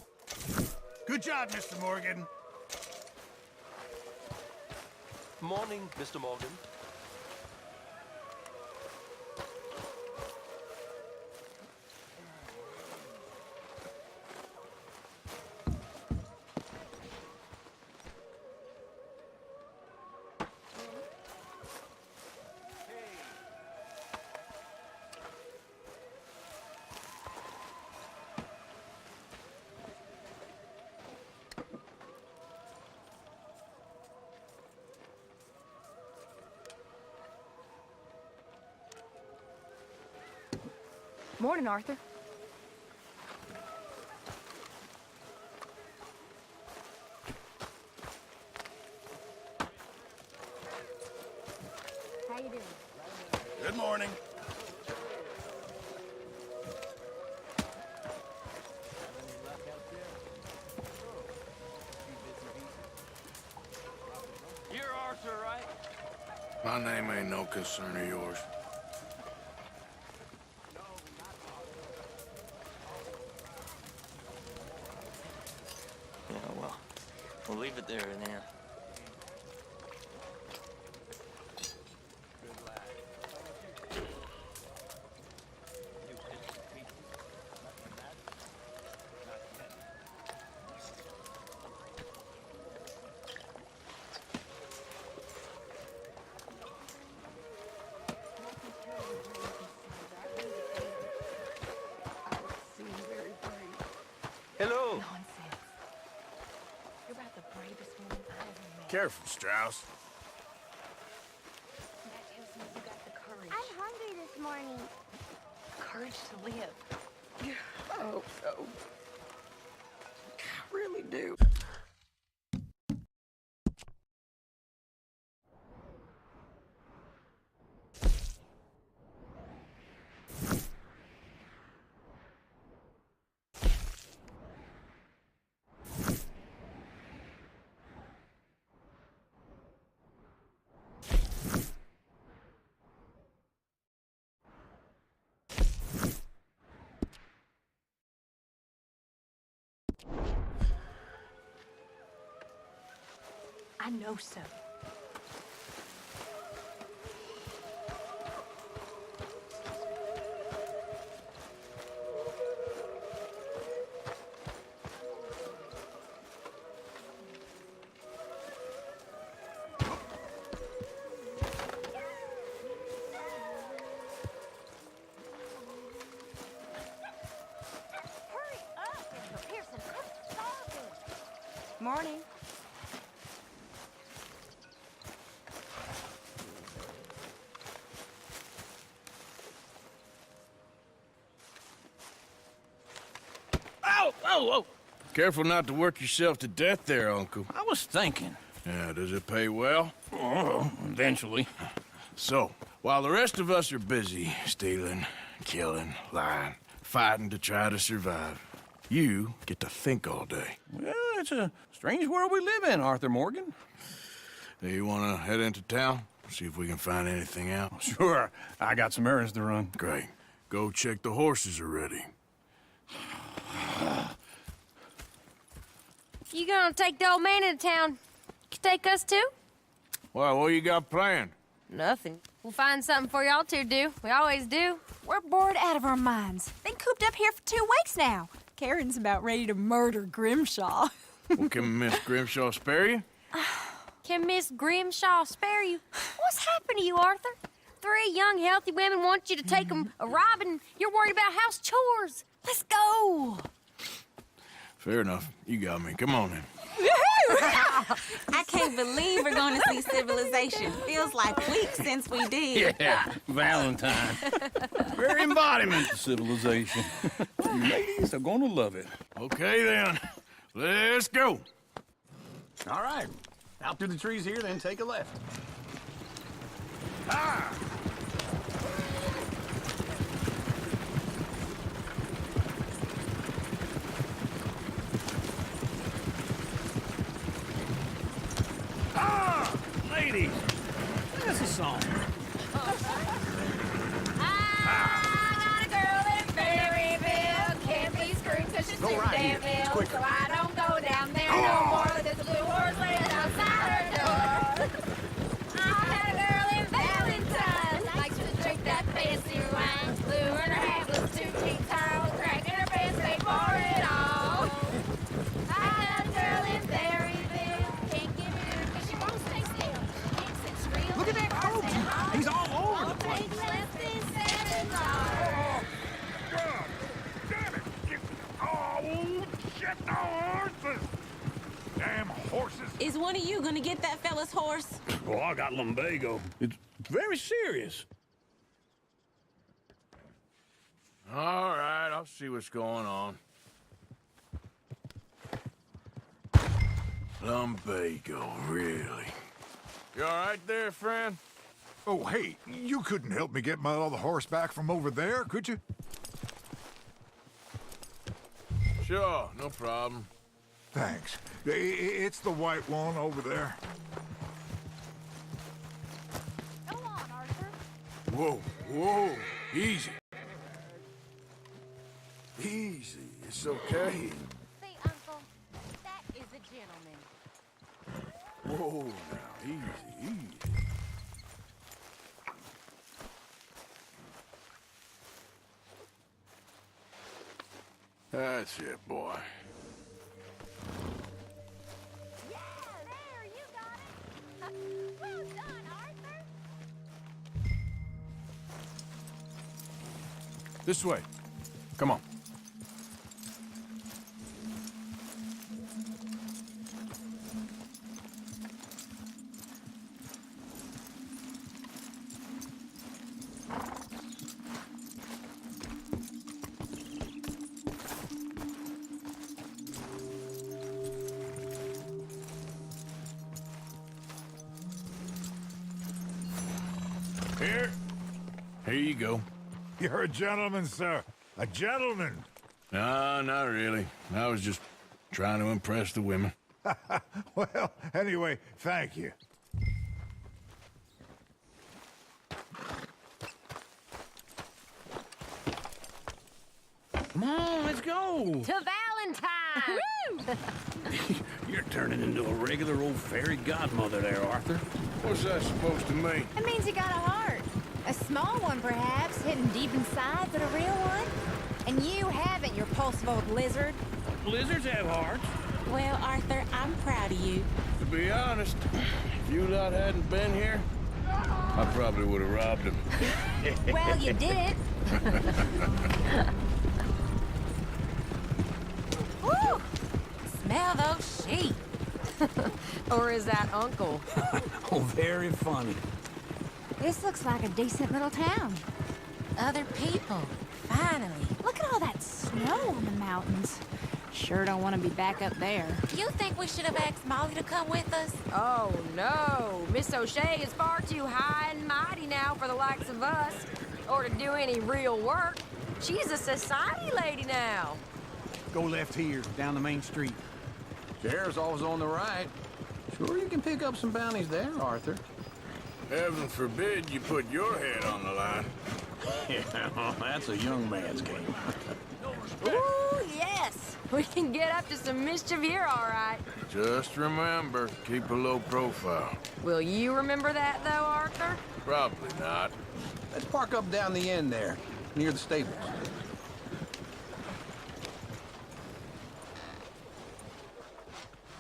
Speaker 2: Good job, Mr. Morgan.
Speaker 16: Morning, Mr. Morgan.
Speaker 6: Morning, Arthur.
Speaker 17: How you doing?
Speaker 11: Good morning.
Speaker 8: You're Arthur, right?
Speaker 14: My name ain't no concern of yours.
Speaker 8: Yeah, well, we'll leave it there then. Hello.
Speaker 6: Nonsense. You're about the bravest woman I ever met.
Speaker 14: Careful, Strauss.
Speaker 6: That tells me you got the courage.
Speaker 17: I'm hungry this morning.
Speaker 6: Courage to live.
Speaker 9: Oh, no. I really do.
Speaker 6: I know so.
Speaker 17: Hurry up, Mr. Pearson. I'm starving.
Speaker 6: Morning.
Speaker 14: Oh! Careful not to work yourself to death there, Uncle.
Speaker 13: I was thinking.
Speaker 14: Yeah, does it pay well?
Speaker 13: Oh, eventually.
Speaker 14: So, while the rest of us are busy stealing, killing, lying, fighting to try to survive, you get to think all day.
Speaker 13: Well, it's a strange world we live in, Arthur Morgan.
Speaker 14: Do you want to head into town? See if we can find anything out?
Speaker 13: Sure. I got some errands to run.
Speaker 14: Great. Go check the horses are ready.
Speaker 17: You gonna take the old man into town? You take us too?
Speaker 14: Well, what you got planned?
Speaker 17: Nothing. We'll find something for y'all to do. We always do.
Speaker 5: We're bored out of our minds. Been cooped up here for 2 weeks now. Karen's about ready to murder Grimshaw.
Speaker 14: Well, can Miss Grimshaw spare you?
Speaker 17: Can Miss Grimshaw spare you? What's happened to you, Arthur? 3 young, healthy women want you to take them a robbing. You're worried about house chores. Let's go.
Speaker 14: Fair enough. You got me. Come on then.
Speaker 18: I can't believe we're going to see civilization. Feels like weeks since we did.
Speaker 13: Yeah, Valentine. Very embodiment of civilization. You ladies are gonna love it.
Speaker 14: Okay, then. Let's go.
Speaker 13: All right. Out through the trees here, then take a left.
Speaker 14: Ah!
Speaker 13: Ah! Ladies, that's a song.
Speaker 17: Go right here. It's quicker. So I don't go down there no more. There's a blue horse waiting outside her door. I had a girl in Valentine. Likes to drink that fancy wine. Blue in her hat was 2 feet tall. Cracking her pants, paid for it all. I had a girl in Berryville. Can't get her because she won't stay still. Thinks it's real.
Speaker 13: Look at that coach. He's all over the place.
Speaker 17: Takes less than $7.
Speaker 14: Shit, no horses! Damn horses!
Speaker 18: Is one of you going to get that fella's horse?
Speaker 13: Well, I got lumbago. It's very serious.
Speaker 14: All right, I'll see what's going on. Lumbago, really? You all right there, friend?
Speaker 19: Oh, hey, you couldn't help me get my other horse back from over there, could you?
Speaker 14: Sure, no problem.
Speaker 19: Thanks. It's the white one over there.
Speaker 17: Go on, Arthur.
Speaker 14: Whoa, whoa, easy. Easy, it's okay.
Speaker 17: See, Uncle, that is a gentleman.
Speaker 14: Whoa, now, easy, easy. That's it, boy.
Speaker 17: Yeah, there, you got it. Well done, Arthur.
Speaker 14: This way. Come on. Here you go.
Speaker 19: You're a gentleman, sir. A gentleman.
Speaker 14: No, not really. I was just trying to impress the women.
Speaker 19: Well, anyway, thank you.
Speaker 13: Come on, let's go.
Speaker 17: To Valentine. Woo!
Speaker 13: You're turning into a regular old fairy godmother there, Arthur.
Speaker 14: What's that supposed to mean?
Speaker 6: It means you got a heart. A small one, perhaps, hidden deep inside, but a real one. And you haven't, you repulsive old lizard.
Speaker 13: Lizards have hearts.
Speaker 18: Well, Arthur, I'm proud of you.
Speaker 14: To be honest, if you lot hadn't been here, I probably would have robbed him.
Speaker 6: Well, you didn't.
Speaker 17: Woo! Smell those sheep. Or is that Uncle?
Speaker 13: Oh, very funny.
Speaker 6: This looks like a decent little town.
Speaker 17: Other people. Finally.
Speaker 6: Look at all that snow on the mountains. Sure don't want to be back up there.
Speaker 17: You think we should have asked Molly to come with us?
Speaker 20: Oh, no. Miss O'Shea is far too high and mighty now for the likes of us, or to do any real work. She's a society lady now.
Speaker 15: Go left here, down the main street. Sheriff's always on the right. Sure you can pick up some bounties there, Arthur.
Speaker 14: Heaven forbid you put your head on the line.
Speaker 15: Yeah, well, that's a young man's game.
Speaker 20: Ooh, yes. We can get up to some mischief here, all right.
Speaker 14: Just remember, keep a low profile.
Speaker 20: Will you remember that, though, Arthur?
Speaker 14: Probably not.
Speaker 15: Let's park up down the end there, near the stables.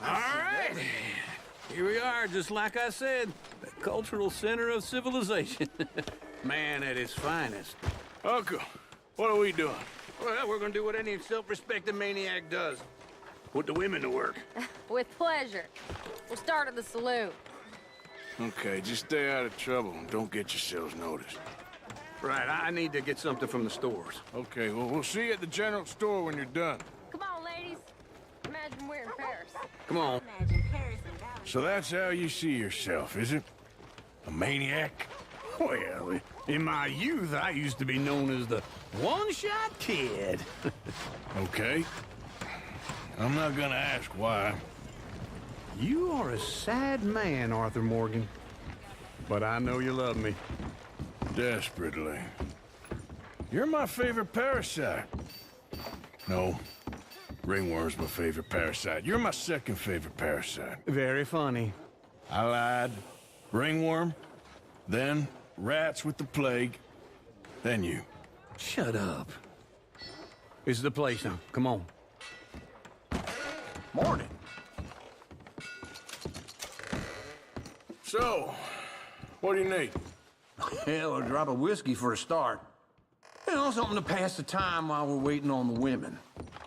Speaker 13: All right. Here we are, just like I said. The cultural center of civilization. Man at its finest.
Speaker 14: Uncle, what are we doing?
Speaker 13: Well, we're gonna do what any self-respecting maniac does. Put the women to work.
Speaker 20: With pleasure. We'll start at the saloon.
Speaker 14: Okay, just stay out of trouble and don't get yourselves noticed.
Speaker 13: Right, I need to get something from the stores.
Speaker 14: Okay, well, we'll see you at the general store when you're done.
Speaker 20: Come on, ladies. Imagine we're in Paris.
Speaker 13: Come on.
Speaker 14: So that's how you see yourself, is it? A maniac?
Speaker 13: Well, in my youth, I used to be known as the one-shot kid.
Speaker 14: Okay. I'm not gonna ask why.
Speaker 13: You are a sad man, Arthur Morgan. But I know you love me.
Speaker 14: Desperately. You're my favorite parasite. No. Ringworm's my favorite parasite. You're my second favorite parasite.
Speaker 13: Very funny.
Speaker 14: I lied. Ringworm, then rats with the plague, then you.
Speaker 13: Shut up. This is the place now. Come on.
Speaker 14: Morning. So, what do you need?
Speaker 13: Hell, a drop of whiskey for a start. You know, something to pass the time while we're waiting on the women.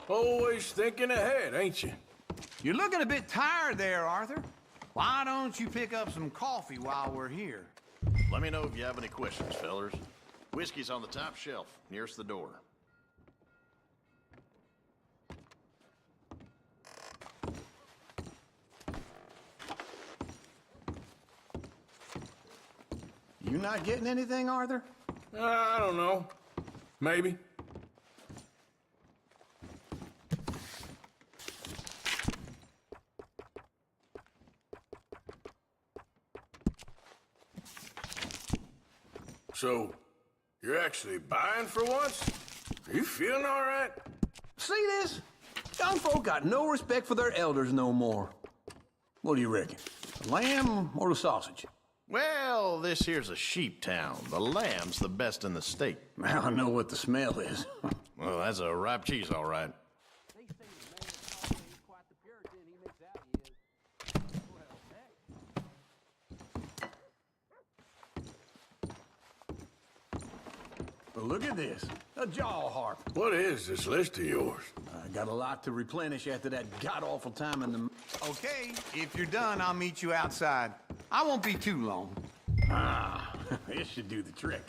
Speaker 14: Always thinking ahead, ain't you?
Speaker 21: You're looking a bit tired there, Arthur. Why don't you pick up some coffee while we're here?
Speaker 22: Let me know if you have any questions, fellers. Whiskey's on the top shelf, nearest the door.
Speaker 21: You not getting anything, Arthur?
Speaker 14: I don't know. Maybe. So, you're actually buying for once? Are you feeling all right?
Speaker 13: See this? Young folk got no respect for their elders no more. What do you reckon? The lamb or the sausage?
Speaker 22: Well, this here's a sheep town. The lamb's the best in the state.
Speaker 13: Now I know what the smell is.
Speaker 22: Well, that's a ripe cheese, all right.
Speaker 13: Well, look at this. A jaw harp.
Speaker 14: What is this list of yours?
Speaker 13: I got a lot to replenish after that god-awful time in the...
Speaker 21: Okay, if you're done, I'll meet you outside. I won't be too long.
Speaker 13: Ah, this should do the trick.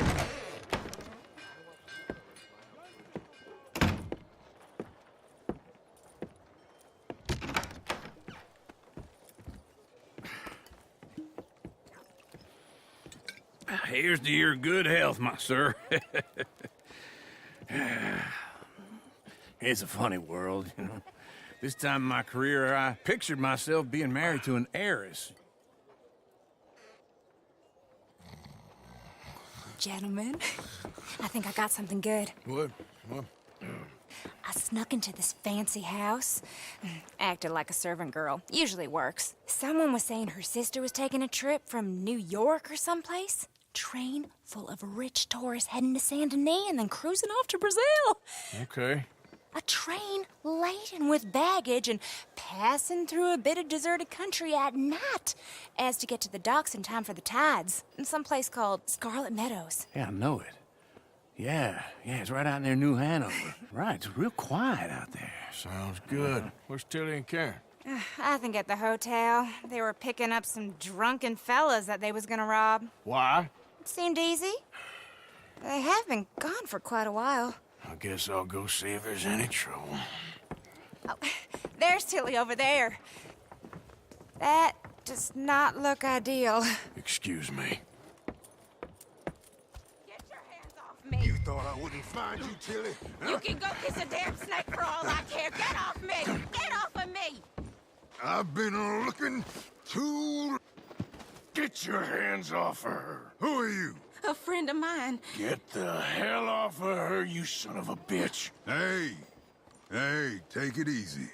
Speaker 13: Here's to your good health, my sir.
Speaker 14: It's a funny world, you know. This time in my career, I pictured myself being married to an heiress.
Speaker 23: Gentlemen, I think I got something good.
Speaker 14: What?
Speaker 23: I snuck into this fancy house, acted like a servant girl. Usually works. Someone was saying her sister was taking a trip from New York or someplace. Train full of rich tourists heading to Saint Denis and then cruising off to Brazil.
Speaker 14: Okay.
Speaker 23: A train laden with baggage and passing through a bit of deserted country at night as to get to the docks in time for the tides in some place called Scarlet Meadows.
Speaker 14: Yeah, I know it. Yeah, it's right out near New Hanover. Right, it's real quiet out there. Sounds good. Where's Tilly and Karen?
Speaker 23: I think at the hotel. They were picking up some drunken fellas that they was gonna rob.
Speaker 14: Why?
Speaker 23: It seemed easy. They have been gone for quite a while.
Speaker 14: I guess I'll go see if there's any trouble.
Speaker 23: Oh, there's Tilly over there. That does not look ideal.
Speaker 14: Excuse me.
Speaker 23: Get your hands off me.
Speaker 19: You thought I wouldn't find you, Tilly?
Speaker 23: You can go kiss a damn snake for all I care. Get off me! Get off of me!
Speaker 19: I've been looking to...
Speaker 14: Get your hands off of her.
Speaker 19: Who are you?
Speaker 23: A friend of mine.
Speaker 14: Get the hell off of her, you son of a bitch.
Speaker 19: Hey, take it easy.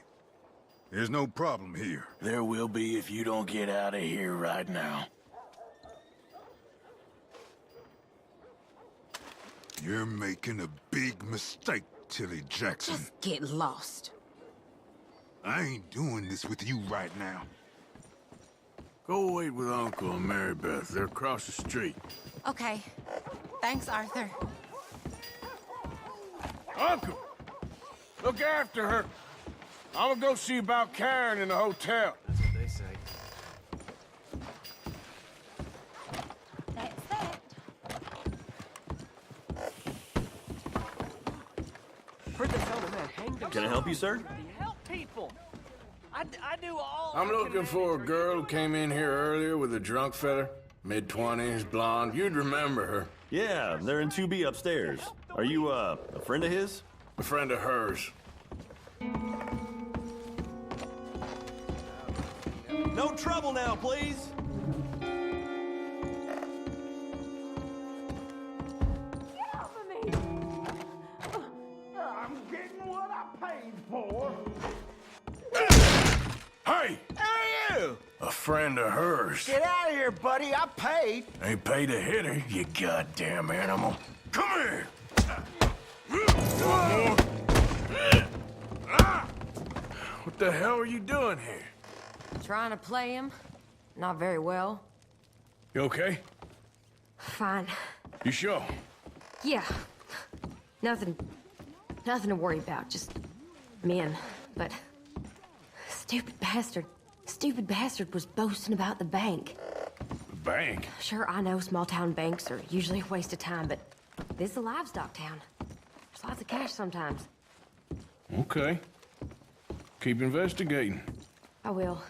Speaker 19: There's no problem here.
Speaker 14: There will be if you don't get out of here right now.
Speaker 19: You're making a big mistake, Tilly Jackson.
Speaker 23: Just get lost.
Speaker 19: I ain't doing this with you right now.
Speaker 14: Go wait with Uncle and Mary Beth. They're across the street.
Speaker 23: Okay. Thanks, Arthur.
Speaker 14: Uncle! Look after her! I'm gonna go see about Karen in the hotel.
Speaker 12: That's what they say.
Speaker 17: That's that.
Speaker 10: Heard they found a man hanged himself.
Speaker 8: Can I help you, sir?
Speaker 10: Help people. I do all.
Speaker 14: I'm looking for a girl who came in here earlier with a drunk fella. Mid-20s, blonde. You'd remember her.
Speaker 8: Yeah, they're in 2B upstairs. Are you, a friend of his?
Speaker 14: A friend of hers.
Speaker 8: No trouble now, please.
Speaker 14: I'm getting what I paid for. Hey!
Speaker 12: Who are you?
Speaker 14: A friend of hers.
Speaker 12: Get out of here, buddy. I paid.
Speaker 14: Ain't paid to hit her, you goddamn animal. Come here! One more. What the hell are you doing here?
Speaker 20: Trying to play him. Not very well.
Speaker 14: You okay?
Speaker 20: Fine.
Speaker 14: You sure?
Speaker 20: Yeah. Nothing to worry about. Just men. But stupid bastard was boasting about the bank.
Speaker 14: The bank?
Speaker 20: Sure, I know small town banks are usually a waste of time, but this is a livestock town. There's lots of cash sometimes.
Speaker 14: Okay. Keep investigating.
Speaker 20: I will.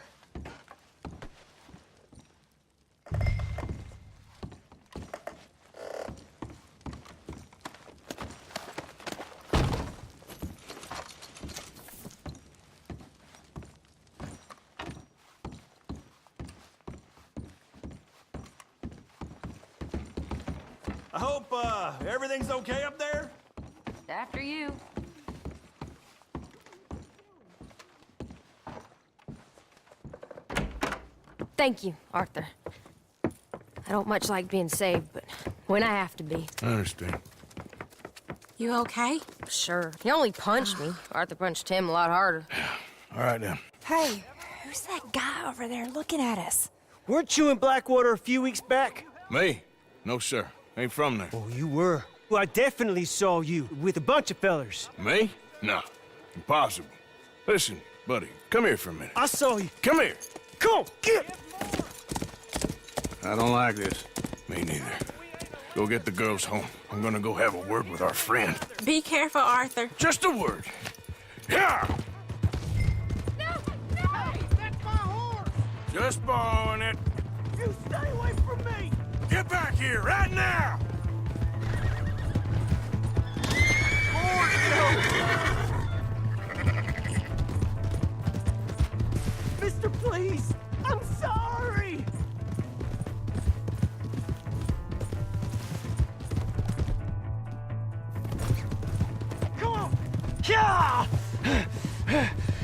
Speaker 8: I hope, everything's okay up there?
Speaker 20: After you. Thank you, Arthur. I don't much like being saved, but when I have to be.
Speaker 14: I understand.
Speaker 20: You okay? Sure. He only punched me. Arthur punched him a lot harder.
Speaker 14: All right, then.
Speaker 23: Hey, who's that guy over there looking at us?
Speaker 1: Weren't you in Blackwater a few weeks back?
Speaker 14: Me? No, sir. Ain't from there.
Speaker 1: Oh, you were. Well, I definitely saw you with a bunch of fellers.
Speaker 14: Me? No. Impossible. Listen, buddy, come here for a minute.
Speaker 1: I saw you.
Speaker 14: Come here.
Speaker 1: Come on, get!
Speaker 14: I don't like this. Me neither. Go get the girls home. I'm gonna go have a word with our friend.
Speaker 18: Be careful, Arthur.
Speaker 14: Just a word. Yeah!
Speaker 1: That's my horse!
Speaker 14: Just borrowing it.
Speaker 1: You stay away from me!
Speaker 14: Get back here right now!
Speaker 1: Mister, please! I'm sorry! Come on! Yeah!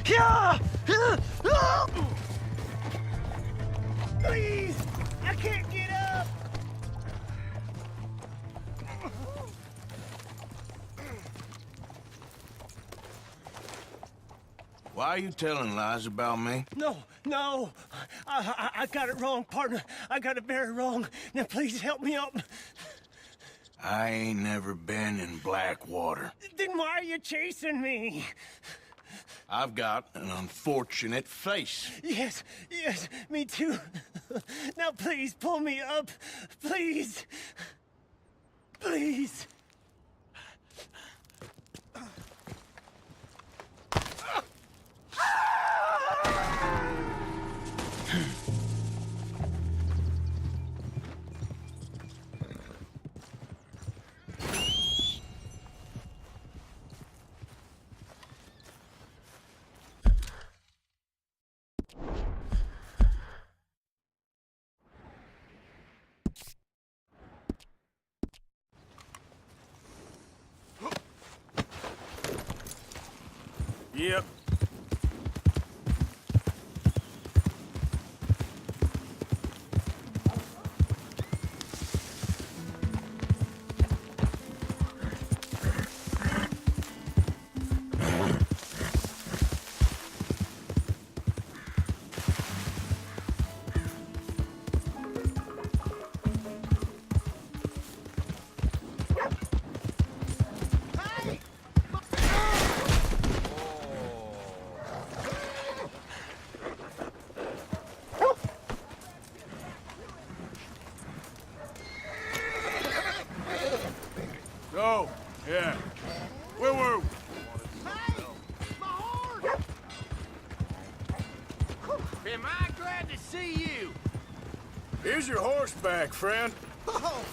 Speaker 1: Yeah! Please! I can't get up!
Speaker 14: Why are you telling lies about me?
Speaker 1: No. I got it wrong, partner. I got it very wrong. Now, please help me up.
Speaker 14: I ain't never been in Blackwater.
Speaker 1: Then why are you chasing me?
Speaker 14: I've got an unfortunate face.
Speaker 1: Yes, me too. Now, please, pull me up. Please. Please.
Speaker 14: Yep. now. Where were we?
Speaker 21: Am I glad to see you?
Speaker 14: Here's your horse back, friend.
Speaker 1: Oh,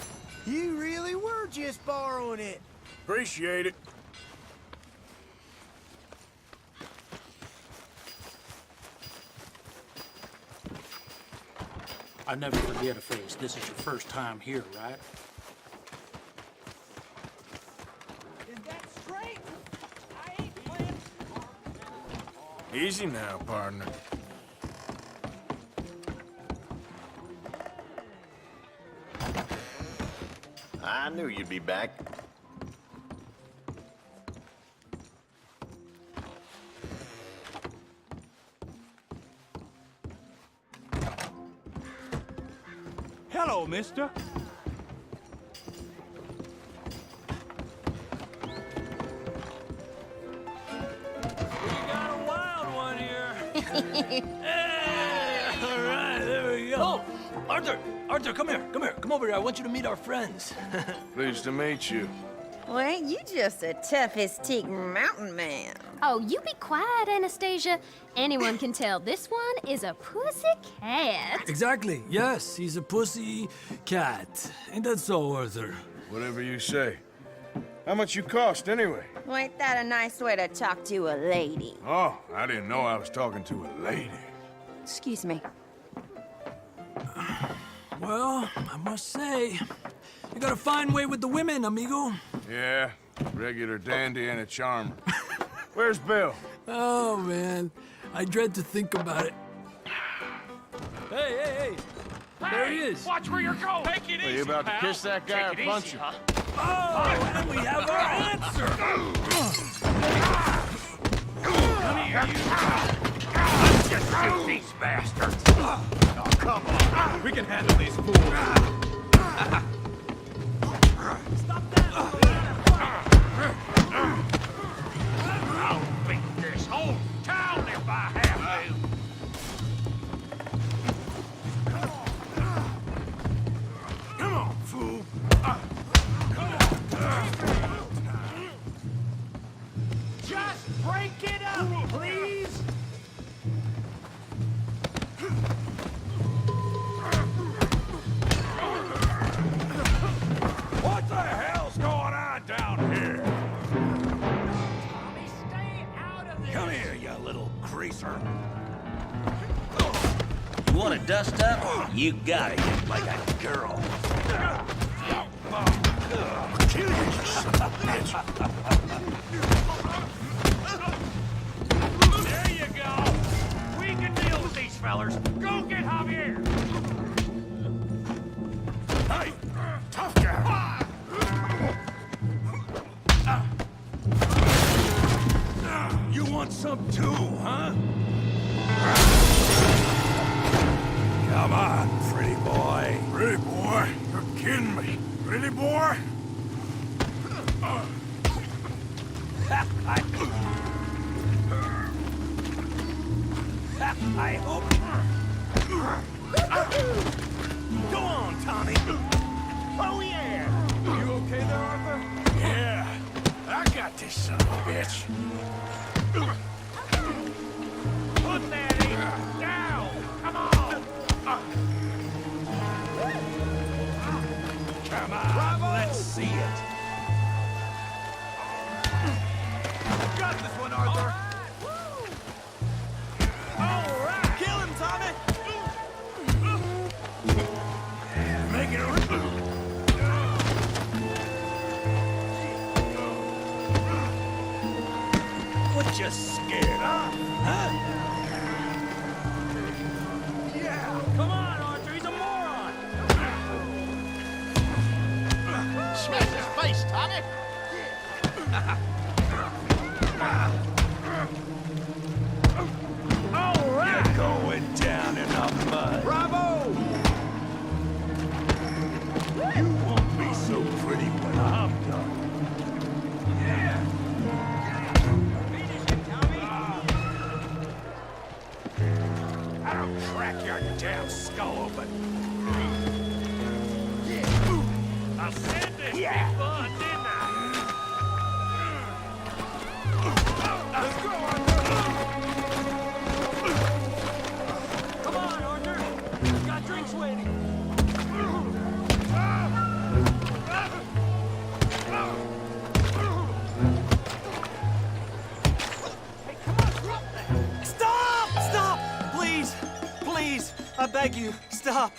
Speaker 1: you really were just borrowing it.
Speaker 14: Appreciate it.
Speaker 3: I never forget a face. This is your first time here, right?
Speaker 1: Is that straight? I ain't playing.
Speaker 14: Easy now, partner.
Speaker 22: I knew you'd be back.
Speaker 10: Hello, mister. We got a wild one here. All right, there we go. Oh, Arthur, come here. Come over here. I want you to meet our friends.
Speaker 14: Pleased to meet you.
Speaker 9: Well, ain't you just a tough-as-teak mountain man?
Speaker 4: Oh, you be quiet, Anastasia. Anyone can tell this one is a pussy cat.
Speaker 10: Exactly. Yes, he's a pussy cat. Ain't that so, Arthur?
Speaker 14: Whatever you say. How much you cost, anyway?
Speaker 9: Well, ain't that a nice way to talk to a lady?
Speaker 14: Oh, I didn't know I was talking to a lady.
Speaker 9: Excuse me.
Speaker 10: Well, I must say, you got a fine way with the women, amigo.
Speaker 14: Yeah, regular dandy and a charmer. Where's Bill?
Speaker 10: Oh, man. I dread to think about it. Hey! There he is.
Speaker 7: Watch where you're going. Take it easy,
Speaker 14: Are you about to
Speaker 7: pal.
Speaker 14: kiss that guy
Speaker 7: Take
Speaker 14: or
Speaker 7: it
Speaker 14: punch
Speaker 7: easy,
Speaker 14: him?
Speaker 7: huh?
Speaker 10: Oh, and we have our answer.
Speaker 7: Come here, you. Let's just shoot these bastards.
Speaker 14: Oh, come on. We can handle these fools.
Speaker 10: Stop that!
Speaker 7: I'll beat this whole town if I have to.
Speaker 14: Come on, fool.
Speaker 7: Just break it up, please.
Speaker 14: What the hell's going on down here?
Speaker 7: Tommy, stay out of this.
Speaker 14: Come here, you little greaser.
Speaker 24: You want to dust up? You got it, like a girl.
Speaker 14: Kill you, you son of a bitch.
Speaker 7: There you go. We can deal with these fellers. Go get Javier.
Speaker 14: Hey, tough guy. You want some too, huh? Come on, pretty boy. Pretty boy? You're kidding me. Pretty boy?
Speaker 7: I hope. Go on, Tommy. Oh, yeah.
Speaker 14: You okay there, Arthur? Yeah. I got this son of a bitch.
Speaker 7: Put that in. Down. Come on.
Speaker 14: Come on, let's see it.
Speaker 7: Got this one, Arthur. All right.
Speaker 1: Kill him, Tommy!
Speaker 14: Make it
Speaker 10: What you scared of? Huh?
Speaker 14: Yeah.
Speaker 10: Come on, Arthur. He's a moron.
Speaker 22: Smash his face, Tommy.
Speaker 7: All right.
Speaker 14: You're going down in the mud.
Speaker 7: Bravo.
Speaker 14: You won't be so pretty when I'm done.
Speaker 7: I'll crack your damn skull open. I said this would be fun, didn't I?
Speaker 1: beg you, stop.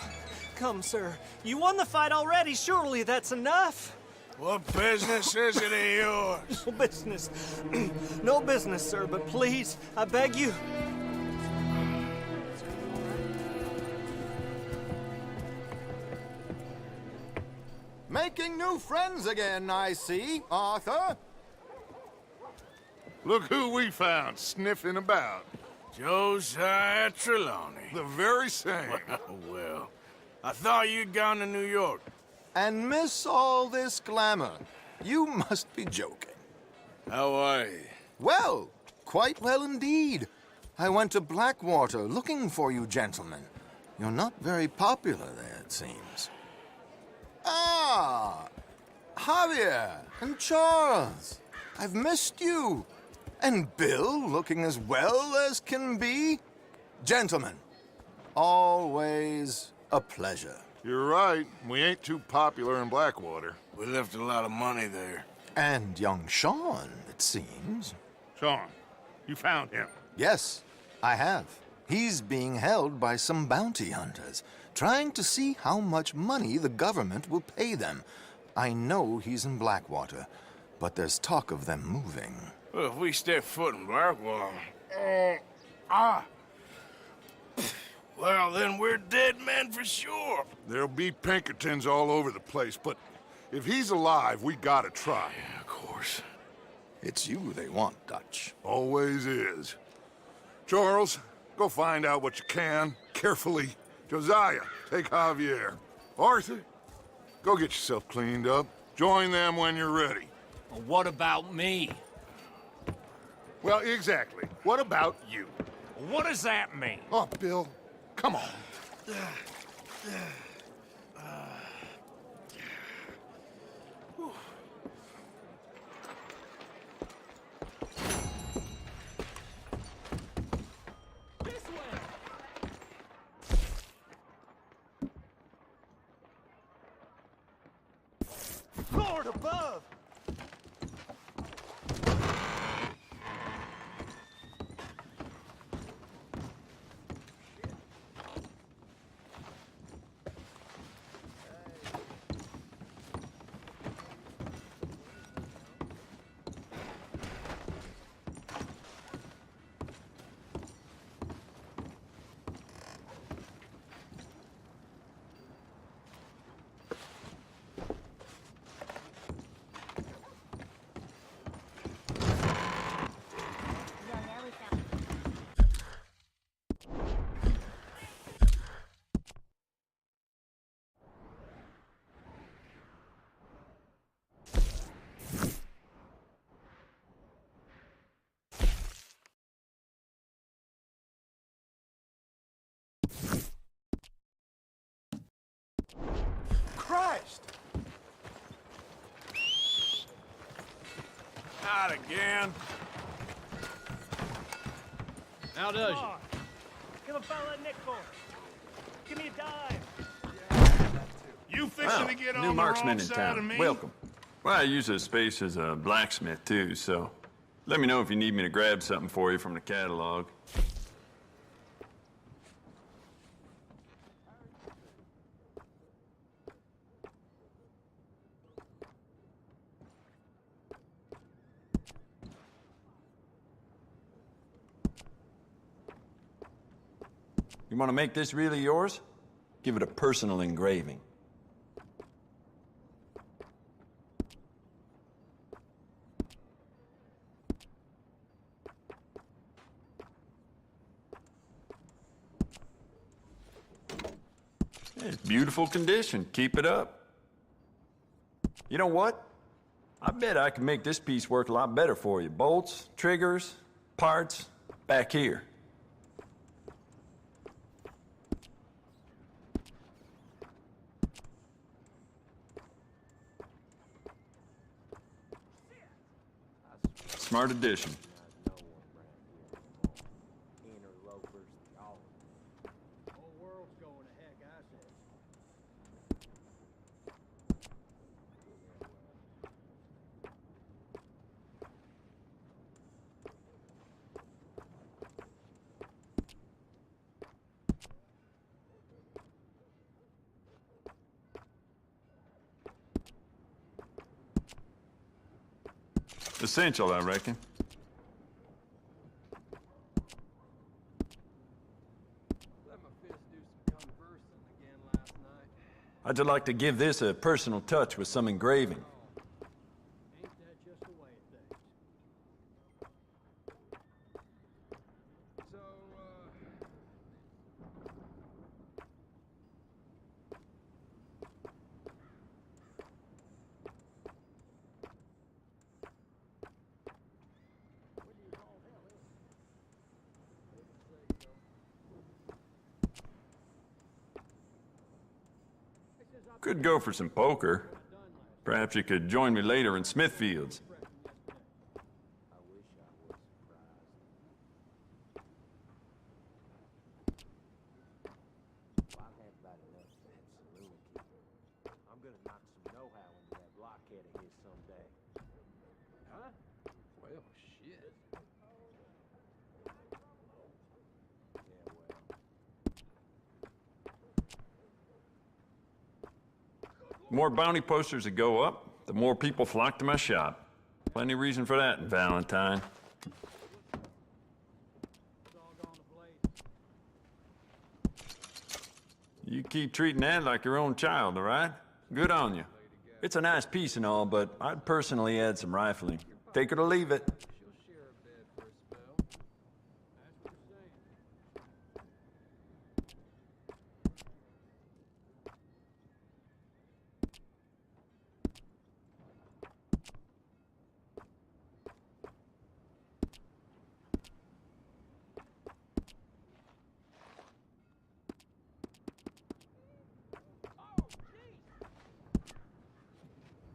Speaker 1: Come, sir. You won the fight already. Surely that's enough.
Speaker 14: What business is it of yours?
Speaker 1: No business. No business, sir, but please, I beg you.
Speaker 2: Making new friends again, I see, Arthur.
Speaker 14: Look who we found sniffing about. Josiah Trelawney.
Speaker 2: The very same.
Speaker 14: Well, I thought you'd gone to New York.
Speaker 2: And miss all this glamour. You must be joking.
Speaker 14: How are you?
Speaker 2: Well, quite well indeed. I went to Blackwater looking for you gentlemen. You're not very popular there, it seems. Ah, Javier and Charles. I've missed you. And Bill looking as well as can be. Gentlemen, always a pleasure.
Speaker 14: You're right. We ain't too popular in Blackwater. We left a lot of money there.
Speaker 2: And young Sean, it seems.
Speaker 14: Sean, you found him?
Speaker 2: Yes, I have. He's being held by some bounty hunters, trying to see how much money the government will pay them. I know he's in Blackwater, but there's talk of them moving.
Speaker 14: Well, if we step foot in Blackwater... Well, then we're dead men for sure. There'll be Pinkertons all over the place, but if he's alive, we gotta try.
Speaker 2: Yeah, of course. It's you they want, Dutch.
Speaker 14: Always is. Charles, go find out what you can, carefully. Josiah, take Javier. Arthur, go get yourself cleaned up. Join them when you're ready.
Speaker 3: Well, what about me?
Speaker 14: Well, exactly. What about you?
Speaker 3: What does that mean?
Speaker 14: Oh, Bill, come on.
Speaker 1: Lord above!
Speaker 14: Christ! Not again.
Speaker 10: How does
Speaker 1: Come on. Give a fella a nickel. Give me a dime.
Speaker 14: You fixing to get on
Speaker 5: new
Speaker 14: the
Speaker 5: marksman
Speaker 14: wrong
Speaker 5: in
Speaker 14: side of
Speaker 5: town.
Speaker 14: me?
Speaker 5: Welcome. Well, I use this space as a blacksmith, too, so let me know if you need me to grab something for you from the catalog. You want to make this really yours? Give it a personal engraving. It's beautiful condition. Keep it up. You know what? I bet I can make this piece work a lot better for you. Bolts, triggers, parts, back here. Smart addition. Essential, I reckon. I'd just like to give this a personal touch with some engraving. Could go for some poker. Perhaps you could join me later in Smithfield's.
Speaker 12: I'm gonna knock some know-how into that blockhead of his someday. Huh? Well, shit.
Speaker 5: The more bounty posters that go up, the more people flock to my shop. Plenty of reason for that in Valentine. You keep treating that like your own child, all right? Good on you. It's a nice piece and all, but I'd personally add some rifling. Take it or leave it.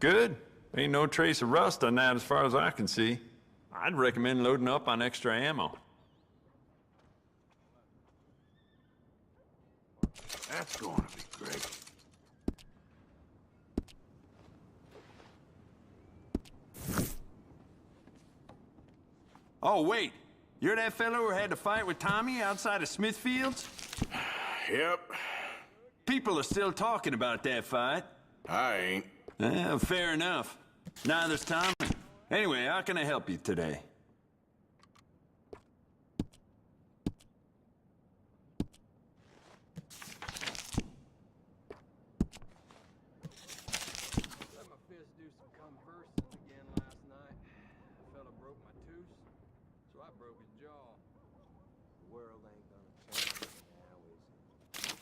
Speaker 5: Good. Ain't no trace of rust on that as far as I can see. I'd recommend loading up on extra ammo.
Speaker 14: That's going to be great.
Speaker 5: Oh, wait. You're that fellow who had to fight with Tommy outside of Smithfield's?
Speaker 14: Yep.
Speaker 5: People are still talking about that fight.
Speaker 14: I ain't.
Speaker 5: Fair enough. Neither's Tommy. Anyway, how can I help you today?
Speaker 10: Let my fist do some conversing again last night. A fella broke my tooth, so I broke his jaw.
Speaker 12: The world ain't gonna turn now, is it?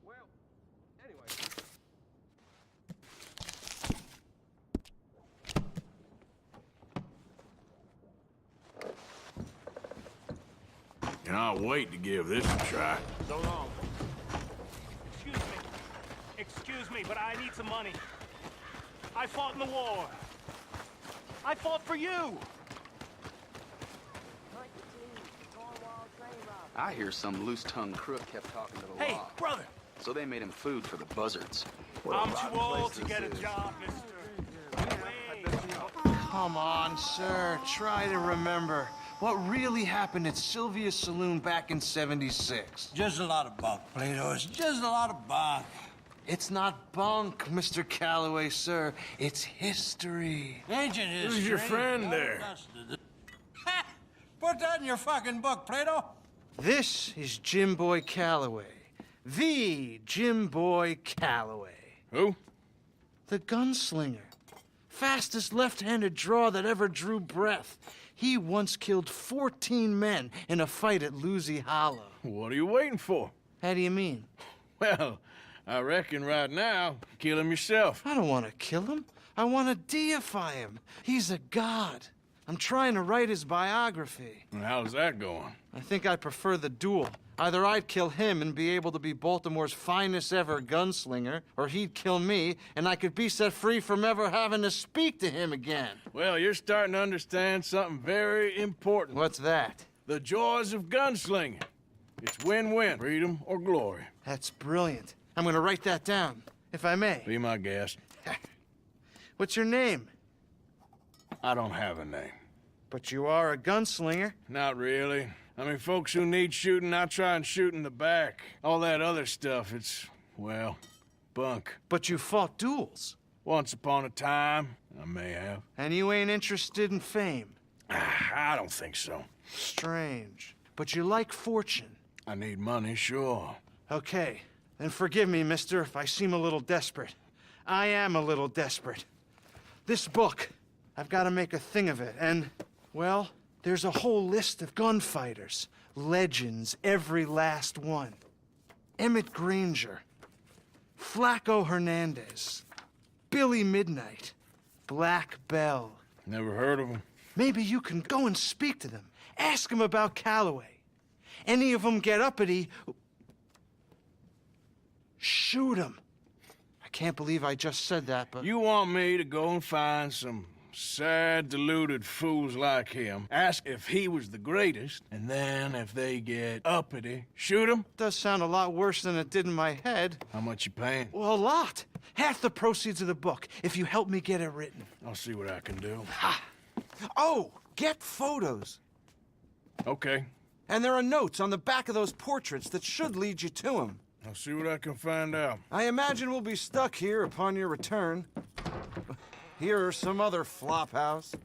Speaker 10: Well, anyway.
Speaker 14: Cannot wait to give this a try.
Speaker 1: So long. Excuse me. Excuse me, but I need some money. I fought in the war. I fought for you.
Speaker 6: I hear some loose-tongued crook kept talking to the
Speaker 1: Hey,
Speaker 6: law.
Speaker 1: brother.
Speaker 6: So they made him food for the buzzards.
Speaker 1: I'm too old to get a job, mister.
Speaker 11: Come on, sir. Try to remember. What really happened at Sylvia's Saloon back in '76?
Speaker 15: Just a lot of bunk, Plato. It's just a lot of bunk.
Speaker 11: It's not bunk, Mr. Calloway, sir. It's history.
Speaker 15: Ancient history.
Speaker 14: Who's your friend there?
Speaker 15: Ha! Put that in your fucking book, Plato.
Speaker 11: This is Jim Boy Calloway. The Jim Boy Calloway.
Speaker 14: Who?
Speaker 11: The gunslinger. Fastest left-handed draw that ever drew breath. He once killed 14 men in a fight at Lucy Hollow.
Speaker 14: What are you waiting for?
Speaker 11: How do you mean?
Speaker 14: Well, I reckon right now, kill him yourself.
Speaker 11: I don't want to kill him. I want to deify him. He's a god. I'm trying to write his biography.
Speaker 14: And how's that going?
Speaker 11: I think I prefer the duel. Either I'd kill him and be able to be Baltimore's finest ever gunslinger, or he'd kill me and I could be set free from ever having to speak to him again.
Speaker 14: Well, you're starting to understand something very important.
Speaker 11: What's that?
Speaker 14: The joys of gunslinging. It's win-win, freedom or glory.
Speaker 11: That's brilliant. I'm gonna write that down, if I may.
Speaker 14: Be my guest.
Speaker 11: What's your name?
Speaker 14: I don't have a name.
Speaker 11: But you are a gunslinger.
Speaker 14: Not really. I mean, folks who need shooting, I try and shoot in the back. All that other stuff, it's, well, bunk.
Speaker 11: But you fought duels.
Speaker 14: Once upon a time, I may have.
Speaker 11: And you ain't interested in fame?
Speaker 14: I don't think so.
Speaker 11: Strange. But you like fortune?
Speaker 14: I need money, sure.
Speaker 11: Okay. Then forgive me, mister, if I seem a little desperate. I am a little desperate. This book, I've got to make a thing of it, and, well, there's a whole list of gunfighters. Legends, every last one. Emmett Granger, Flaco Hernandez, Billy Midnight, Black Bell.
Speaker 14: Never heard of him.
Speaker 11: Maybe you can go and speak to them. Ask them about Calloway. Any of them get uppity, shoot them. I can't believe I just said that, but...
Speaker 14: You want me to go and find some sad, deluded fools like him, ask if he was the greatest, and then if they get uppity, shoot him?
Speaker 11: Does sound a lot worse than it did in my head.
Speaker 14: How much you paying?
Speaker 11: Well, a lot. Half the proceeds of the book, if you help me get it written.
Speaker 14: I'll see what I can do.
Speaker 11: Ha! Oh, get photos.
Speaker 14: Okay.
Speaker 11: And there are notes on the back of those portraits that should lead you to him.
Speaker 14: I'll see what I can find out.
Speaker 11: I imagine we'll be stuck here upon your return. Here or some other flop house.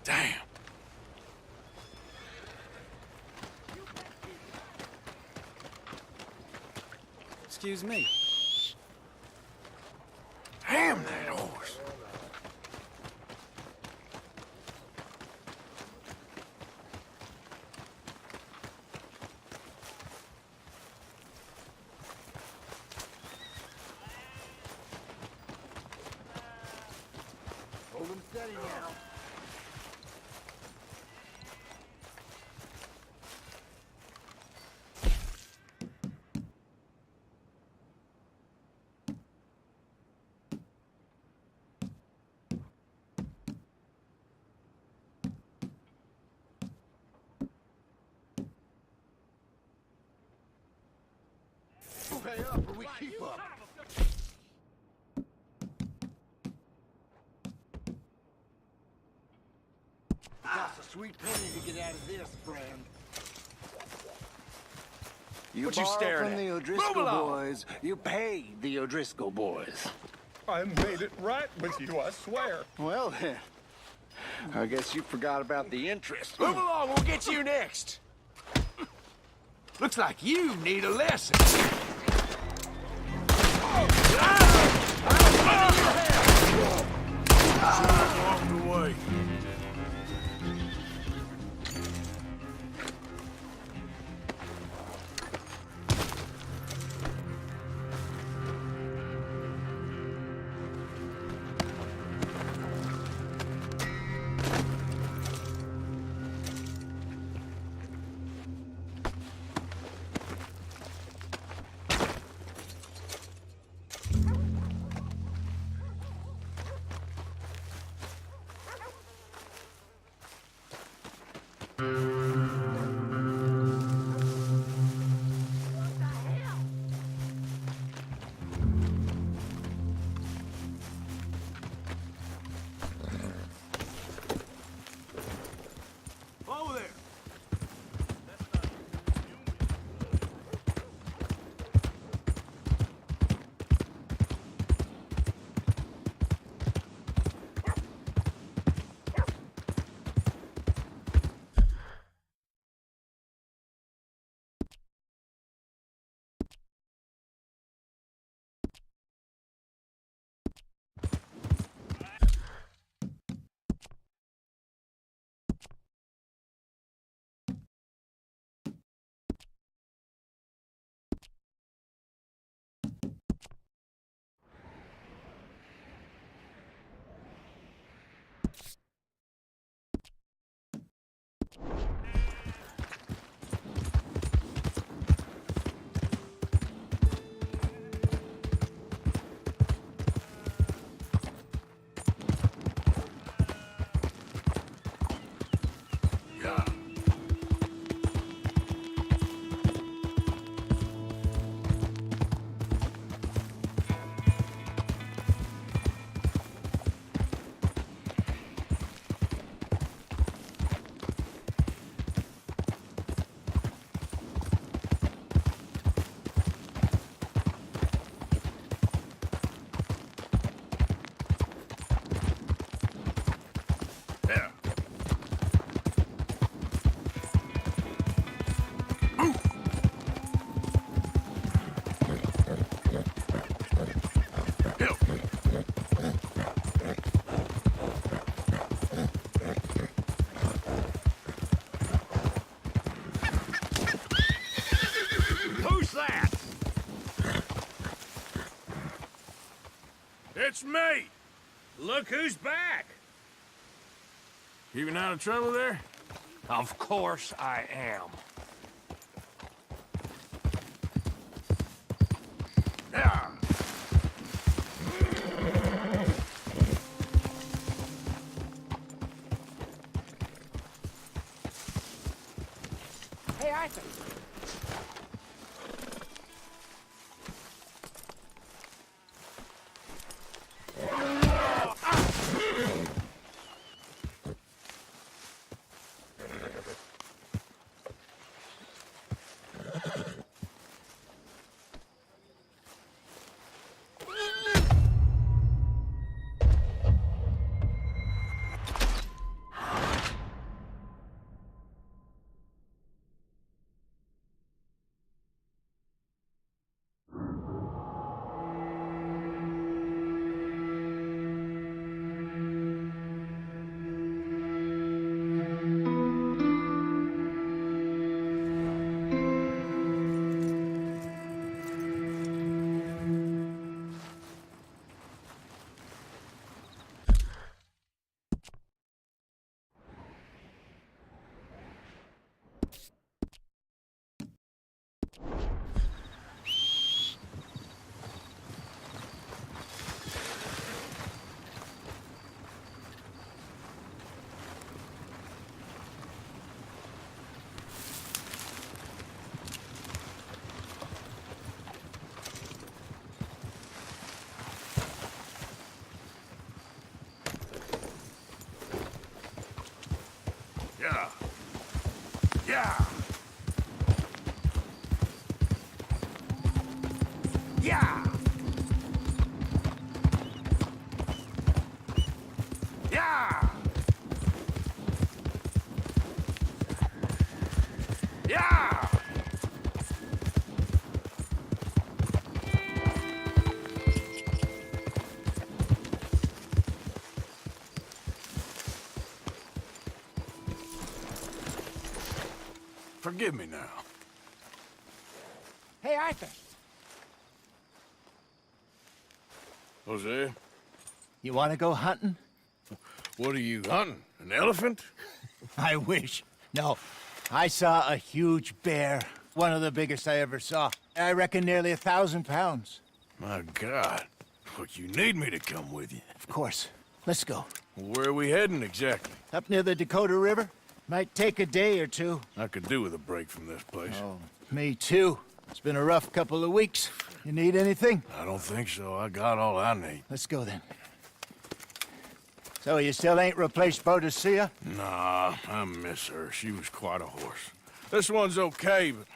Speaker 14: Damn.
Speaker 13: Excuse me.
Speaker 14: Damn that horse.
Speaker 21: Hold him steady now. Pay up or we keep up.
Speaker 15: sweet penny to get out of this, friend.
Speaker 8: You
Speaker 15: What you
Speaker 8: borrow
Speaker 15: staring
Speaker 8: from
Speaker 15: at?
Speaker 8: the
Speaker 15: Move
Speaker 8: O'Driscoll
Speaker 15: along.
Speaker 8: boys. You pay the O'Driscoll boys.
Speaker 16: I made it right with you, I swear.
Speaker 15: Well then, I guess you forgot about the interest.
Speaker 14: Move along, we'll get you next. Looks like you need a lesson. Walk away. Over there. Who's that? It's me. Look who's back. Keeping out of trouble there?
Speaker 7: Of course I am.
Speaker 14: Yeah.
Speaker 20: Hey, Arthur.
Speaker 14: Yeah. Yeah. Yeah. Yeah. Yeah. Forgive me now.
Speaker 8: Hey, Arthur.
Speaker 14: Jose,
Speaker 8: You want to go hunting?
Speaker 14: what are you hunting? An elephant?
Speaker 8: I wish. No. I saw a huge bear. One of the biggest I ever saw. I reckon nearly 1,000 pounds.
Speaker 14: My God. Look, you need me to come with you.
Speaker 8: Of course. Let's go.
Speaker 14: Where are we heading exactly?
Speaker 8: Up near the Dakota River. Might take a day or two.
Speaker 14: I could do with a break from this place.
Speaker 8: Oh, me too. It's been a rough couple of weeks. You need anything?
Speaker 14: I don't think so. I got all I need.
Speaker 8: Let's go then. So you still ain't replaced Boadicea?
Speaker 14: Nah, I miss her. She was quite a horse. This one's okay, but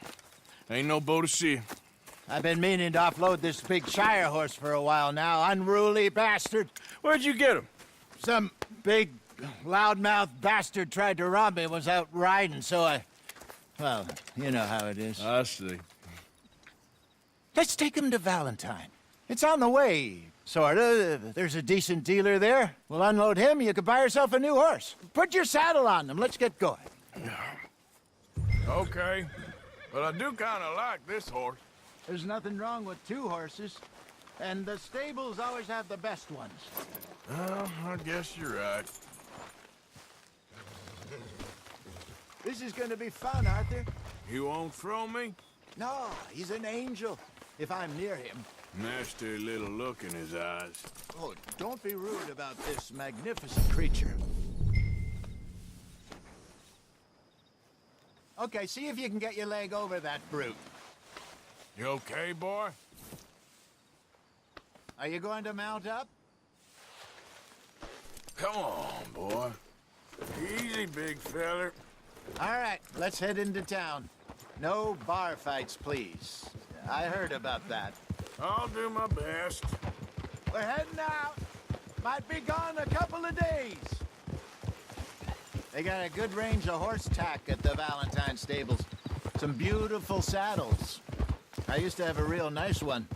Speaker 14: ain't no Boadicea.
Speaker 8: I've been meaning to offload this big Shire horse for a while now. Unruly bastard.
Speaker 14: Where'd you get him?
Speaker 8: Some big, loudmouth bastard tried to rob me and was out riding, so well, you know how it is.
Speaker 14: I see.
Speaker 8: Let's take him to Valentine. It's on the way, sorta. There's a decent dealer there. We'll unload him, you could buy yourself a new horse. Put your saddle on him, let's get going.
Speaker 14: Okay, but I do kind of like this horse.
Speaker 8: There's nothing wrong with two horses, and the stables always have the best ones.
Speaker 14: Well, I guess you're right.
Speaker 8: This is gonna be fun, Arthur.
Speaker 14: You won't throw me?
Speaker 8: No, he's an angel, if I'm near him.
Speaker 14: Nasty little look in his eyes.
Speaker 8: Oh, don't be rude about this magnificent creature. Okay, see if you can get your leg over that brute.
Speaker 14: You okay, boy?
Speaker 8: Are you going to mount up?
Speaker 14: Come on, boy. Easy, big feller.
Speaker 8: All right, let's head into town. No bar fights, please. I heard about that.
Speaker 14: I'll do my best.
Speaker 8: We're heading out. Might be gone a couple of days. They got a good range of horse tack at the Valentine stables. Some beautiful saddles. I used to have a real nice one.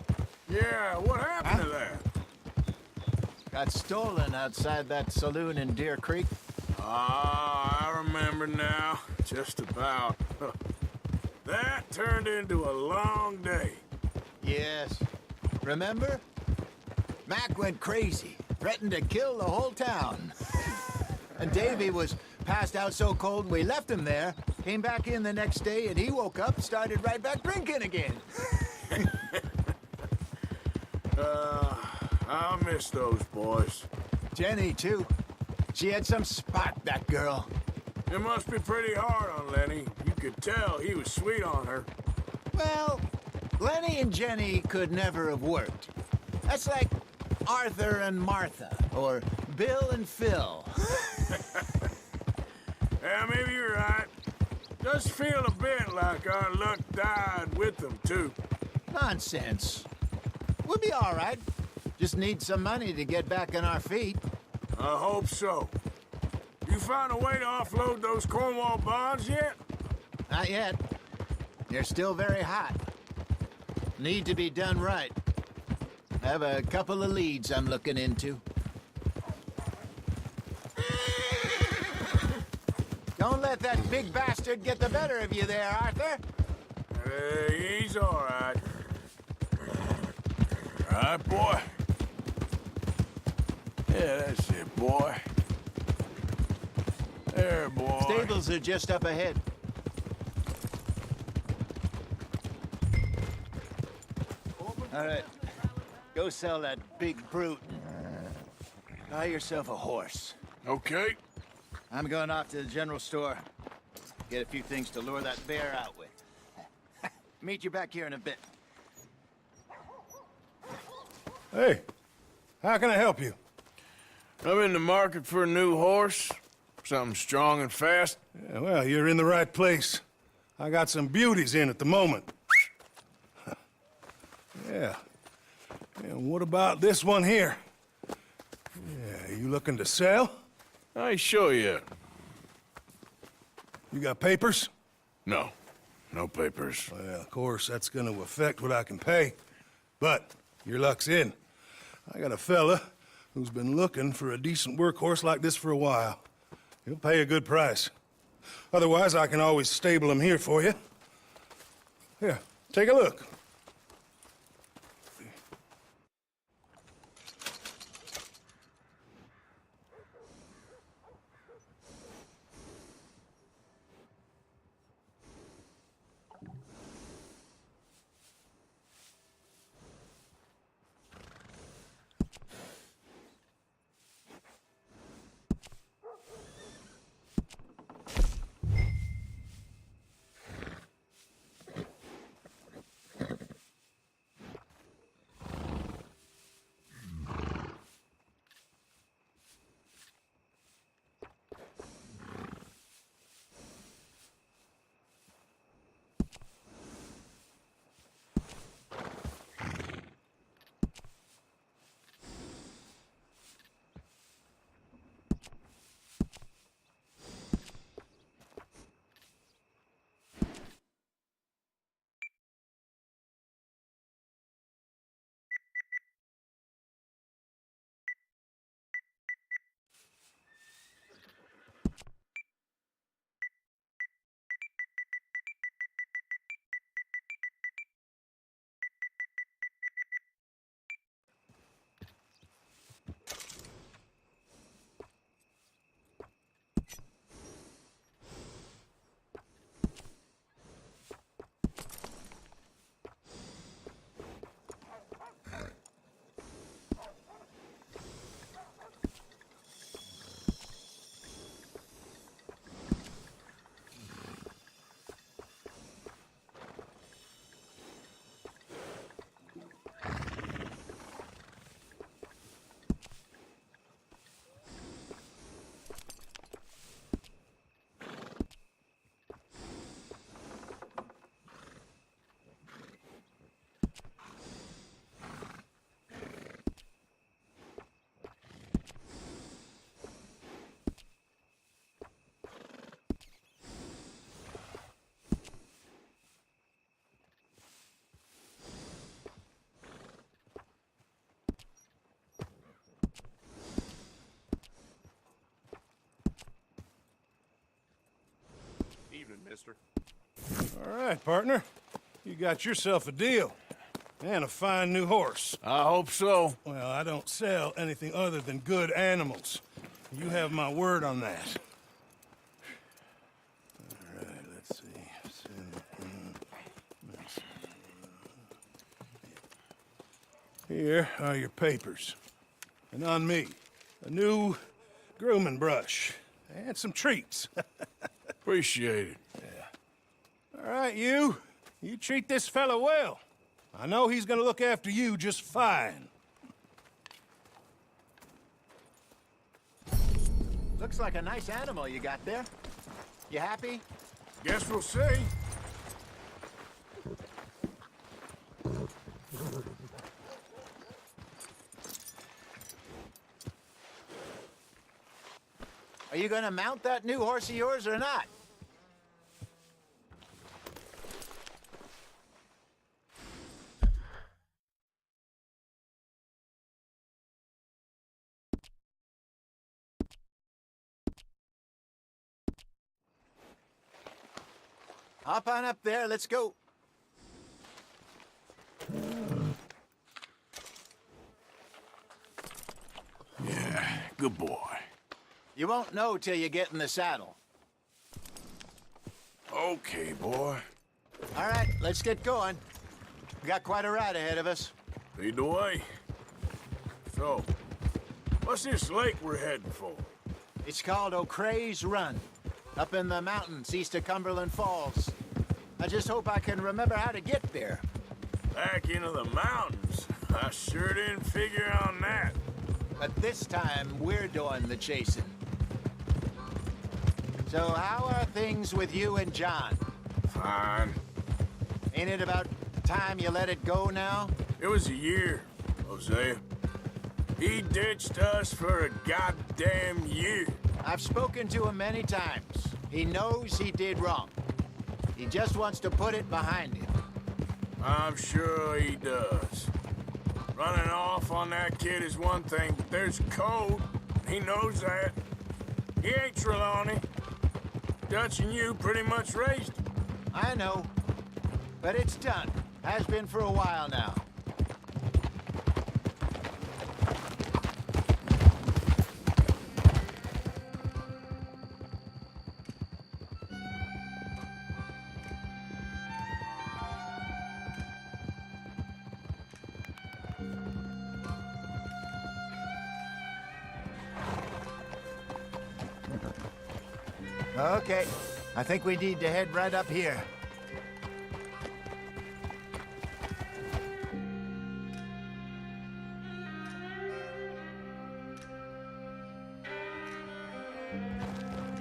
Speaker 14: Yeah, what happened to that?
Speaker 8: Got stolen outside that saloon in Deer Creek.
Speaker 14: Ah, I remember now. Just about. That turned into a long day.
Speaker 8: Yes. Remember? Mac went crazy, threatened to kill the whole town. And Davy was passed out so cold we left him there, came back in the next day, and he woke up, started right back drinking again.
Speaker 14: I miss those boys.
Speaker 8: Jenny, too. She had some spot, that girl.
Speaker 14: It must be pretty hard on Lenny. You could tell he was sweet on her.
Speaker 8: Well, Lenny and Jenny could never have worked. That's like Arthur and Martha, or Bill and Phil.
Speaker 14: Yeah, maybe you're right. Does feel a bit like our luck died with them, too.
Speaker 8: Nonsense. We'll be all right. Just need some money to get back on our feet.
Speaker 14: I hope so. You found a way to offload those Cornwall bonds yet?
Speaker 8: Not yet. They're still very hot. Need to be done right. I have a couple of leads I'm looking into. Don't let that big bastard get the better of you there, Arthur.
Speaker 14: Hey, he's all right. All right, boy. Yeah, that's it, boy. There, boy.
Speaker 8: Stables are just up ahead. All right. Go sell that big brute. Buy yourself a horse.
Speaker 14: Okay.
Speaker 8: I'm going off to the general store. Get a few things to lure that bear out with. Meet you back here in a bit.
Speaker 14: Hey, how can I help you? I'm in the market for a new horse. Something strong and fast?
Speaker 17: Yeah, well, you're in the right place. I got some beauties in at the moment. Yeah. And what about this one here? Yeah, you looking to sell?
Speaker 14: I ain't sure yet.
Speaker 17: You got papers?
Speaker 14: No. No papers.
Speaker 17: Well, of course, that's gonna affect what I can pay. But your luck's in. I got a fella who's been looking for a decent workhorse like this for a while. He'll pay a good price. Otherwise, I can always stable him here for you. Here, take a look.
Speaker 14: Evening, mister.
Speaker 17: All right, partner. You got yourself a deal. And a fine new horse.
Speaker 14: I hope so.
Speaker 17: Well, I don't sell anything other than good animals. You have my word on that. All right, let's see. Here are your papers. And on me, a new grooming brush. And some treats.
Speaker 14: Appreciate it.
Speaker 17: Yeah. All right, you. You treat this fella well. I know he's gonna look after you just fine.
Speaker 8: Looks like a nice animal you got there. You happy?
Speaker 14: Guess we'll see.
Speaker 8: Are you gonna mount that new horse of yours or not? Hop on up there, let's go.
Speaker 14: Yeah, good boy.
Speaker 8: You won't know till you get in the saddle.
Speaker 14: Okay, boy.
Speaker 8: All right, let's get going. We got quite a ride ahead of us.
Speaker 14: Lead the way. So, what's this lake we're heading for?
Speaker 8: It's called O'Creagh's Run, up in the mountains east of Cumberland Falls. I just hope I can remember how to get there.
Speaker 14: Back into the mountains? I sure didn't figure on that.
Speaker 8: But this time, we're doing the chasing. So how are things with you and John?
Speaker 14: Fine.
Speaker 8: Ain't it about time you let it go now?
Speaker 14: It was a year, Hosea. He ditched us for a goddamn year.
Speaker 8: I've spoken to him many times. He knows he did wrong. He just wants to put it behind him.
Speaker 14: I'm sure he does. Running off on that kid is one thing, but there's code. He knows that. He ain't Trelawney. Dutch and you pretty much raised him.
Speaker 8: I know. But it's done. Has been for a while now. Okay, I think we need to head right up here.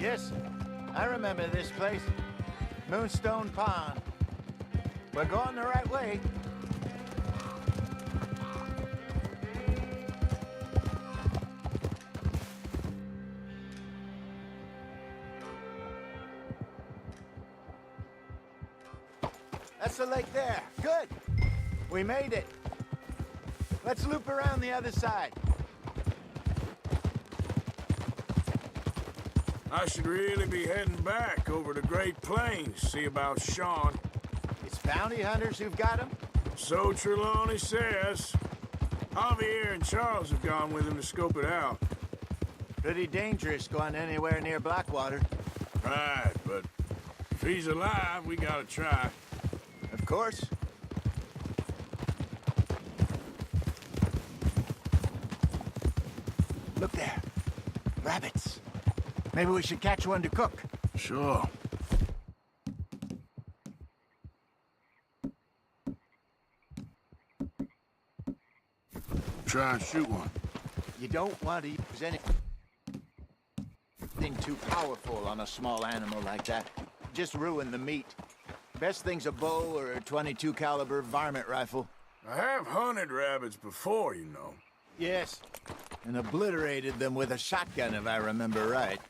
Speaker 8: Yes, I remember this place. Moonstone Pond. We're going the right way. That's the lake there. Good. We made it. Let's loop around the other side.
Speaker 14: I should really be heading back over the Great Plains, see about Sean.
Speaker 8: It's bounty hunters who've got him?
Speaker 14: So Trelawney says. Javier and Charles have gone with him to scope it out.
Speaker 8: Pretty dangerous going anywhere near Blackwater.
Speaker 14: Right, but if he's alive, we gotta try.
Speaker 8: Of course. Look there. Rabbits. Maybe we should catch one to cook.
Speaker 14: Sure. Try and shoot one.
Speaker 8: You don't want to use anything too powerful on a small animal like that. Just ruin the meat. Best thing's a bow or a .22 caliber varmint rifle.
Speaker 14: I have hunted rabbits before, you know.
Speaker 8: Yes, and obliterated them with a shotgun, if I remember right.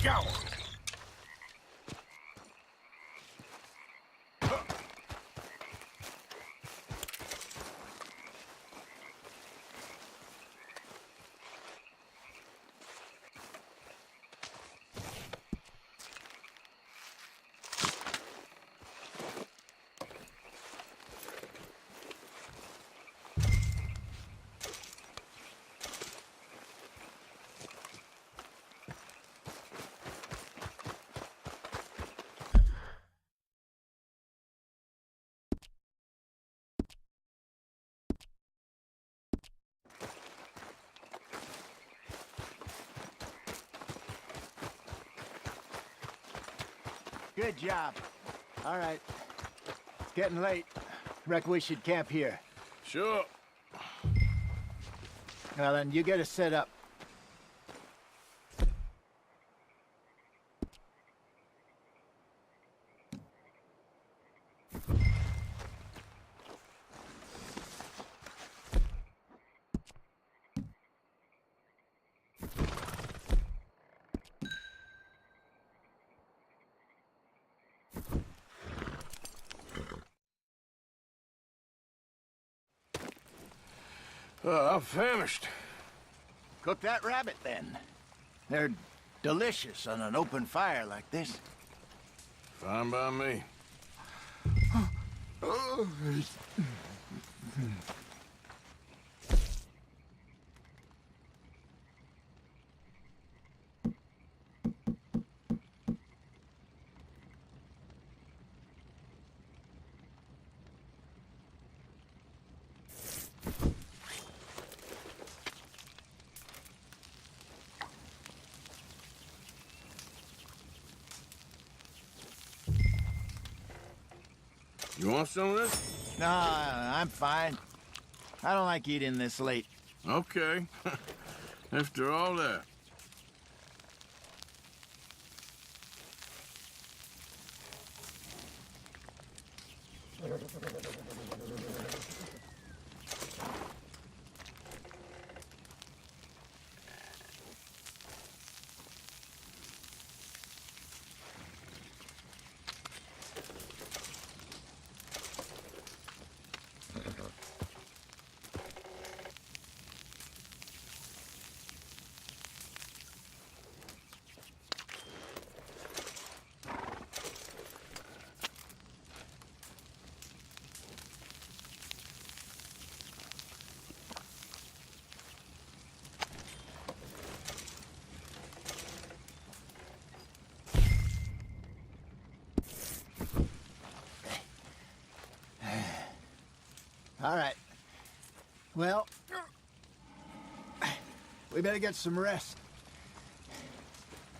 Speaker 14: Go!
Speaker 8: Good job. All right. It's getting late. Reckon we should camp here.
Speaker 14: Sure.
Speaker 8: Well, then you get us set up.
Speaker 14: I'm famished.
Speaker 8: Cook that rabbit, then. They're delicious on an open fire like this.
Speaker 14: Fine by me. You want some of this?
Speaker 8: No, I'm fine. I don't like eating this late.
Speaker 14: Okay. After all that.
Speaker 8: All right. Well, we better get some rest.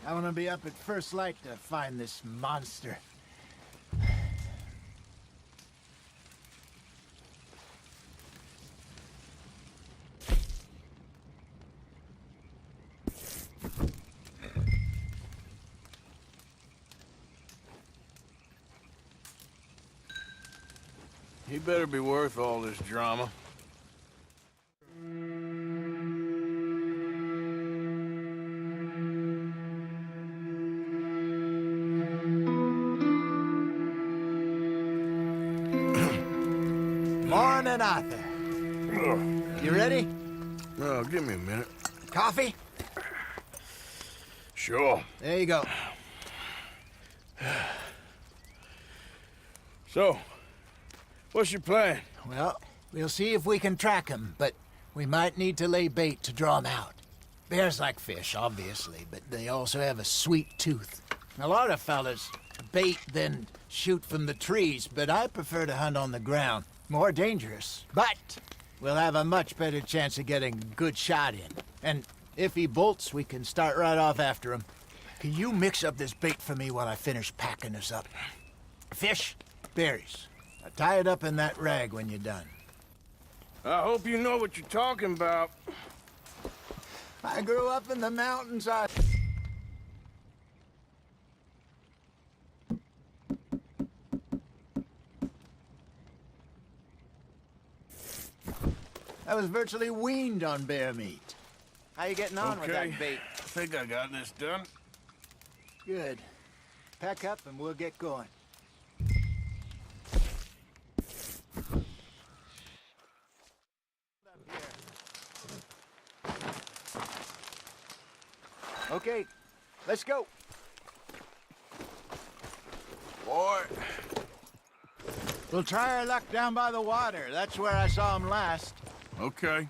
Speaker 8: I want to be up at first light to find this monster.
Speaker 14: He better be worth all this drama.
Speaker 8: Morning, Arthur. You ready?
Speaker 14: Oh, give me a minute.
Speaker 8: Coffee?
Speaker 14: Sure.
Speaker 8: There you go.
Speaker 14: So, what's your plan?
Speaker 8: Well, we'll see if we can track him, but we might need to lay bait to draw him out. Bears like fish, obviously, but they also have a sweet tooth. A lot of fellas bait, then shoot from the trees, but I prefer to hunt on the ground. More dangerous, but we'll have a much better chance of getting a good shot in. And if he bolts, we can start right off after him. Can you mix up this bait for me while I finish packing this up? Fish, berries. Now tie it up in that rag when you're done.
Speaker 14: I hope you know what you're talking about.
Speaker 8: I grew up in the mountains. I was virtually weaned on bear meat. How you getting on with that bait?
Speaker 14: I think I got this done.
Speaker 8: Good. Pack up and we'll get going. Okay, let's go.
Speaker 14: Boy.
Speaker 8: We'll try our luck down by the water. That's where I saw him last.
Speaker 14: Okay.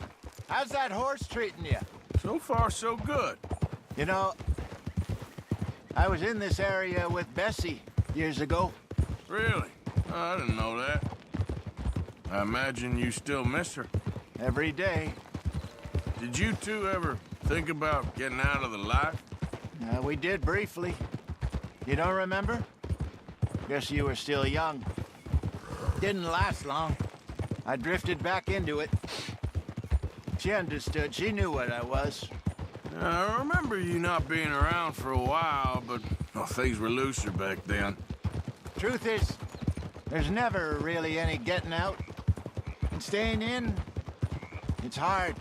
Speaker 8: How's that horse treating you?
Speaker 14: So far, so good.
Speaker 8: You know, I was in this area with Bessie years ago.
Speaker 14: Really? Oh, I didn't know that. I imagine you still miss her.
Speaker 8: Every day.
Speaker 14: Did you two ever think about getting out of the life?
Speaker 8: We did briefly. You don't remember? Guess you were still young. Didn't last long. I drifted back into it. She understood. She knew what I was.
Speaker 14: I remember you not being around for a while, but well, things were looser back then.
Speaker 8: Truth is, there's never really any getting out. And staying in, it's hard.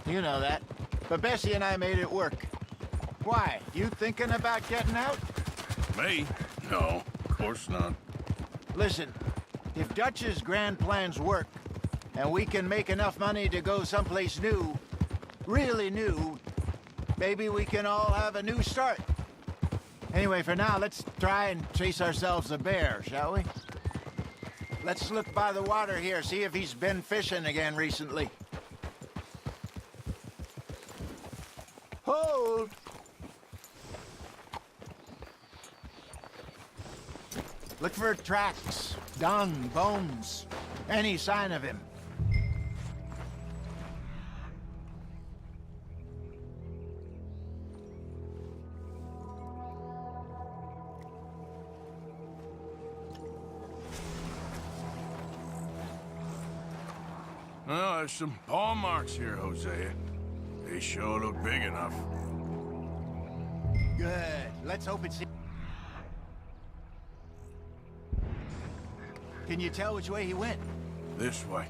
Speaker 8: You know that. But Bessie and I made it work. Why? You thinking about getting out?
Speaker 14: Me? No, of course not.
Speaker 8: Listen, if Dutch's grand plans work, and we can make enough money to go someplace new, really new, maybe we can all have a new start. Anyway, for now, let's try and chase ourselves a bear, shall we? Let's look by the water here, see if he's been fishing again recently. Hold! Look for tracks, dung, bones, any sign of him.
Speaker 14: Well, there's some paw marks here, Hosea. They sure look big enough.
Speaker 8: Good. Let's hope it's... Can you tell which way he went?
Speaker 14: This way.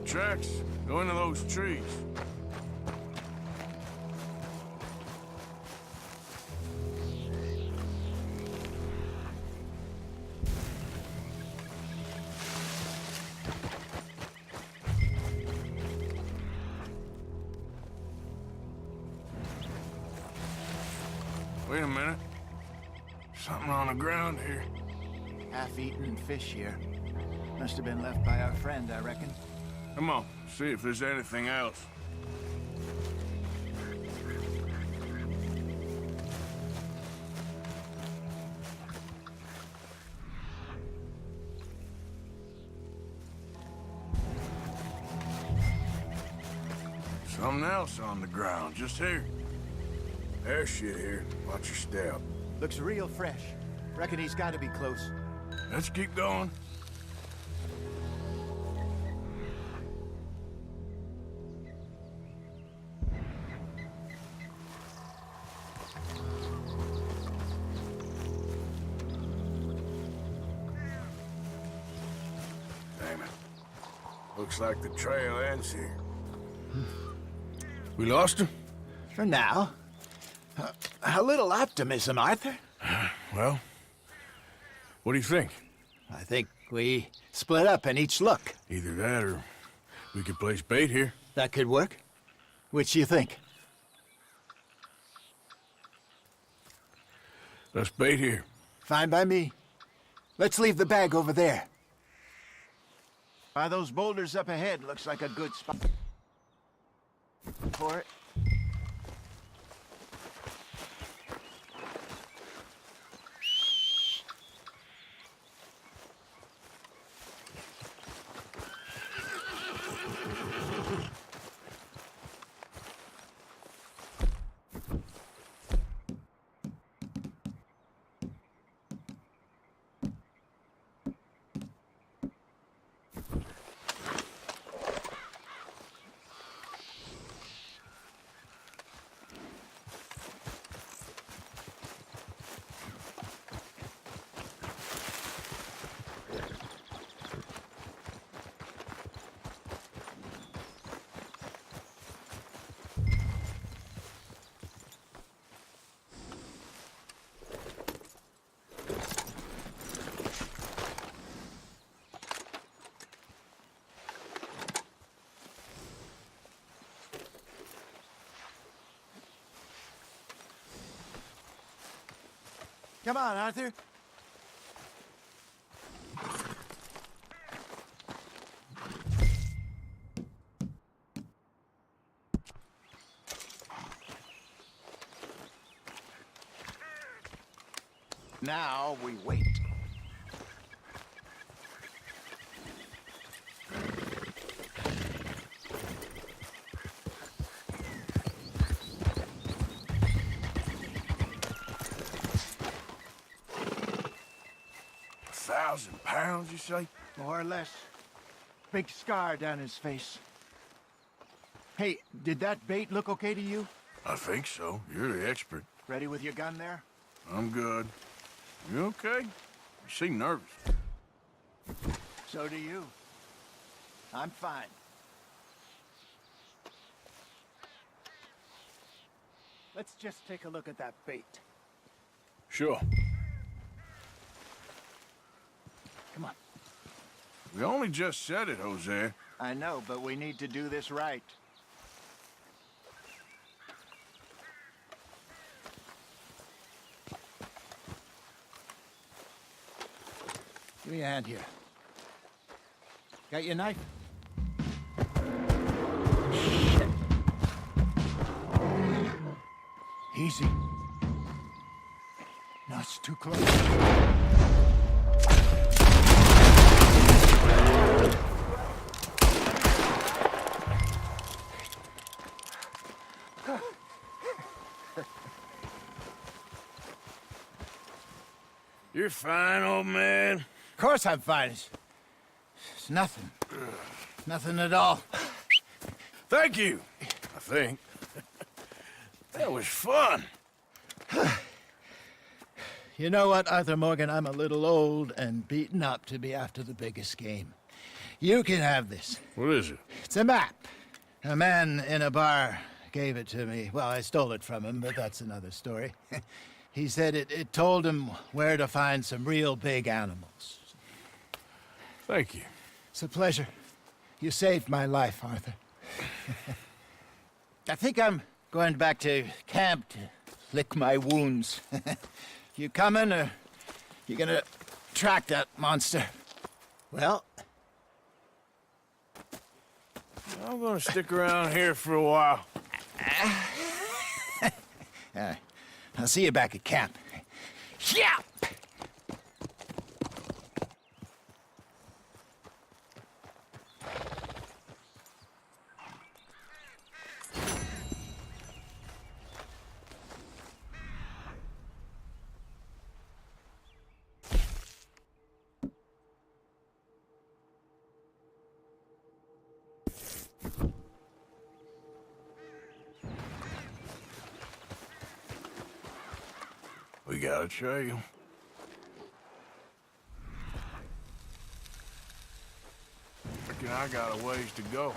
Speaker 14: The tracks go into those trees. Wait a minute. Something on the ground here.
Speaker 8: Half-eaten fish here. Must have been left by our friend, I reckon.
Speaker 14: Come on, see if there's anything else. Something else on the ground, just here. There's shit here. Watch your step.
Speaker 8: Looks real fresh. Reckon he's got to be close.
Speaker 14: Let's keep going. Damn it. Looks like the trail ends here. We lost him?
Speaker 8: For now. A little optimism, Arthur.
Speaker 14: Well, what do you think?
Speaker 8: I think we split up and each look.
Speaker 14: Either that or we could place bait here.
Speaker 8: That could work. Which you think?
Speaker 14: Let's bait here.
Speaker 8: Fine by me. Let's leave the bag over there. By those boulders up ahead, looks like a good spot for it. Come on, Arthur. Now we wait.
Speaker 14: pounds, you say?
Speaker 8: More or less. Big scar down his face. Hey, did that bait look okay to you?
Speaker 14: I think so. You're the expert.
Speaker 8: Ready with your gun there?
Speaker 14: I'm good. You okay? You seem nervous.
Speaker 8: So do you. I'm fine. Let's just take a look at that bait.
Speaker 14: Sure.
Speaker 8: Come on.
Speaker 14: We only just said it, Jose.
Speaker 8: I know, but we need to do this right. Give me a hand here. Got your knife? Shit. Easy. No, it's too close.
Speaker 14: You're fine, old man.
Speaker 8: Of course I'm fine. It's nothing. Nothing at all.
Speaker 14: Thank you, I think. That was fun.
Speaker 8: You know what, Arthur Morgan? I'm a little old and beaten up to be after the biggest game. You can have this.
Speaker 14: What is it?
Speaker 8: It's a map. A man in a bar gave it to me. Well, I stole it from him, but that's another story. He said it told him where to find some real big animals.
Speaker 14: Thank you.
Speaker 8: It's a pleasure. You saved my life, Arthur. I think I'm going back to camp to lick my wounds. You coming, or you gonna track that monster? Well,
Speaker 14: I'm gonna stick around here for a while.
Speaker 8: all right. I'll see you back at camp. Yeah!
Speaker 14: We got a trail. Reckon I got a ways to go.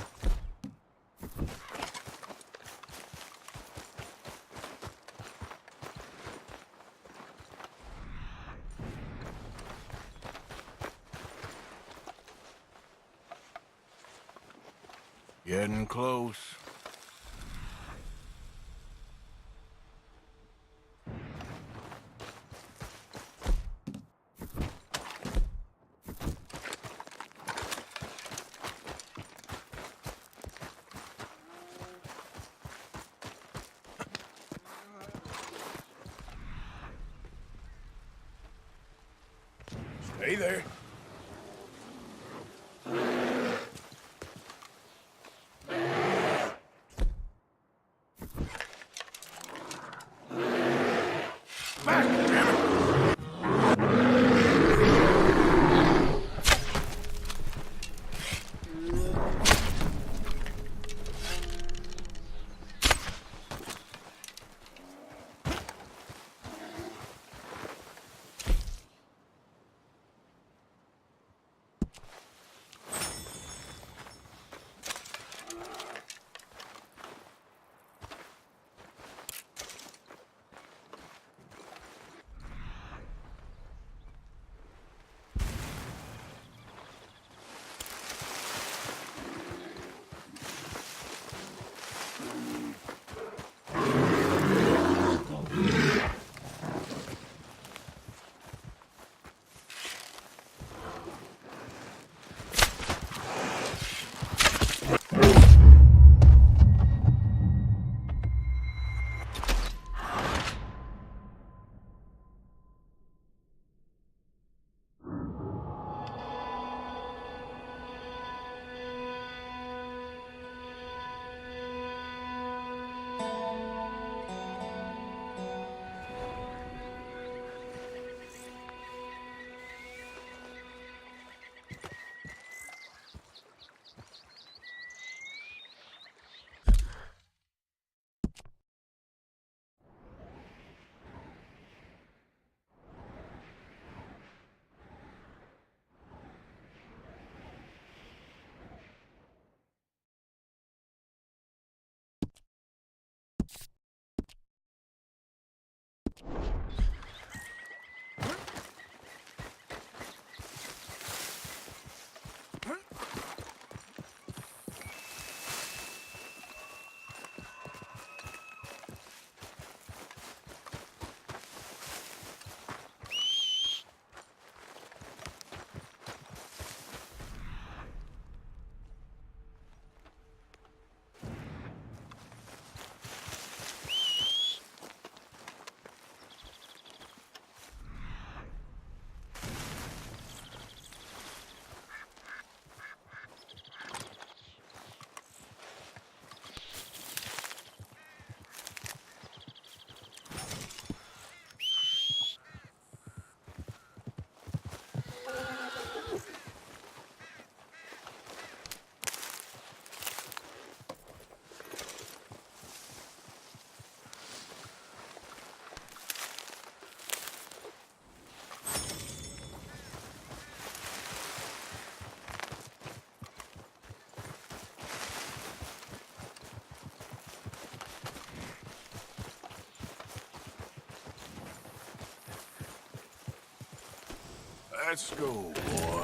Speaker 14: Getting close. Stay there. Back, damn it! Let's go, boy.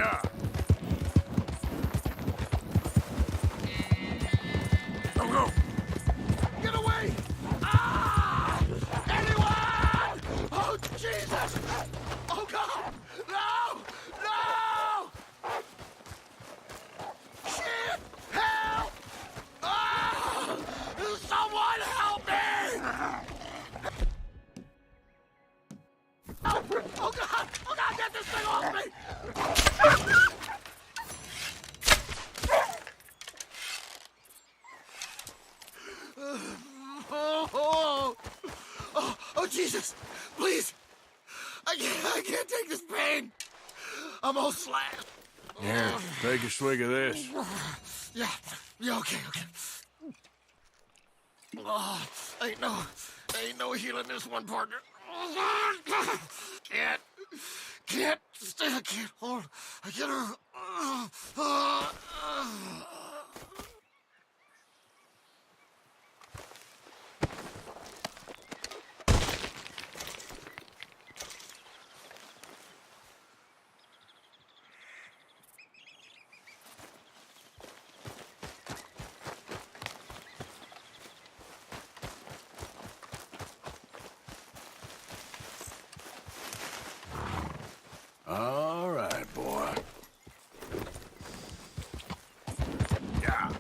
Speaker 14: Yeah. Go, go.
Speaker 7: Get away! Ah! Anyone! Oh, Jesus! Oh, God! No! No! Shit! Help! Ah! Someone help me! Help! Oh, God! Oh, God! Get this thing off me! Oh, Jesus! Please! I can't take this pain! I'm all slashed.
Speaker 14: Here, take a swig of this.
Speaker 7: Yeah, okay. Oh, ain't no healing this one, partner. Can't stay, I can't hold. I can't.
Speaker 14: All right, boy. Yeah.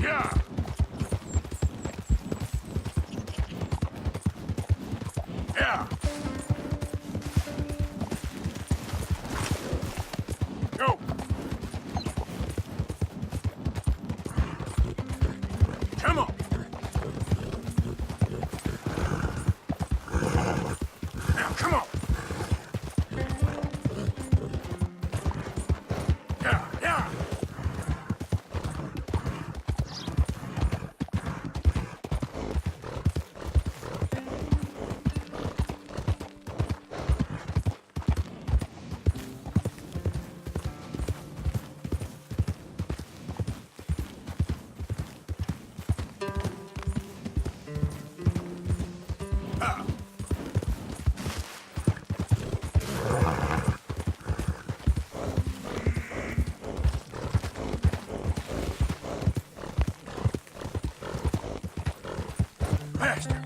Speaker 14: Yeah. Yeah. Go. Come on. Now, come on. Yeah. Faster.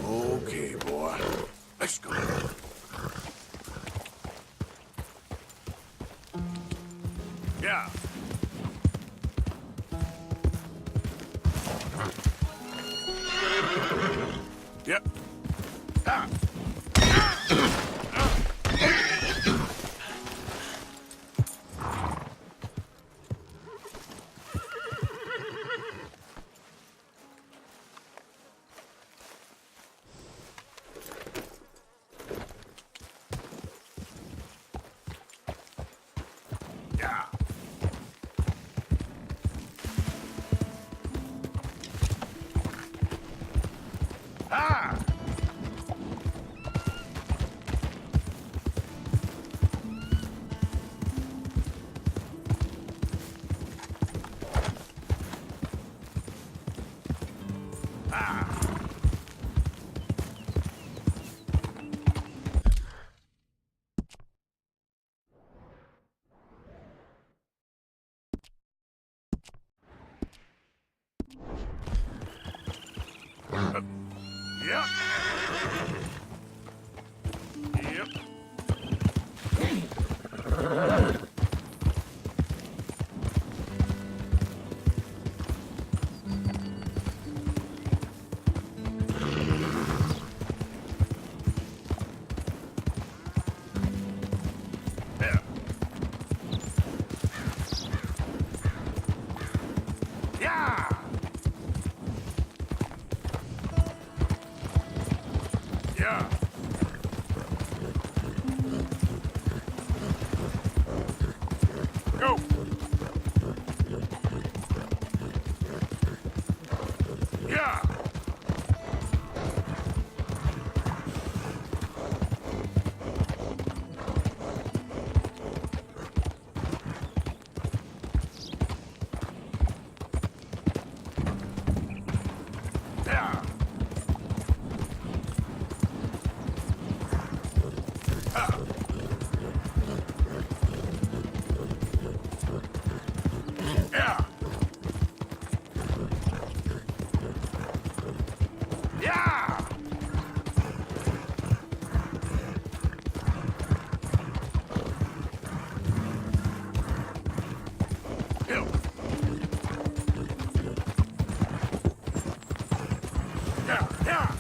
Speaker 14: Okay, boy. Let's go. Yeah. Yep. Ah. Yeah. Ah! Yep. Yep. Yeah. Yeah. Go. Yeah. Yeah. Yeah. Yeah. Hill. Yeah. Yeah.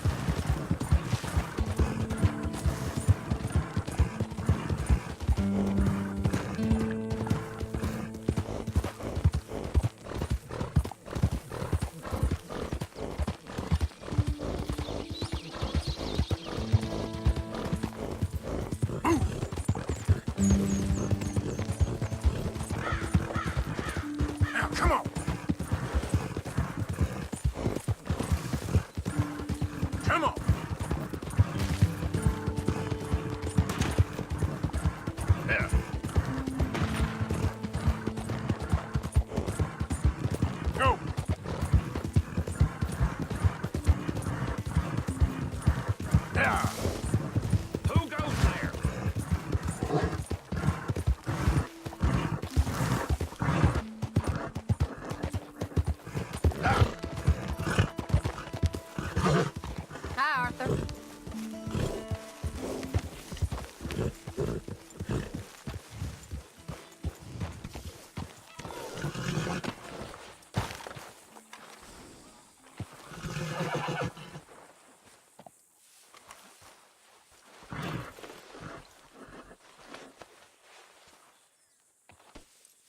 Speaker 14: Now, come on. Come on. Yeah. Go. Yeah. Who goes there?
Speaker 20: Hi, Arthur.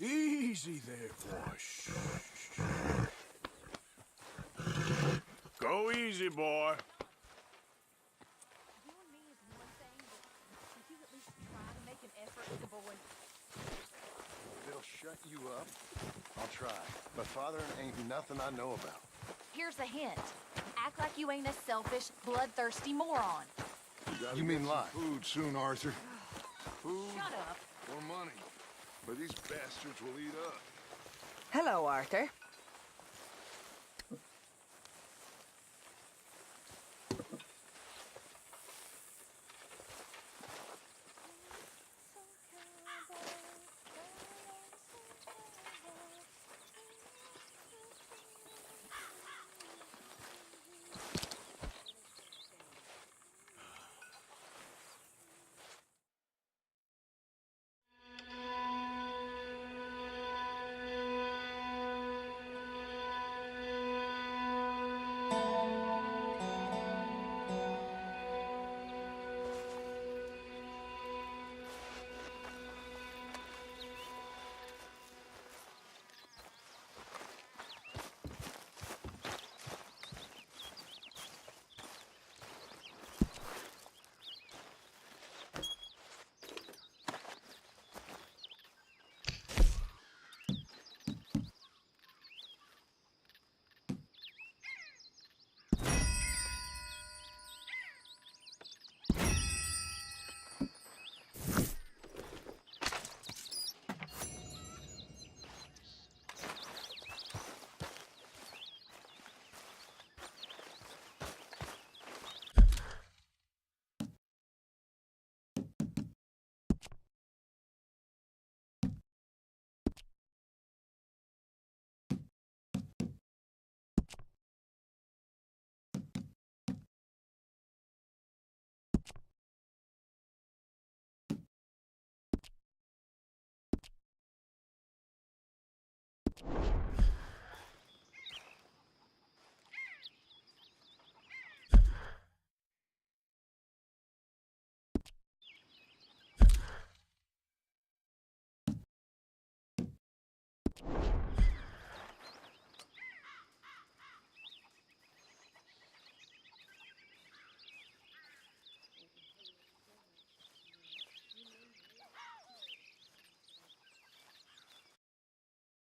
Speaker 14: Easy there, boy. Shh. Go easy, boy.
Speaker 4: They'll shut you up. I'll try. But father ain't nothing I know about.
Speaker 18: Here's a hint. Act like you ain't a selfish, bloodthirsty moron.
Speaker 4: You mean lie? Food soon, Arthur. Food
Speaker 20: Shut up.
Speaker 4: or money. But these bastards will eat up.
Speaker 20: Hello, Arthur.